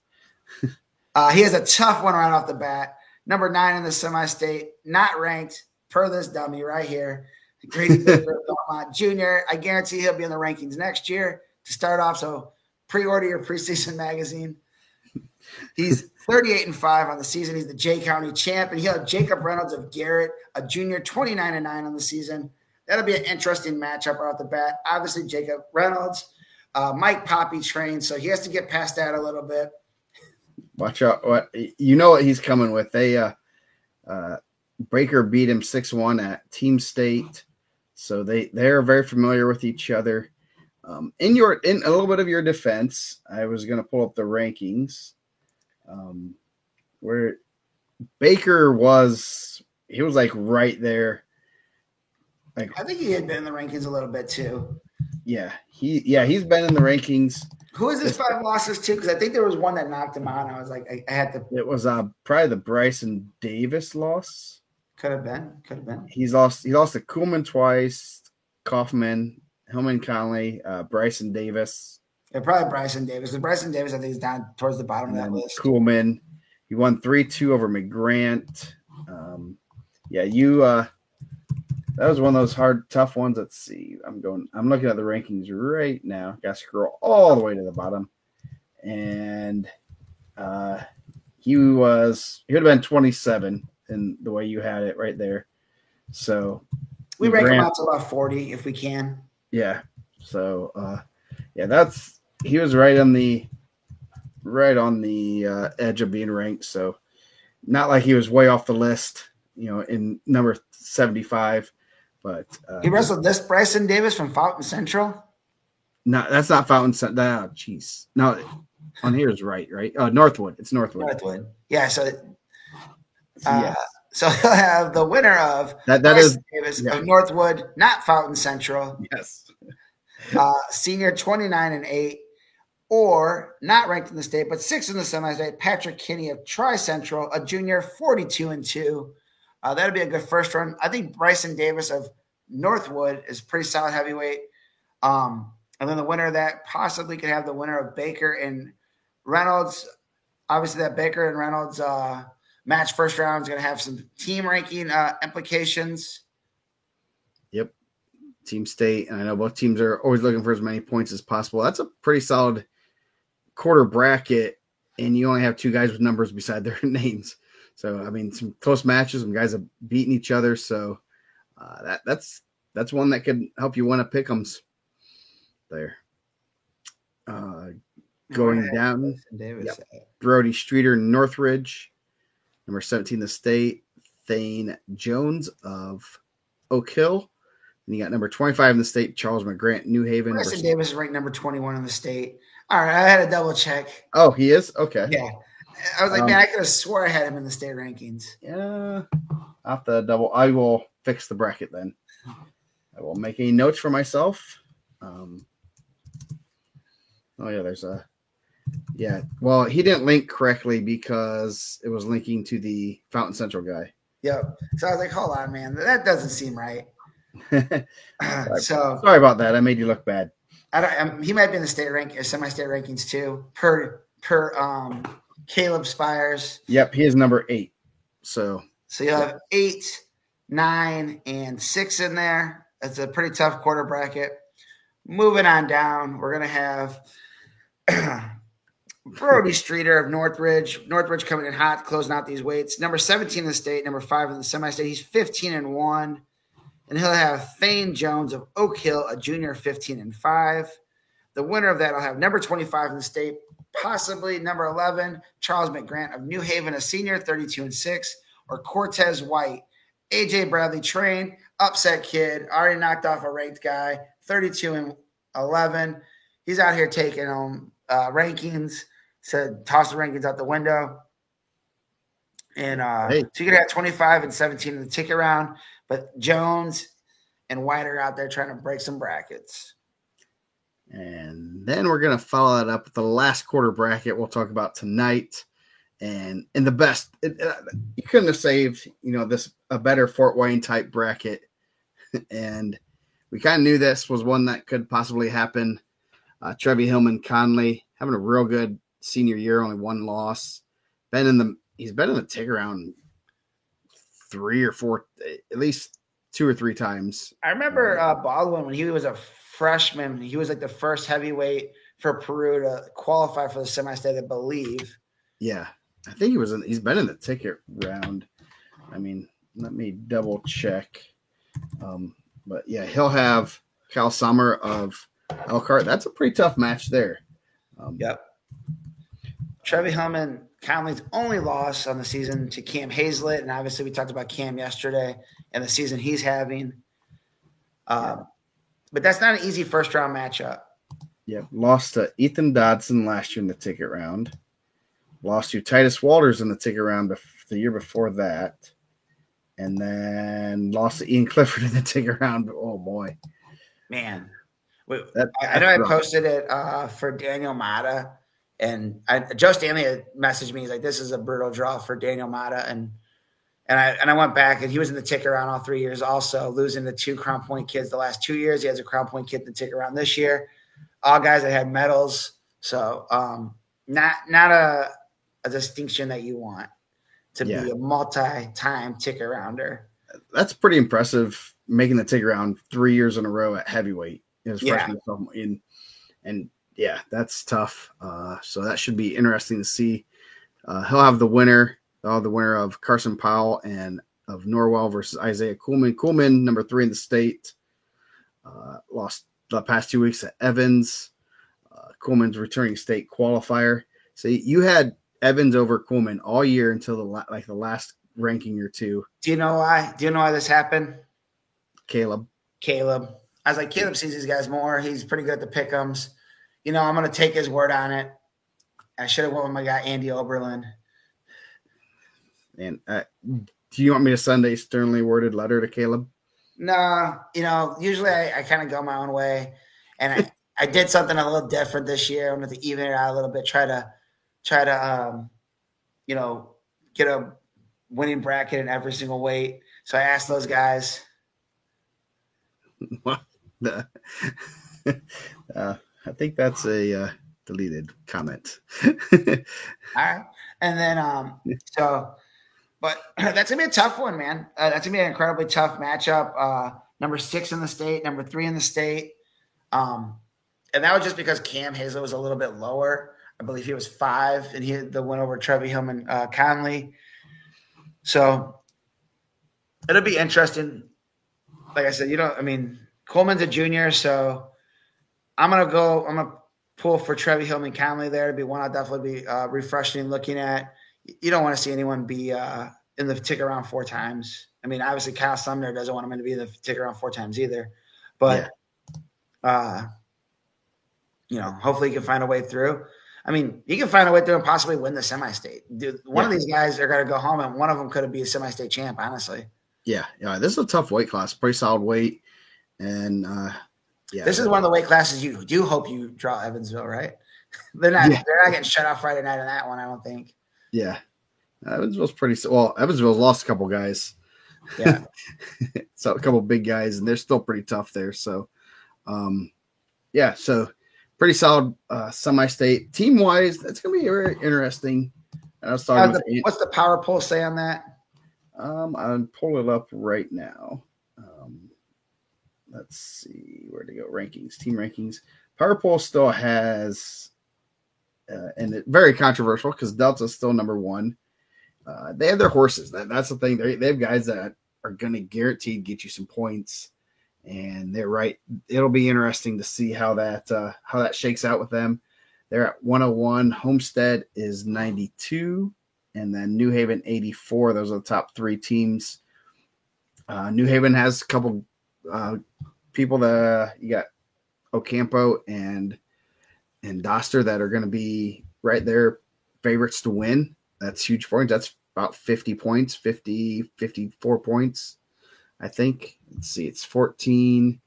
He has a tough one right off the bat. Number 9 in the semi-state, not ranked per this dummy right here. Grady Baker, Belmont Jr. I guarantee he'll be in the rankings next year to start off. So pre-order your preseason magazine. He's 38-5 on the season. He's the Jay County champ, and he'll have Jacob Reynolds of Garrett, a junior, 29-9 on the season. That'll be an interesting matchup right off the bat. Obviously, Jacob Reynolds Mike Poppy trains, so he has to get past that a little bit. Watch out! What what he's coming with? Baker beat him 6-1 at Team State, so they're very familiar with each other. In a little bit of your defense, I was going to pull up the rankings, where Baker was like right there. Like I think he had been in the rankings a little bit too. Yeah, he's been in the rankings. Who is his 5 losses to? Because I think there was one that knocked him out. And I was like, I had to. It was probably the Bryson Davis loss. Could have been. He lost to Kuhlman twice, Kaufman, Hillman Conley, Bryson Davis. Yeah, probably Bryson Davis. Because Bryson Davis, I think, is down towards the bottom of that list. Kuhlman, he won 3-2 over McGrant. That was one of those tough ones. Let's see. I'm looking at the rankings right now. Got to scroll all the way to the bottom, and he would have been 27 in the way you had it right there. So we rank him out to about 40 if we can. Yeah. So he was right on the edge of being ranked. So not like he was way off the list, in number 75. But he wrestled this Bryson Davis from Fountain Central. No, that's not Fountain Central. Oh, jeez. No, on here is right. Northwood. It's Northwood. Yeah. So he'll have the winner of that Bryson Davis of Northwood, not Fountain Central. Yes. Senior 29-8, or not ranked in the state, but 6th in the semi-state, Patrick Kinney of Tri Central, a junior 42-2. That'd be a good first run. I think Bryson Davis of Northwood is pretty solid heavyweight. And then the winner of that possibly could have the winner of Baker and Reynolds. Obviously, that Baker and Reynolds match first round is going to have some team ranking implications. Yep. Team State. And I know both teams are always looking for as many points as possible. That's a pretty solid quarter bracket, and you only have 2 guys with numbers beside their names. So, I mean, some close matches, some guys have beaten each other. So that's one that could help you win a pick'ems there. Going down, Brody Streeter, Northridge, number 17 in the state, Thane Jones of Oak Hill. And you got number 25 in the state, Charles McGrant, New Haven. Bryson Davis is ranked number 21 in the state. All right, I had to double check. Oh, he is? Okay. Yeah. I was like, man, I could have swore I had him in the state rankings. Yeah. I'll have to double. I will fix the bracket then. I will make any notes for myself. Well, he didn't link correctly because it was linking to the Fountain Central guy. Yep. So I was like, hold on, man. That doesn't seem right. So sorry about that. I made you look bad. He might be in the semi-state rankings too, per Caleb Spires. Yep, he is number 8. So you'll have 8, 9, and 6 in there. That's a pretty tough quarter bracket. Moving on down, we're gonna have Brody Streeter of Northridge. Northridge coming in hot, closing out these weights. Number 17 in the state, number 5 in the semi-state. He's 15-1. And he'll have Thane Jones of Oak Hill, a junior, 15-5. The winner of that will have number 25 in the state, possibly number 11, Charles McGrant of New Haven, a senior, 32-6, or Cortez White, AJ Bradley trained, upset kid, already knocked off a ranked guy, 32-11. He's out here taking rankings, so toss the rankings out the window. And so you could have 25 and 17 in the ticket round, but Jones and White are out there trying to break some brackets. And then we're going to follow that up with the last quarter bracket we'll talk about tonight. And in the best, you couldn't have saved, a better Fort Wayne type bracket. And we kind of knew this was one that could possibly happen. Trevi Hillman Conley having a real good senior year, only 1 loss. He's been in the tick around 3 or 4, at least 2 or 3 times. I remember Baldwin when he was a freshman. He was like the first heavyweight for Peru to qualify for the semi-state, I believe. Yeah, I think he's been in the ticket round. I mean, let me double check. But yeah, he'll have Cal Summer of Elkhart. That's a pretty tough match there. Yep. Trevi Hillman, Conley's only loss on the season to Cam Hazlett, and obviously we talked about Cam yesterday and the season he's having. But that's not an easy first-round matchup. Yeah, lost to Ethan Dodson last year in the ticket round. Lost to Titus Walters in the ticket round the year before that. And then lost to Ian Clifford in the ticket round. Oh, boy. Man. I know I posted it for Daniel Mata, and Joe Stanley had messaged me. He's like, this is a brutal draw for Daniel Mata. And I went back, and he was in the ticket round all 3 years also, losing the 2 Crown Point kids the last 2 years. He has a Crown Point kid in the ticket round this year. All guys that had medals. So not a distinction that you want to be a multi-time ticket rounder. That's pretty impressive, making the ticket round 3 years in a row at heavyweight. His freshman in, and that's tough. So that should be interesting to see. He'll have the winner of Carson Powell and of Norwell versus Isaiah Kuhlman. Kuhlman, number 3 in the state, lost the past 2 weeks at Evans. Kuhlman's returning state qualifier. So you had Evans over Kuhlman all year until the last ranking or two. Do you know why? Do you know why this happened? Caleb. I was like, Caleb sees these guys more. He's pretty good at the pick'ems. I'm going to take his word on it. I should have went with my guy, Andy Oberlin. And do you want me to send a sternly worded letter to Caleb? No, usually I kind of go my own way. And I did something a little different this year. I wanted to even it out a little bit, try to get a winning bracket in every single weight. So I asked those guys. What? I think that's a deleted comment. All right. And then, but that's going to be a tough one, man. That's going to be an incredibly tough matchup. Number 6 in the state, number 3 in the state. And that was just because Cam Hazlett was a little bit lower. I believe he was 5, and he had the win over Trevi Hillman Conley. So it'll be interesting. Like I said, Coleman's a junior, so I'm going to pull for Trevi Hillman Conley there to be one I'll definitely be refreshing looking at. You don't want to see anyone be in the ticket round 4 times. Obviously Kyle Sumner doesn't want him to be in the ticket round 4 times either. But, hopefully he can find a way through. He can find a way through and possibly win the semi-state. Dude, one of these guys are going to go home, and one of them could be a semi-state champ, honestly. Yeah. This is a tough weight class, pretty solid weight. And, this is one of the weight classes you do hope you draw Evansville, right? They're not getting shut off Friday night on that one, I don't think. Yeah. Evansville's Evansville's lost a couple guys. Yeah. So a couple big guys, and they're still pretty tough there. So, so pretty solid semi-state. Team-wise, that's going to be very interesting. I was talking what's the power poll say on that? I'll pull it up right now. Let's see where to go. Rankings, team rankings. Power poll still has, and it's very controversial because Delta's still number 1. They have their horses. That's the thing. They have guys that are going to guaranteed get you some points, and they're right. It'll be interesting to see how that shakes out with them. They're at 101. Homestead is 92, and then New Haven 84. Those are the top 3 teams. New Haven has a couple people that you got Ocampo and Doster that are going to be right there favorites to win. That's huge points. That's about 50 points, 54 points, I think. Let's see. It's 14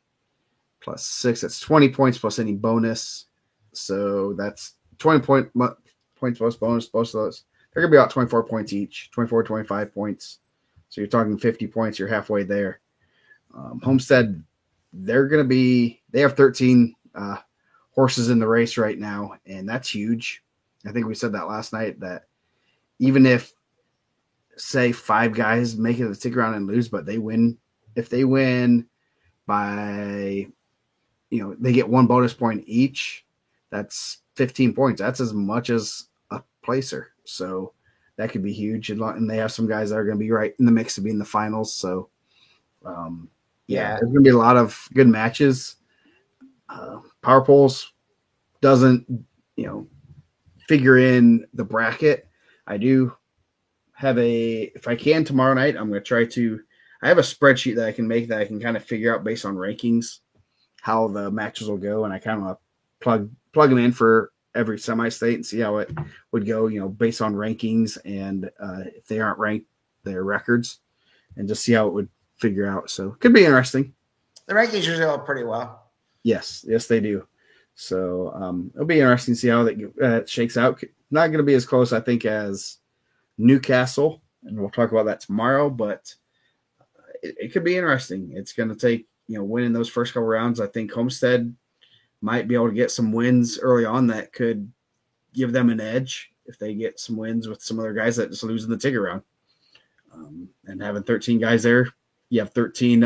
plus 6. That's 20 points plus any bonus. So that's 20 points plus bonus. Both of those. They're going to be about 24 points each, 24, 25 points. So you're talking 50 points. You're halfway there. Homestead, they have 13 horses in the race right now, and that's huge. I think we said that last night, that even if, say, 5 guys make it to the ticket round and lose, but if they win by, they get 1 bonus point each, that's 15 points. That's as much as a placer. So that could be huge. And they have some guys that are going to be right in the mix to be in the finals. So, there's going to be a lot of good matches. Power Polls doesn't, figure in the bracket. I do have if I can tomorrow night, I'm going to try to. I have a spreadsheet that I can make that I can kind of figure out based on rankings how the matches will go, and I kind of plug them in for every semi-state and see how it would go, based on rankings and if they aren't ranked, their records, and just see how it would figure out. So it could be interesting. The rankings usually go pretty well. Yes, they do. So it'll be interesting to see how that shakes out. Not going to be as close, I think, as Newcastle, and we'll talk about that tomorrow, but it could be interesting. It's going to take, winning those first couple rounds. I think Homestead might be able to get some wins early on that could give them an edge if they get some wins with some other guys that just lose in the ticket round. And having 13 guys there, you have 13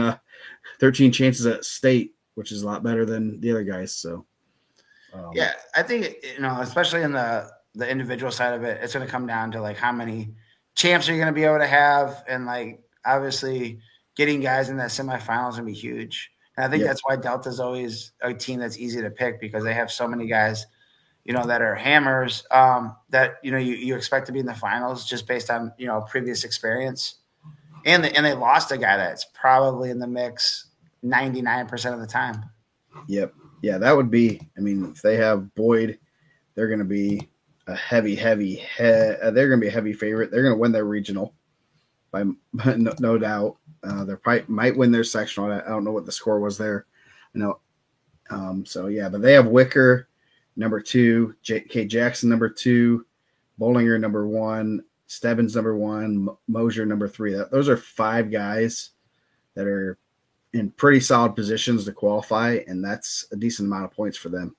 chances at state, which is a lot better than the other guys. So, yeah, I think, especially in the individual side of it, it's going to come down to like how many champs are you going to be able to have, and like obviously getting guys in that semifinals is going to be huge. And I think that's why Delta's always a team that's easy to pick, because they have so many guys, that are hammers that you expect to be in the finals just based on previous experience, and they lost a guy that's probably in the mix 99% of the time. Yep. Yeah, that would be. I mean, if they have Boyd, they're going to be a heavy they're going to be a heavy favorite. They're going to win their regional by no doubt. They probably might win their sectional. I don't know what the score was there. So yeah, but they have Wicker number 2, J.K. Jackson number 2, Bollinger number 1, Stebbins number 1, Mosier number 3. Those are 5 guys that are in pretty solid positions to qualify, and that's a decent amount of points for them.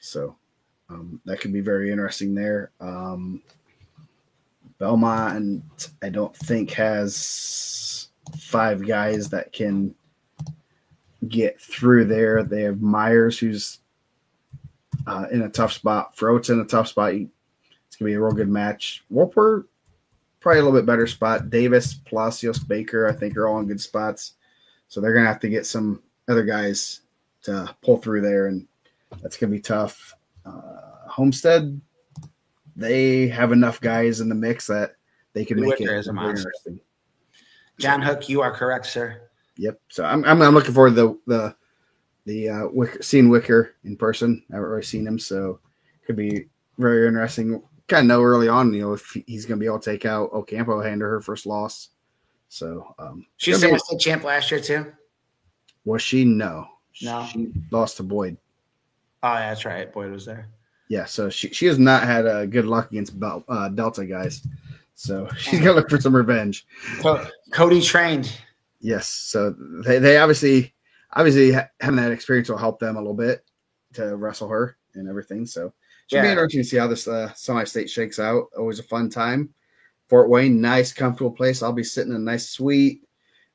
So that could be very interesting there. Belmont, I don't think, has 5 guys that can get through there. They have Myers, who's in a tough spot. Frote's in a tough spot. It's going to be a real good match. Wolper, probably a little bit better spot. Davis, Palacios, Baker, I think, are all in good spots. So they're going to have to get some other guys to pull through there, and that's going to be tough. Homestead, they have enough guys in the mix that they can make it interesting. John Hook, you are correct, sir. Yep. So I'm looking forward to the Wicker, seeing Wicker in person. I haven't really seen him, so it could be very interesting. Kind of know early on, if he's going to be able to take out Ocampo, hand her first loss. So she was state champ last year too. Was she? No, she lost to Boyd. Oh, yeah, that's right. Boyd was there. Yeah, so she has not had good luck against Delta guys. So she's gonna look for some revenge. Cody trained. Yes, so they obviously having that experience will help them a little bit to wrestle her and everything. So should be interesting to see how this semi-state shakes out. Always a fun time. Fort Wayne, nice, comfortable place. I'll be sitting in a nice suite.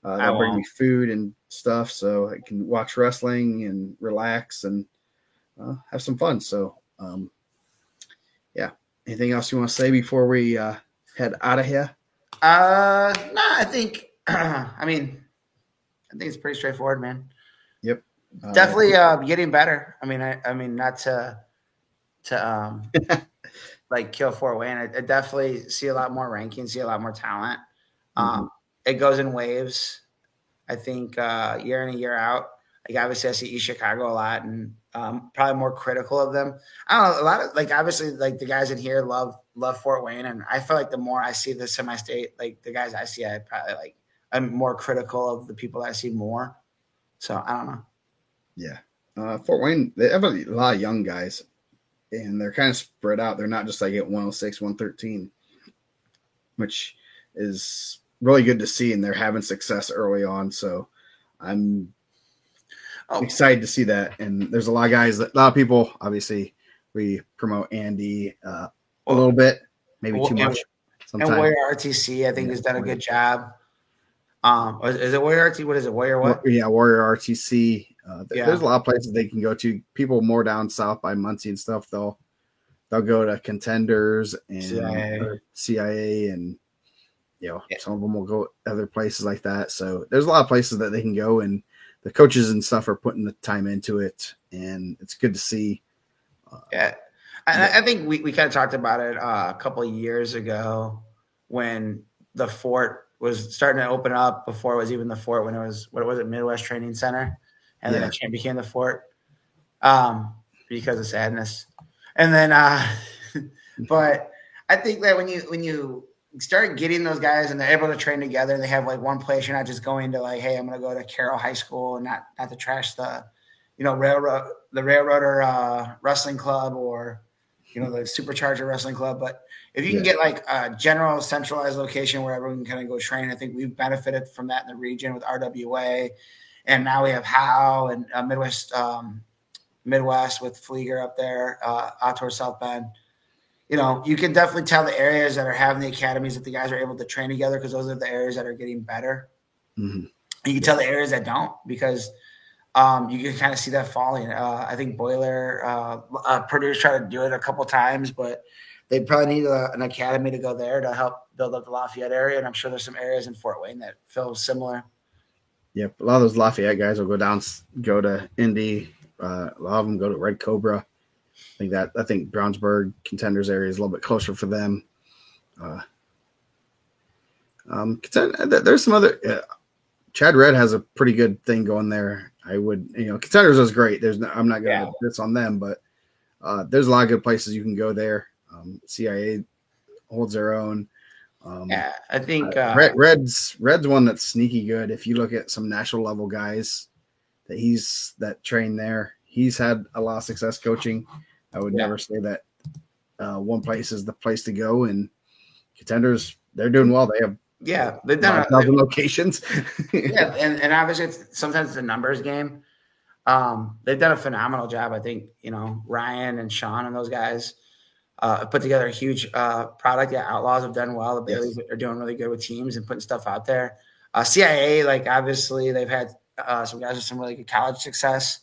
They'll bring me food and stuff, so I can watch wrestling and relax and have some fun. So, yeah. Anything else you want to say before we head out of here? No, I think. I think it's pretty straightforward, man. Yep. Definitely getting better. I mean, not to like kill Fort Wayne. I definitely see a lot more rankings, see a lot more talent. It goes in waves. I think year in and year out. Like obviously I see East Chicago a lot, and probably more critical of them. I don't know, a lot of like obviously like the guys in here love Fort Wayne, and I feel like the more I see the semi-state, like the guys I see, I probably like I'm more critical of the people that I see more. So I don't know. Yeah, Fort Wayne, they have a lot of young guys, and they're kind of spread out. They're not just like at 106, 113, which is really good to see, and they're having success early on. So I'm excited to see that. And there's a lot of guys, a lot of people, obviously, we promote Andy a little bit, maybe too much. Sometimes. And Warrior RTC, I think, has done a good job. Is it Warrior RTC? What is it? Warrior what? Yeah, Warrior RTC. There's a lot of places they can go to. People more down south by Muncie and stuff, they'll go to Contenders and CIA and some of them will go other places like that. So there's a lot of places that they can go, and the coaches and stuff are putting the time into it, and it's good to see. Yeah. I think we kind of talked about it a couple of years ago when the Fort was starting to open up before it was even the Fort, when it was, what was it, Midwest Training Center, and then it became the Fort because of sadness. And then, but I think that when you start getting those guys and they're able to train together, and they have like one place, you're not just going to like, hey, I'm going to go to Carroll High School and not to trash the, Railroader Wrestling Club, or the Supercharger Wrestling Club. But if you can get like a general centralized location where everyone can kind of go train, I think we've benefited from that in the region with RWA, and now we have Howe and Midwest with Flieger up there, out towards South Bend. You can definitely tell the areas that are having the academies that the guys are able to train together, because those are the areas that are getting better. Mm-hmm. And you can tell the areas that don't, because you can kind of see that falling. I think Boiler, Purdue's tried to do it a couple times, but they probably need an academy to go there to help build up the Lafayette area. And I'm sure there's some areas in Fort Wayne that feel similar. Yep. A lot of those Lafayette guys will go to Indy. A lot of them go to Red Cobra. I think Brownsburg Contenders area is a little bit closer for them. There's some other. Chad Red has a pretty good thing going there. Contenders is great. I'm not going to diss on them, but there's a lot of good places you can go there. CIA holds their own. I think Red's one that's sneaky good. If you look at some national level guys that train there, he's had a lot of success coaching. I would never say that one place is the place to go. And Contenders, they're doing well. They have they've done 1,000 locations. and obviously sometimes it's a numbers game. They've done a phenomenal job. I think Ryan and Sean and those guys put together a huge product. Yeah, Outlaws have done well. The Baileys are doing really good with teams and putting stuff out there. CIA, obviously they've had some guys with some really good college success.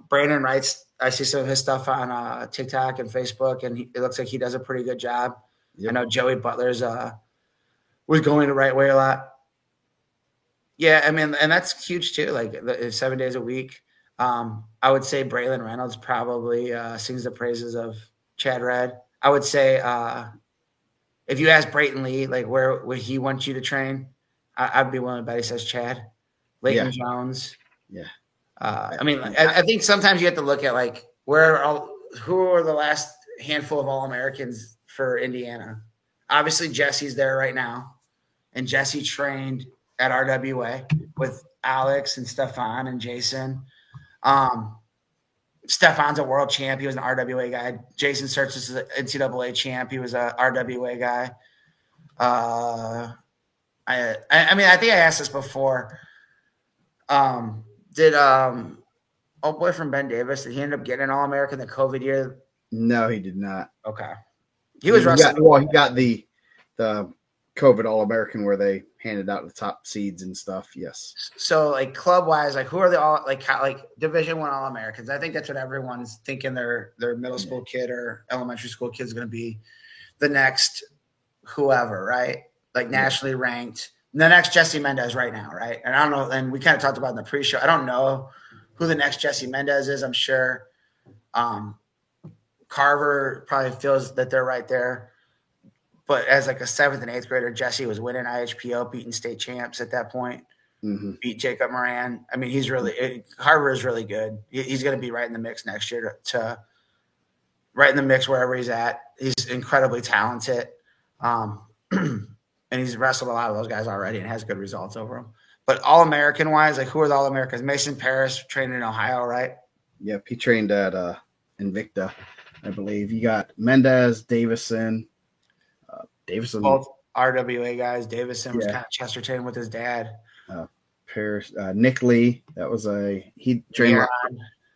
Brandon writes. I see some of his stuff on TikTok and Facebook, and it looks like he does a pretty good job. Yep. I know Joey Butler's was going the right way a lot. Yeah, I mean, and that's huge too. 7 days a week. I would say Braylon Reynolds probably sings the praises of Chad Red. I would say if you ask Brayton Lee, where would he want you to train, I'd be willing to bet he says Chad. Leighton Jones. Yeah. I think sometimes you have to look at who are the last handful of All-Americans for Indiana. Obviously, Jesse's there right now, and Jesse trained at RWA with Alex and Stefan and Jason. Stefan's a world champ. He was an RWA guy. Jason Search is an NCAA champ. He was a RWA guy. I think I asked this before. Did old boy from Ben Davis, did he end up getting an All-American the COVID year? No, he did not. Okay. He was wrestling. He got the COVID All-American where they handed out the top seeds and stuff. Yes. So club wise, who are the Division I All-Americans? I think that's what everyone's thinking their middle school kid or elementary school kid is going to be the next whoever, right? Nationally ranked. The next Jesse Mendez right now, right? And I don't know, and we kind of talked about in the pre-show. I don't know who the next Jesse Mendez is. I'm sure Carver probably feels that they're right there. But as a 7th and 8th grader, Jesse was winning IHPO, beating state champs at that point. Mm-hmm. Beat Jacob Moran. I mean, Carver is really good. He's going to be right in the mix next year to right in the mix wherever he's at. He's incredibly talented. And he's wrestled a lot of those guys already and has good results over them. But All-American wise, who are the All-Americans? Mason Paris trained in Ohio, right? Yep, he trained at Invicta, I believe. You got Mendez, Davison. Both RWA guys. Davison was kind of Chesterton with his dad. Paris, Nick Lee. He trained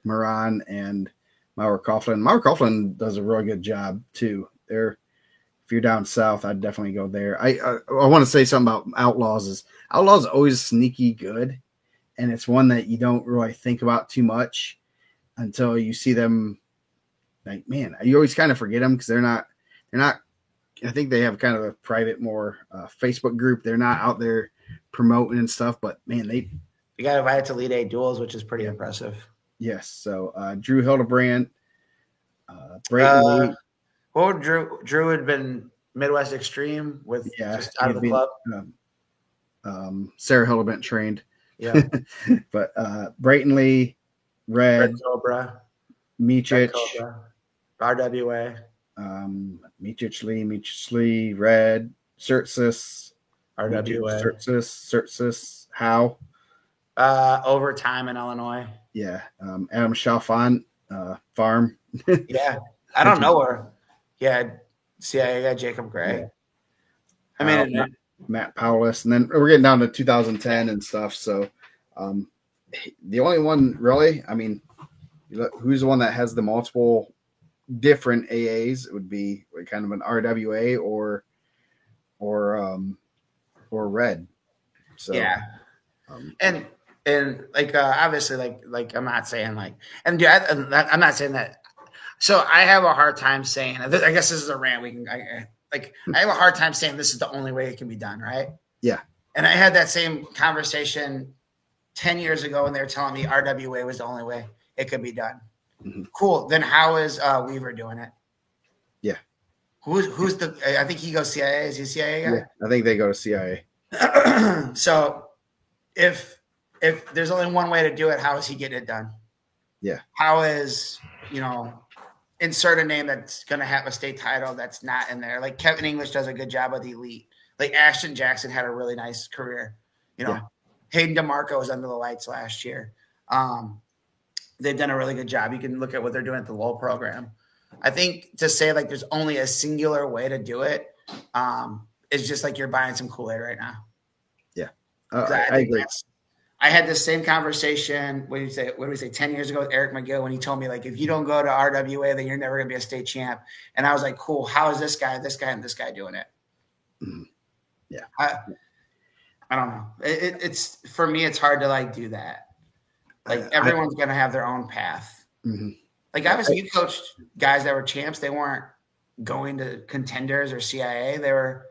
Moran and Maurer Coughlin. Maurer Coughlin does a really good job too. If you're down south, I'd definitely go there. I want to say something about Outlaws. Outlaws is always sneaky good, and it's one that you don't really think about too much until you see them. You always kind of forget them because they're not. I think they have kind of a private, more Facebook group. They're not out there promoting and stuff, but man, You got invited to Elite Eight duels, which is pretty impressive. Yes. So Drew Hildebrandt, Brayton Lee. What would Drew had been Midwest Extreme with just out of the club. Sarah Hildebrandt trained. Yeah. But Brayton Lee, Red Cobra, Micic, RWA. Micic Lee, Red, Surtsis, RWA. Surtsis, Howe. Overtime in Illinois. Yeah. Adam Chalfant, Farm. Yeah. I don't know her. Yeah. CIA guy, Jacob Gray. Yeah. I mean, Matt Powless. And then we're getting down to 2010 and stuff. So the only one really, I mean, who's the one that has the multiple different AAs? It would be kind of an RWA or Red. So yeah. And like obviously like I'm not saying like and I'm not saying that. So I have a hard time saying. I guess this is a rant. I have a hard time saying this is the only way it can be done, right? Yeah. And I had that same conversation 10 years ago when they were telling me RWA was the only way it could be done. Mm-hmm. Cool. Then how is Weaver doing it? Yeah. Who's the? I think he goes CIA. Is he a CIA guy? Yeah, I think they go to CIA. So if there's only one way to do it, how is he getting it done? Yeah. How is insert a name that's going to have a state title that's not in there. Like Kevin English does a good job with the elite. Like Ashton Jackson had a really nice career. Hayden DeMarco was under the lights last year. They've done a really good job. You can look at what they're doing at the Lowell program. I think to say like there's only a singular way to do it is just like you're buying some Kool-Aid right now. Yeah, I agree. I had this same conversation. What did we say 10 years ago with Eric McGill when he told me like if you don't go to RWA, then you're never gonna be a state champ. And I was like, cool. How is this guy, and this guy doing it? Mm-hmm. Yeah, I don't know. It's for me. It's hard to like do that. Like everyone's gonna have their own path. Mm-hmm. Like obviously, you coached guys that were champs. They weren't going to Contenders or CIA. They were,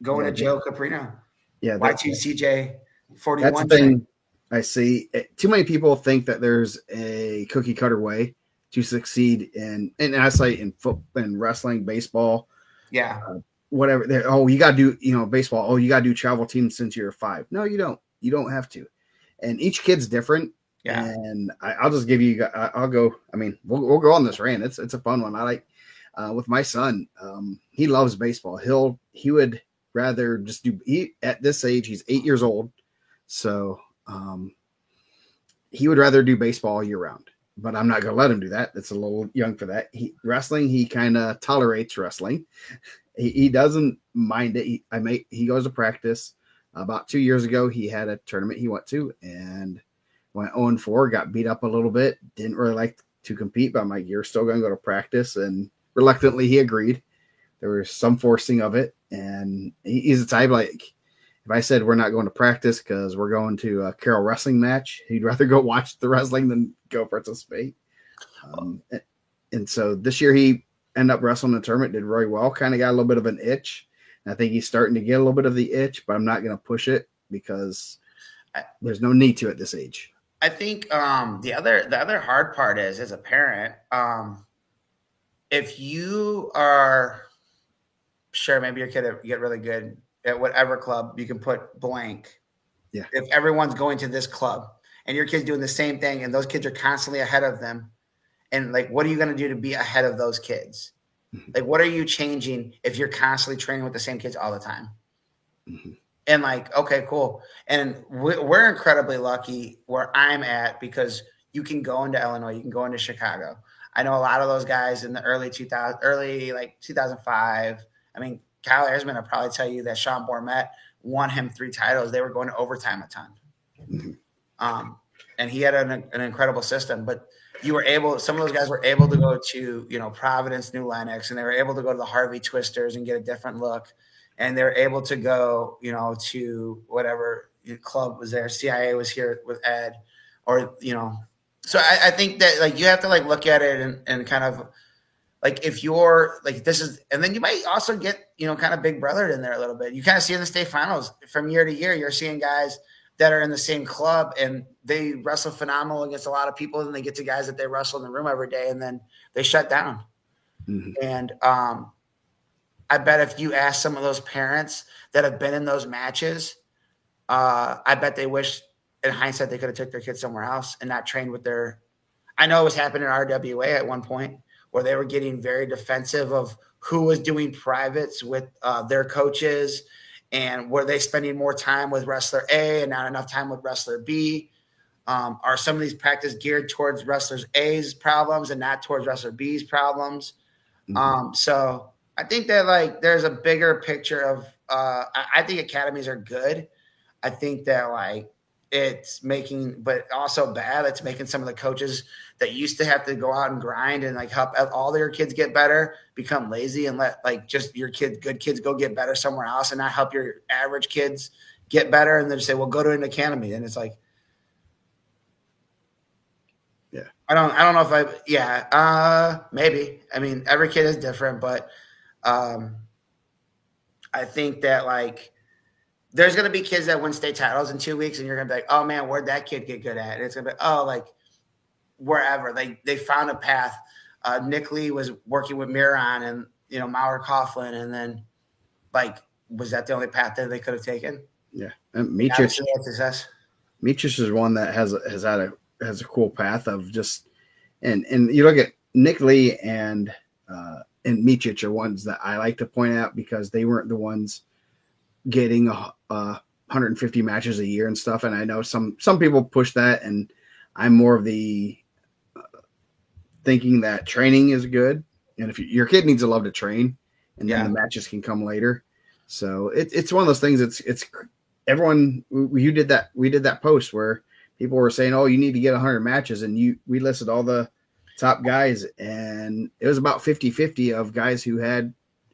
going to Joe Caprino. Yeah, Y2CJ 41. That's the thing I see. Too many people think that there's a cookie cutter way to succeed in I say in football and wrestling, baseball. Yeah. Whatever. You got to do, baseball. Oh, you got to do travel teams since you're 5. No, you don't. You don't have to. And each kid's different. Yeah. And I'll just give you, I'll go, I mean, we'll go on this rant. It's a fun one. I like, with my son, he loves baseball. He would rather just at this age, he's 8 years old. So, he would rather do baseball year round, but I'm not going to let him do that. It's a little young for that. Wrestling, he kind of tolerates wrestling. He doesn't mind it. He goes to practice. About 2 years ago, he had a tournament he went to and went 0-4, got beat up a little bit. Didn't really like to compete, but I'm like, you're still going to go to practice. And reluctantly, he agreed. There was some forcing of it. And he's the type like, if I said we're not going to practice because we're going to a Carroll wrestling match, he'd rather go watch the wrestling than go participate. And so this year he ended up wrestling the tournament, did really well, kind of got a little bit of an itch. And I think he's starting to get a little bit of the itch, but I'm not going to push it because there's no need to at this age. I think the other hard part is, as a parent, if you are sure maybe your kid get really good at whatever club, you can put blank. Yeah. If everyone's going to this club and your kid's doing the same thing and those kids are constantly ahead of them, and like, what are you going to do to be ahead of those kids? Mm-hmm. Like, what are you changing if you're constantly training with the same kids all the time? Mm-hmm. And like, okay, cool. And we're incredibly lucky where I'm at because you can go into Illinois, you can go into Chicago. I know a lot of those guys in the early 2005. I mean, Kyle Ersman will probably tell you that Sean Bourmet won him 3 titles. They were going to overtime a ton. Mm-hmm. And he had an incredible system, but some of those guys were able to go to, Providence, New Lenox, and they were able to go to the Harvey Twisters and get a different look. And they're able to go, to whatever club was there. CIA was here with Ed, So I think that like you have to like look at it and kind of like if you're like this is, and then you might also get kind of big brothered in there a little bit. You kind of see in the state finals from year to year, you're seeing guys that are in the same club and they wrestle phenomenal against a lot of people, and they get to guys that they wrestle in the room every day, and then they shut down. Mm-hmm. And I bet if you ask some of those parents that have been in those matches, I bet they wish in hindsight they could have took their kids somewhere else and not trained with their – I know it was happening in RWA at one point where they were getting very defensive of who was doing privates with their coaches, and were they spending more time with wrestler A and not enough time with wrestler B? Are some of these practices geared towards wrestlers A's problems and not towards wrestler B's problems? Mm-hmm. So I think that like there's a bigger picture of I think academies are good. I think that like it's making, but also bad. It's making some of the coaches that used to have to go out and grind and like help all their kids get better become lazy and let like just your kids, good kids, go get better somewhere else and not help your average kids get better. And then say, well, go to an academy. And it's like, yeah, I don't know if maybe. I mean, every kid is different, but I think that like there's going to be kids that win state titles in 2 weeks and you're going to be like, oh man, where'd that kid get good at? And it's going to be, oh, like wherever they found a path. Nick Lee was working with Miron and, you know, Maurer Coughlin. And then like, was that the only path that they could have taken? Yeah. And Miocic is one that has a cool path of just, and you look at Nick Lee and Miocic are ones that I like to point out because they weren't the ones getting 150 matches a year and stuff. And I know some people push that, and I'm more of the thinking that training is good. And if your kid needs to love to train, and then the matches can come later. So it's one of those things. It's everyone. We did that post where people were saying, oh, you need to get 100 matches. And we listed all the top guys, and it was about 50-50 of guys who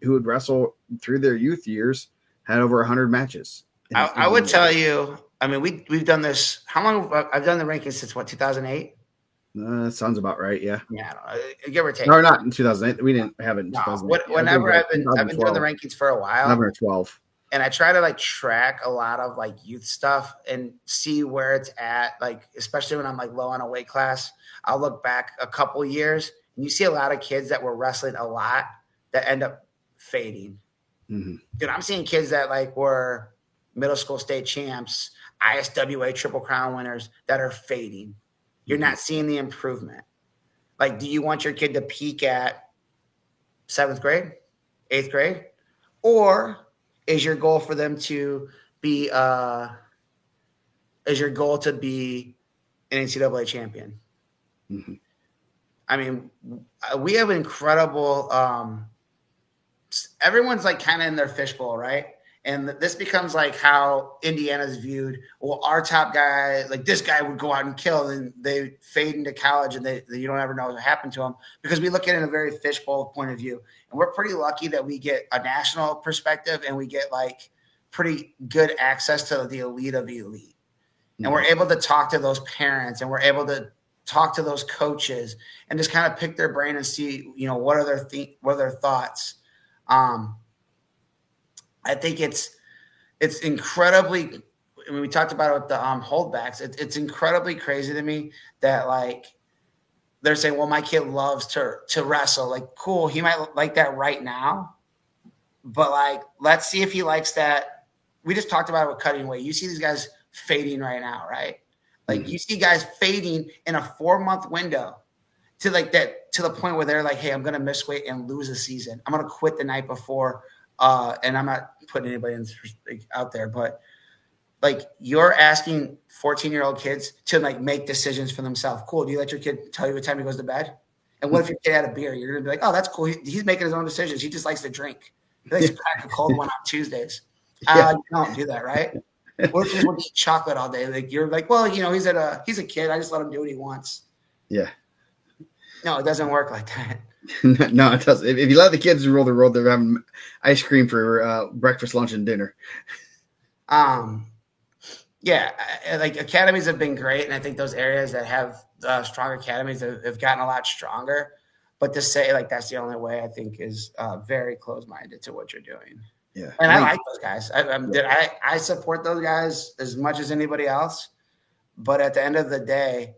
would wrestle through their youth years had over 100 matches. I would tell you, I mean, we've done this. How long? I've done the rankings since what, 2008? That sounds about right. Yeah. Yeah. Give or take. No, not in 2008. We didn't have it in 2008. Whenever I've been doing the rankings for a while. 11 or 12. And I try to like track a lot of like youth stuff and see where it's at. Like, especially when I'm like low on a weight class, I'll look back a couple years and you see a lot of kids that were wrestling a lot that end up fading. Mm-hmm. Dude, I'm seeing kids that like were middle school state champs, ISWA Triple Crown winners that are fading. You're not seeing the improvement. Like, do you want your kid to peak at 7th grade, 8th grade? Or is your goal for them to be an NCAA champion? Mm-hmm. I mean, we have incredible everyone's like kind of in their fishbowl, right? And this becomes like how Indiana's viewed. Well, our top guy, like this guy would go out and kill, and they fade into college, and you don't ever know what happened to them because we look at it in a very fishbowl point of view. And we're pretty lucky that we get a national perspective and we get like pretty good access to the elite of the elite. Mm-hmm. And we're able to talk to those parents, and we're able to talk to those coaches and just kind of pick their brain and see, you know, what are their thoughts. I think it's incredibly. I mean, we talked about it with the holdbacks. It's incredibly crazy to me that like they're saying, "Well, my kid loves to wrestle." Like, cool, he might like that right now, but like, let's see if he likes that. We just talked about it with cutting weight. You see these guys fading right now, right? Like, you see guys fading in a 4-month window to like that, to the point where they're like, "Hey, I'm going to miss weight and lose a season. I'm going to quit the night before." And I'm not putting anybody out there, but like you're asking 14-year-old kids to like make decisions for themselves. Cool. Do you let your kid tell you what time he goes to bed? And what if your kid had a beer? You're going to be like, oh, that's cool. He's making his own decisions. He just likes to drink. He likes to crack a cold one on Tuesdays. You don't do that, right? What if he wants to eat chocolate all day? Like you're like, well, you know, he's a kid. I just let him do what he wants. Yeah. No, it doesn't work like that. No, it doesn't. If you let the kids rule the world, they're having ice cream for breakfast, lunch, and dinner. Yeah, like academies have been great, and I think those areas that have strong academies have gotten a lot stronger. But to say like that's the only way, I think is very close-minded to what you're doing. Yeah. And I like those guys. I support those guys as much as anybody else. But at the end of the day,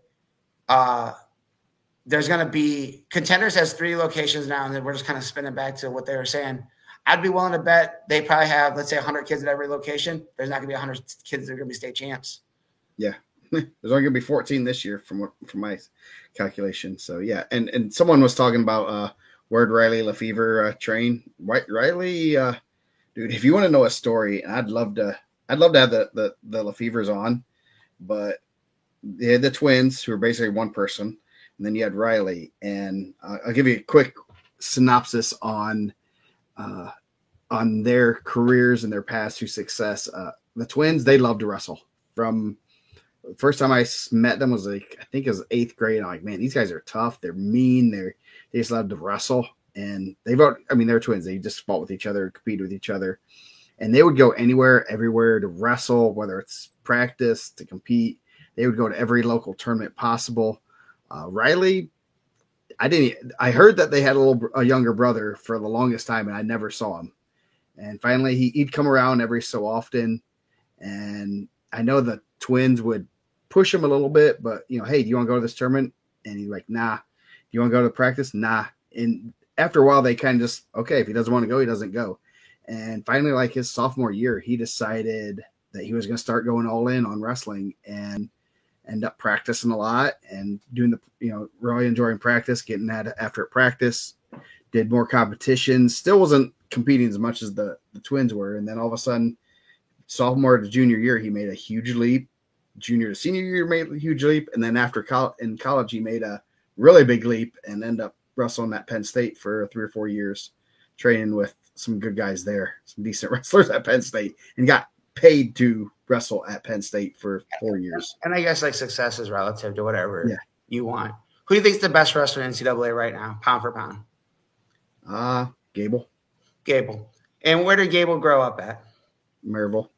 there's going to be Contenders has 3 locations now, and then we're just kind of spinning back to what they were saying. I'd be willing to bet they probably have, let's say, 100 kids at every location. There's not going to be 100 kids that are going to be state champs. Yeah. There's only going to be 14 this year from my calculation. So, yeah. And someone was talking about where'd Riley Lefevre train. Riley, dude, if you want to know a story, I'd love to have the Lefevres on, but they had the twins who were basically one person. And then you had Riley, and I'll give you a quick synopsis on their careers and their paths to success. The twins, they love to wrestle. From the first time I met them was I think it was 8th grade. I'm like, man, these guys are tough. They're mean. They just love to wrestle. And they're twins. They just fought with each other, compete with each other. And they would go anywhere, everywhere to wrestle, whether it's practice, to compete. They would go to every local tournament possible. Riley, I heard that they had a younger brother for the longest time, and I never saw him. And finally, he'd come around every so often. And I know the twins would push him a little bit, but, hey, do you want to go to this tournament? And he's like, nah. Do you want to go to practice? Nah. And after a while, they kind of just, okay, if he doesn't want to go, he doesn't go. And finally, like his sophomore year, he decided that he was going to start going all in on wrestling and end up practicing a lot and doing really enjoying practice, getting that after practice, did more competitions, still wasn't competing as much as the twins were. And then all of a sudden, sophomore to junior year, he made a huge leap. Junior to senior year, made a huge leap. And then after in college, he made a really big leap and ended up wrestling at Penn State for 3 or 4 years, training with some good guys there, some decent wrestlers at Penn State, and got paid to wrestle at Penn State for 4 years. And I guess success is relative to whatever you want. Who do you think is the best wrestler in NCAA right now, pound for pound? Gable. And where did Gable grow up at? Maryville.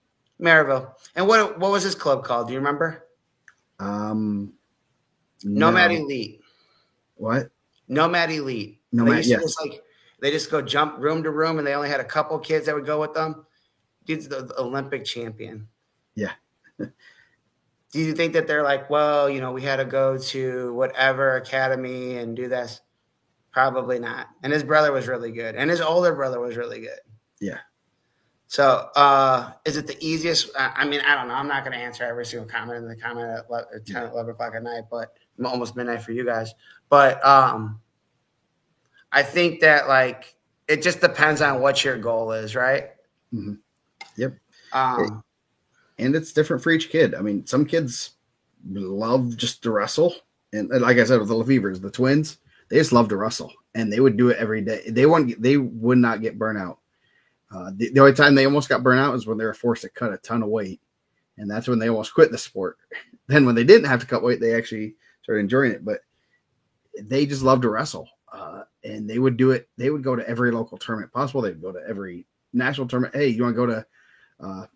And what was his club called? Do you remember? Nomad Elite. What? Nomad Elite. Nomad, yes. They just go jump room to room, and they only had a couple kids that would go with them. Dude's the Olympic champion. Yeah. Do you think that they're like, well, we had to go to whatever academy and do this? Probably not. And his brother was really good. And his older brother was really good. Yeah. So is it the easiest? I don't know. I'm not going to answer every single comment in the comment at 10, 11 o'clock at night, but almost midnight for you guys. But I think that it just depends on what your goal is, right? Mm-hmm. Yep. And it's different for each kid. I mean, some kids love just to wrestle. And like I said, with the Lefevres, the twins, they just love to wrestle. And they would do it every day. They would not get burnout. The only time they almost got burnout is when they were forced to cut a ton of weight. And that's when they almost quit the sport. Then when they didn't have to cut weight, they actually started enjoying it. But they just love to wrestle. And they would do it. They would go to every local tournament possible. They'd go to every national tournament. Hey, you want to go to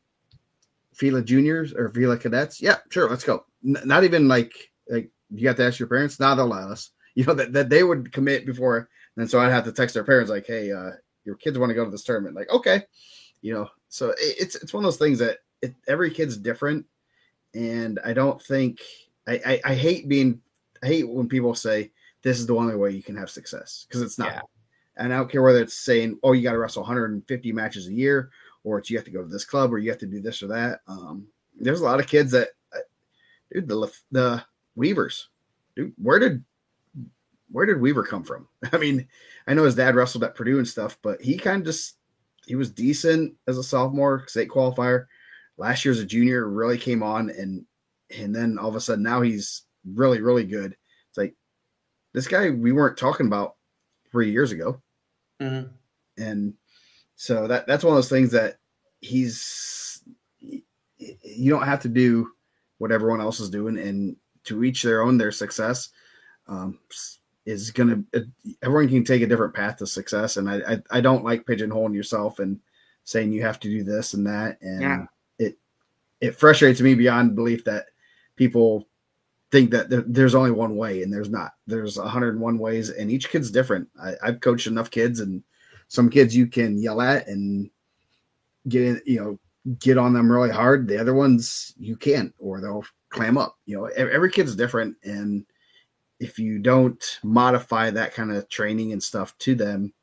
Fila Juniors or Fila Cadets? Yeah, sure. Let's go. Not even like you have to ask your parents. Now they'll allow us. That they would commit before. And so I'd have to text their parents like, hey, your kids want to go to this tournament. Like, okay. So it's one of those things that every kid's different. And I don't think I hate when people say this is the only way you can have success, because it's not. Yeah. And I don't care whether it's saying, oh, you got to wrestle 150 matches a year, or it's you have to go to this club, or you have to do this or that. There's a lot of kids that, dude, the Weavers, dude, where did Weaver come from? I mean, I know his dad wrestled at Purdue and stuff, but he he was decent as a sophomore, state qualifier. Last year as a junior, really came on, and then all of a sudden now he's really, really good. It's like, this guy we weren't talking about 3 years ago. Mm-hmm. And so that's one of those things that you don't have to do what everyone else is doing, and to each their own. Their success is going to, everyone can take a different path to success. And I don't like pigeonholing yourself and saying you have to do this and that. And it frustrates me beyond belief that people think that there's only one way, and there's not. There's 101 ways, and each kid's different. I've coached enough kids, and some kids you can yell at and get on them really hard. The other ones you can't, or they'll clam up. Every kid's different, and if you don't modify that kind of training and stuff to them,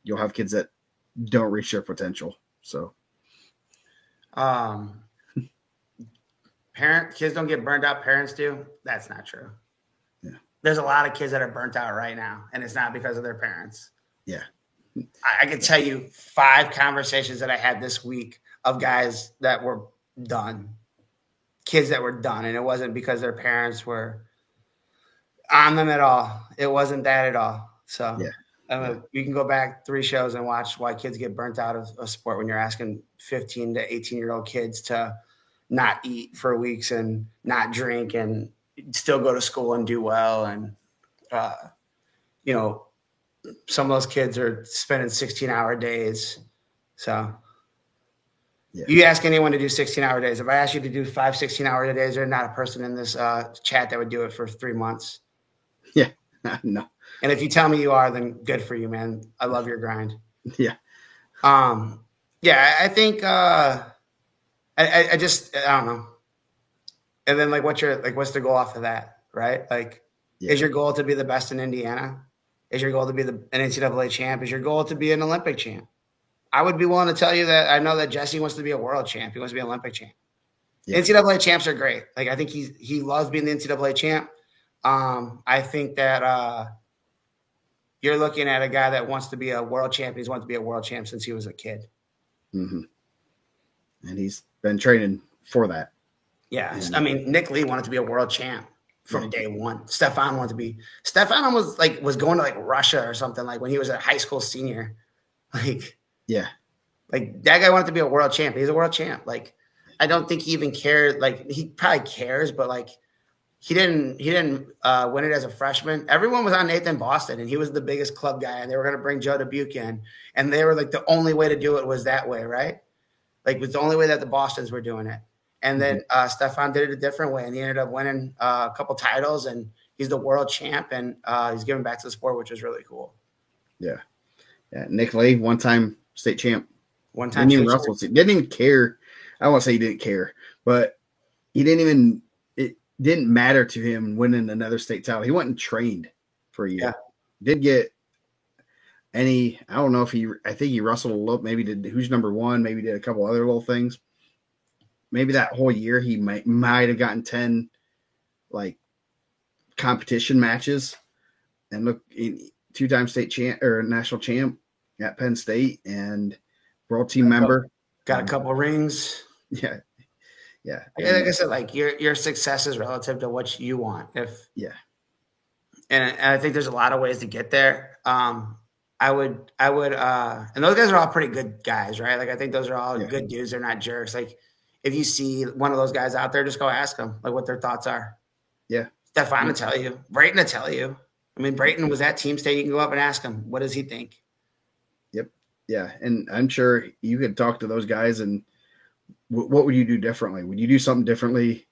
you'll have kids that don't reach their potential. So, kids don't get burned out. Parents do. That's not true. Yeah. There's a lot of kids that are burnt out right now, and it's not because of their parents. Yeah. I can tell you 5 conversations that I had this week of guys that were done, kids that were done, and it wasn't because their parents were on them at all. It wasn't that at all. So you can go back 3 shows and watch why kids get burnt out of a sport when you're asking 15 to 18-year-old kids to not eat for weeks and not drink and still go to school and do well. And, some of those kids are spending 16-hour days. So you ask anyone to do 16-hour days. If I ask you to do 5 16-hour days, there's not a person in this chat that would do it for 3 months. Yeah, no. And if you tell me you are, then good for you, man. I love your grind. Yeah. I think I don't know. And then what's the goal off of that, right? Is your goal to be the best in Indiana? Is your goal to be an NCAA champ? Is your goal to be an Olympic champ? I would be willing to tell you that I know that Jesse wants to be a world champ. He wants to be an Olympic champ. Yeah. NCAA champs are great. I think he loves being the NCAA champ. I think that you're looking at a guy that wants to be a world champ. He's wanted to be a world champ since he was a kid. Mm-hmm. And he's been training for that. Yeah. I mean, Nick Lee wanted to be a world champ from day one. Stefan wanted to be. Stefan was going to Russia or something when he was a high school senior. Yeah. That guy wanted to be a world champ. He's a world champ. I don't think he even cared. He probably cares, but he didn't win it as a freshman. Everyone was on Nathan Boston, and he was the biggest club guy, and they were going to bring Joe Dubuque in, and they were the only way to do it was that way, right? It was the only way that the Bostons were doing it. And then Stefan did it a different way, and he ended up winning a couple titles, and he's the world champ, and he's giving back to the sport, which is really cool. Yeah. Yeah. Nick Lee, one-time state champ. One-time didn't even care. I don't want to say he didn't care, but it didn't matter to him winning another state title. He went and trained for a year. Yeah. Did get I don't know if I think he wrestled a little, maybe did Who's Number One, maybe did a couple other little things. Maybe that whole year he might have gotten 10 competition matches, and look, 2-time state champ or national champ at Penn State and world team member. Got a couple rings. Yeah. Yeah. Like I said, your success is relative to what you want. And I think there's a lot of ways to get there. I would, and those guys are all pretty good guys, right? I think those are all good dudes. They're not jerks. If you see one of those guys out there, just go ask them what their thoughts are. Yeah. Stefan will tell you. Brayton will tell you. I mean, Brayton was at Team State. You can go up and ask him, what does he think? Yep. Yeah. And I'm sure you could talk to those guys and what would you do differently? Would you do something differently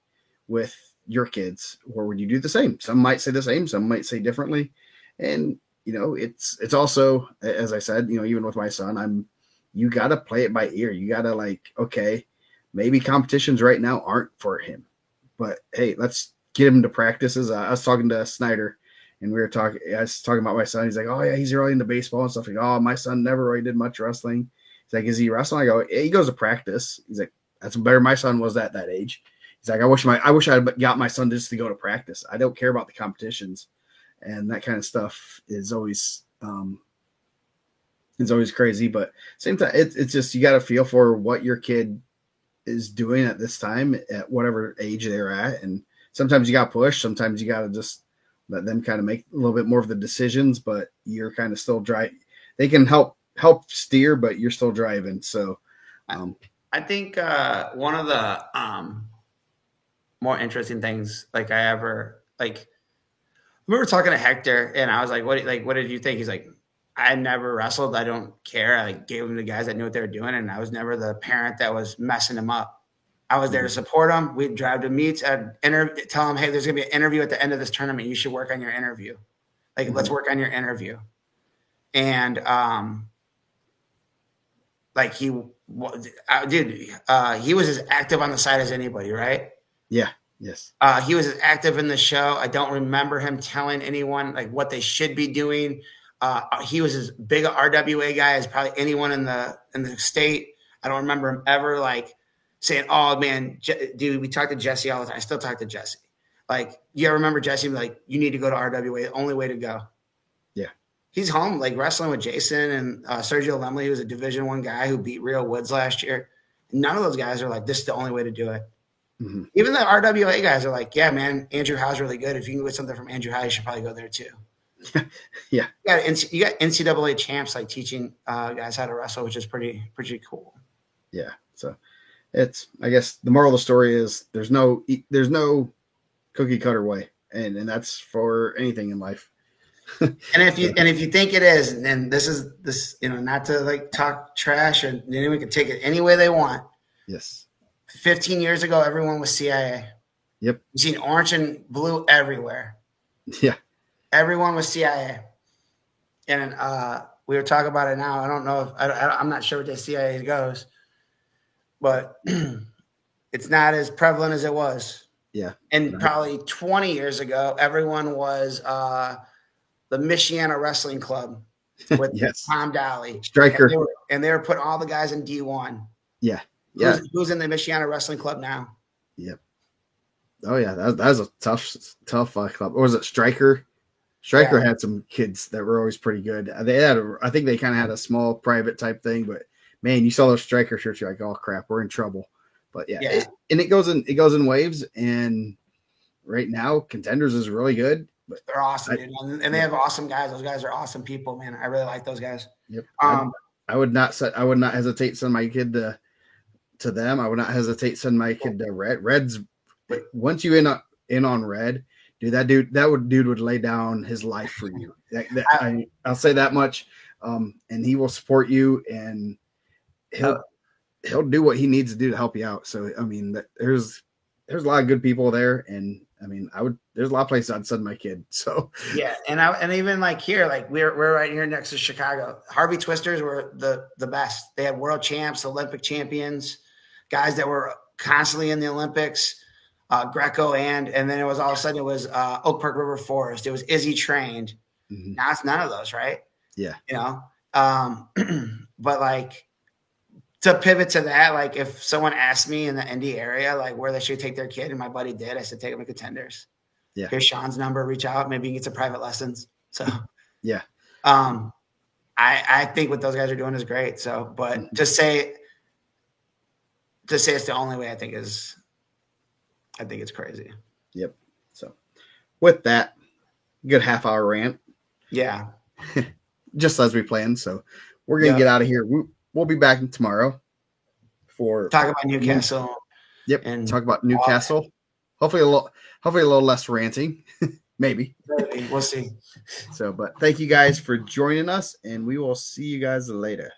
with your kids, or would you do the same? Some might say the same, some might say differently. And, it's also, as I said, even with my son, you got to play it by ear. You got to okay, maybe competitions right now aren't for him, but hey, let's get him to practices. I was talking to Snyder, and I was talking about my son. He's like, oh yeah, he's really into baseball and stuff. Oh, my son never really did much wrestling. He's like, is he wrestling? I go, yeah, he goes to practice. He's like, that's better. My son was at that age. He's like, I wish I had got my son just to go to practice. I don't care about the competitions, and that kind of stuff is always crazy. But same time, it's just, you got to feel for what your kid is doing at this time, at whatever age they're at. And sometimes you got to push, sometimes you got to just let them kind of make a little bit more of the decisions, but you're kind of still driving. They can help steer, but you're still driving. So I think one of the more interesting things I remember talking to Hector, and I was like, what did you think? He's like, I never wrestled. I don't care. I gave them to guys that knew what they were doing, and I was never the parent that was messing them up. I was there to support them. We'd drive to meets. I'd tell them, hey, there's going to be an interview at the end of this tournament. You should work on your interview. Let's work on your interview. And he Dude, he was as active on the side as anybody, right? Yeah. Yes. He was as active in the show. I don't remember him telling anyone like what they should be doing. He was as big a RWA guy as probably anyone in the state. I don't remember him ever like saying, "Oh man, dude, we talk to Jesse all the time." I still talk to Jesse. Like, you remember Jesse? Like, you need to go to RWA. Only way to go. Yeah, he's home, like wrestling with Jason and Sergio Lemley, who was a Division I guy who beat Real Woods last year. None of those guys are like, this is the only way to do it. Mm-hmm. Even the RWA guys are like, yeah, man, Andrew Howe's really good. If you can get something from Andrew Howe, you should probably go there too. Yeah. You got NCAA champs like teaching guys how to wrestle, which is pretty cool. Yeah. So it's, I guess the moral of the story is there's no cookie cutter way. And that's for anything in life. and if you think it is, then this, not to like talk trash, and anyone can take it any way they want. Yes. 15 years ago, everyone was CIA. Yep. You've seen orange and blue everywhere. Yeah. Everyone was CIA. And we were talking about it now. I don't know if I'm not sure what the CIA goes, but it's not as prevalent as it was. Yeah. And probably 20 years ago, everyone was the Michiana Wrestling Club with yes. Tom Daly. Striker. And they were putting all the guys in D1. Yeah. Yeah. Who's in the Michiana Wrestling Club now? Yep. Oh yeah, that was a tough club. Or was it Striker? Striker had some kids that were always pretty good. I think they kind of had a small private type thing, but man, you saw those Striker shirts, you're like, oh crap, we're in trouble. But yeah. It goes in waves. And right now, Contenders is really good. But they're awesome, dude. And they have awesome guys. Those guys are awesome people, man. I really like those guys. Yep. I would not hesitate to send my kid to them. I would not hesitate to send my kid to Red. Red's once you in on Red, dude, that dude would lay down his life for you. I'll say that much. And he will support you, and he'll do what he needs to do to help you out. So I mean, there's a lot of good people there, and I mean, there's a lot of places I'd send my kid. So yeah, and even like here, like we're right here next to Chicago. Harvey Twisters were the best. They had world champs, Olympic champions, guys that were constantly in the Olympics, Greco, and then it was all of a sudden it was Oak Park River Forest. It was Izzy trained. Mm-hmm. Now it's none of those, right? Yeah, but like, to pivot to that, like if someone asked me in the Indy area, like where they should take their kid, and my buddy did, I said, take them to Contenders. Yeah. Here's Sean's number, reach out. Maybe you can get some private lessons. So, yeah. I think what those guys are doing is great. So, but to say it's the only way, I think it's crazy. Yep. So with that, good half-hour rant. Yeah. Just as we planned. So we're going to get out of here. We'll be back tomorrow for talk about Newcastle. Yep, and talk about Newcastle. Hopefully a little less ranting. Maybe. We'll see. So, but thank you guys for joining us, and we will see you guys later.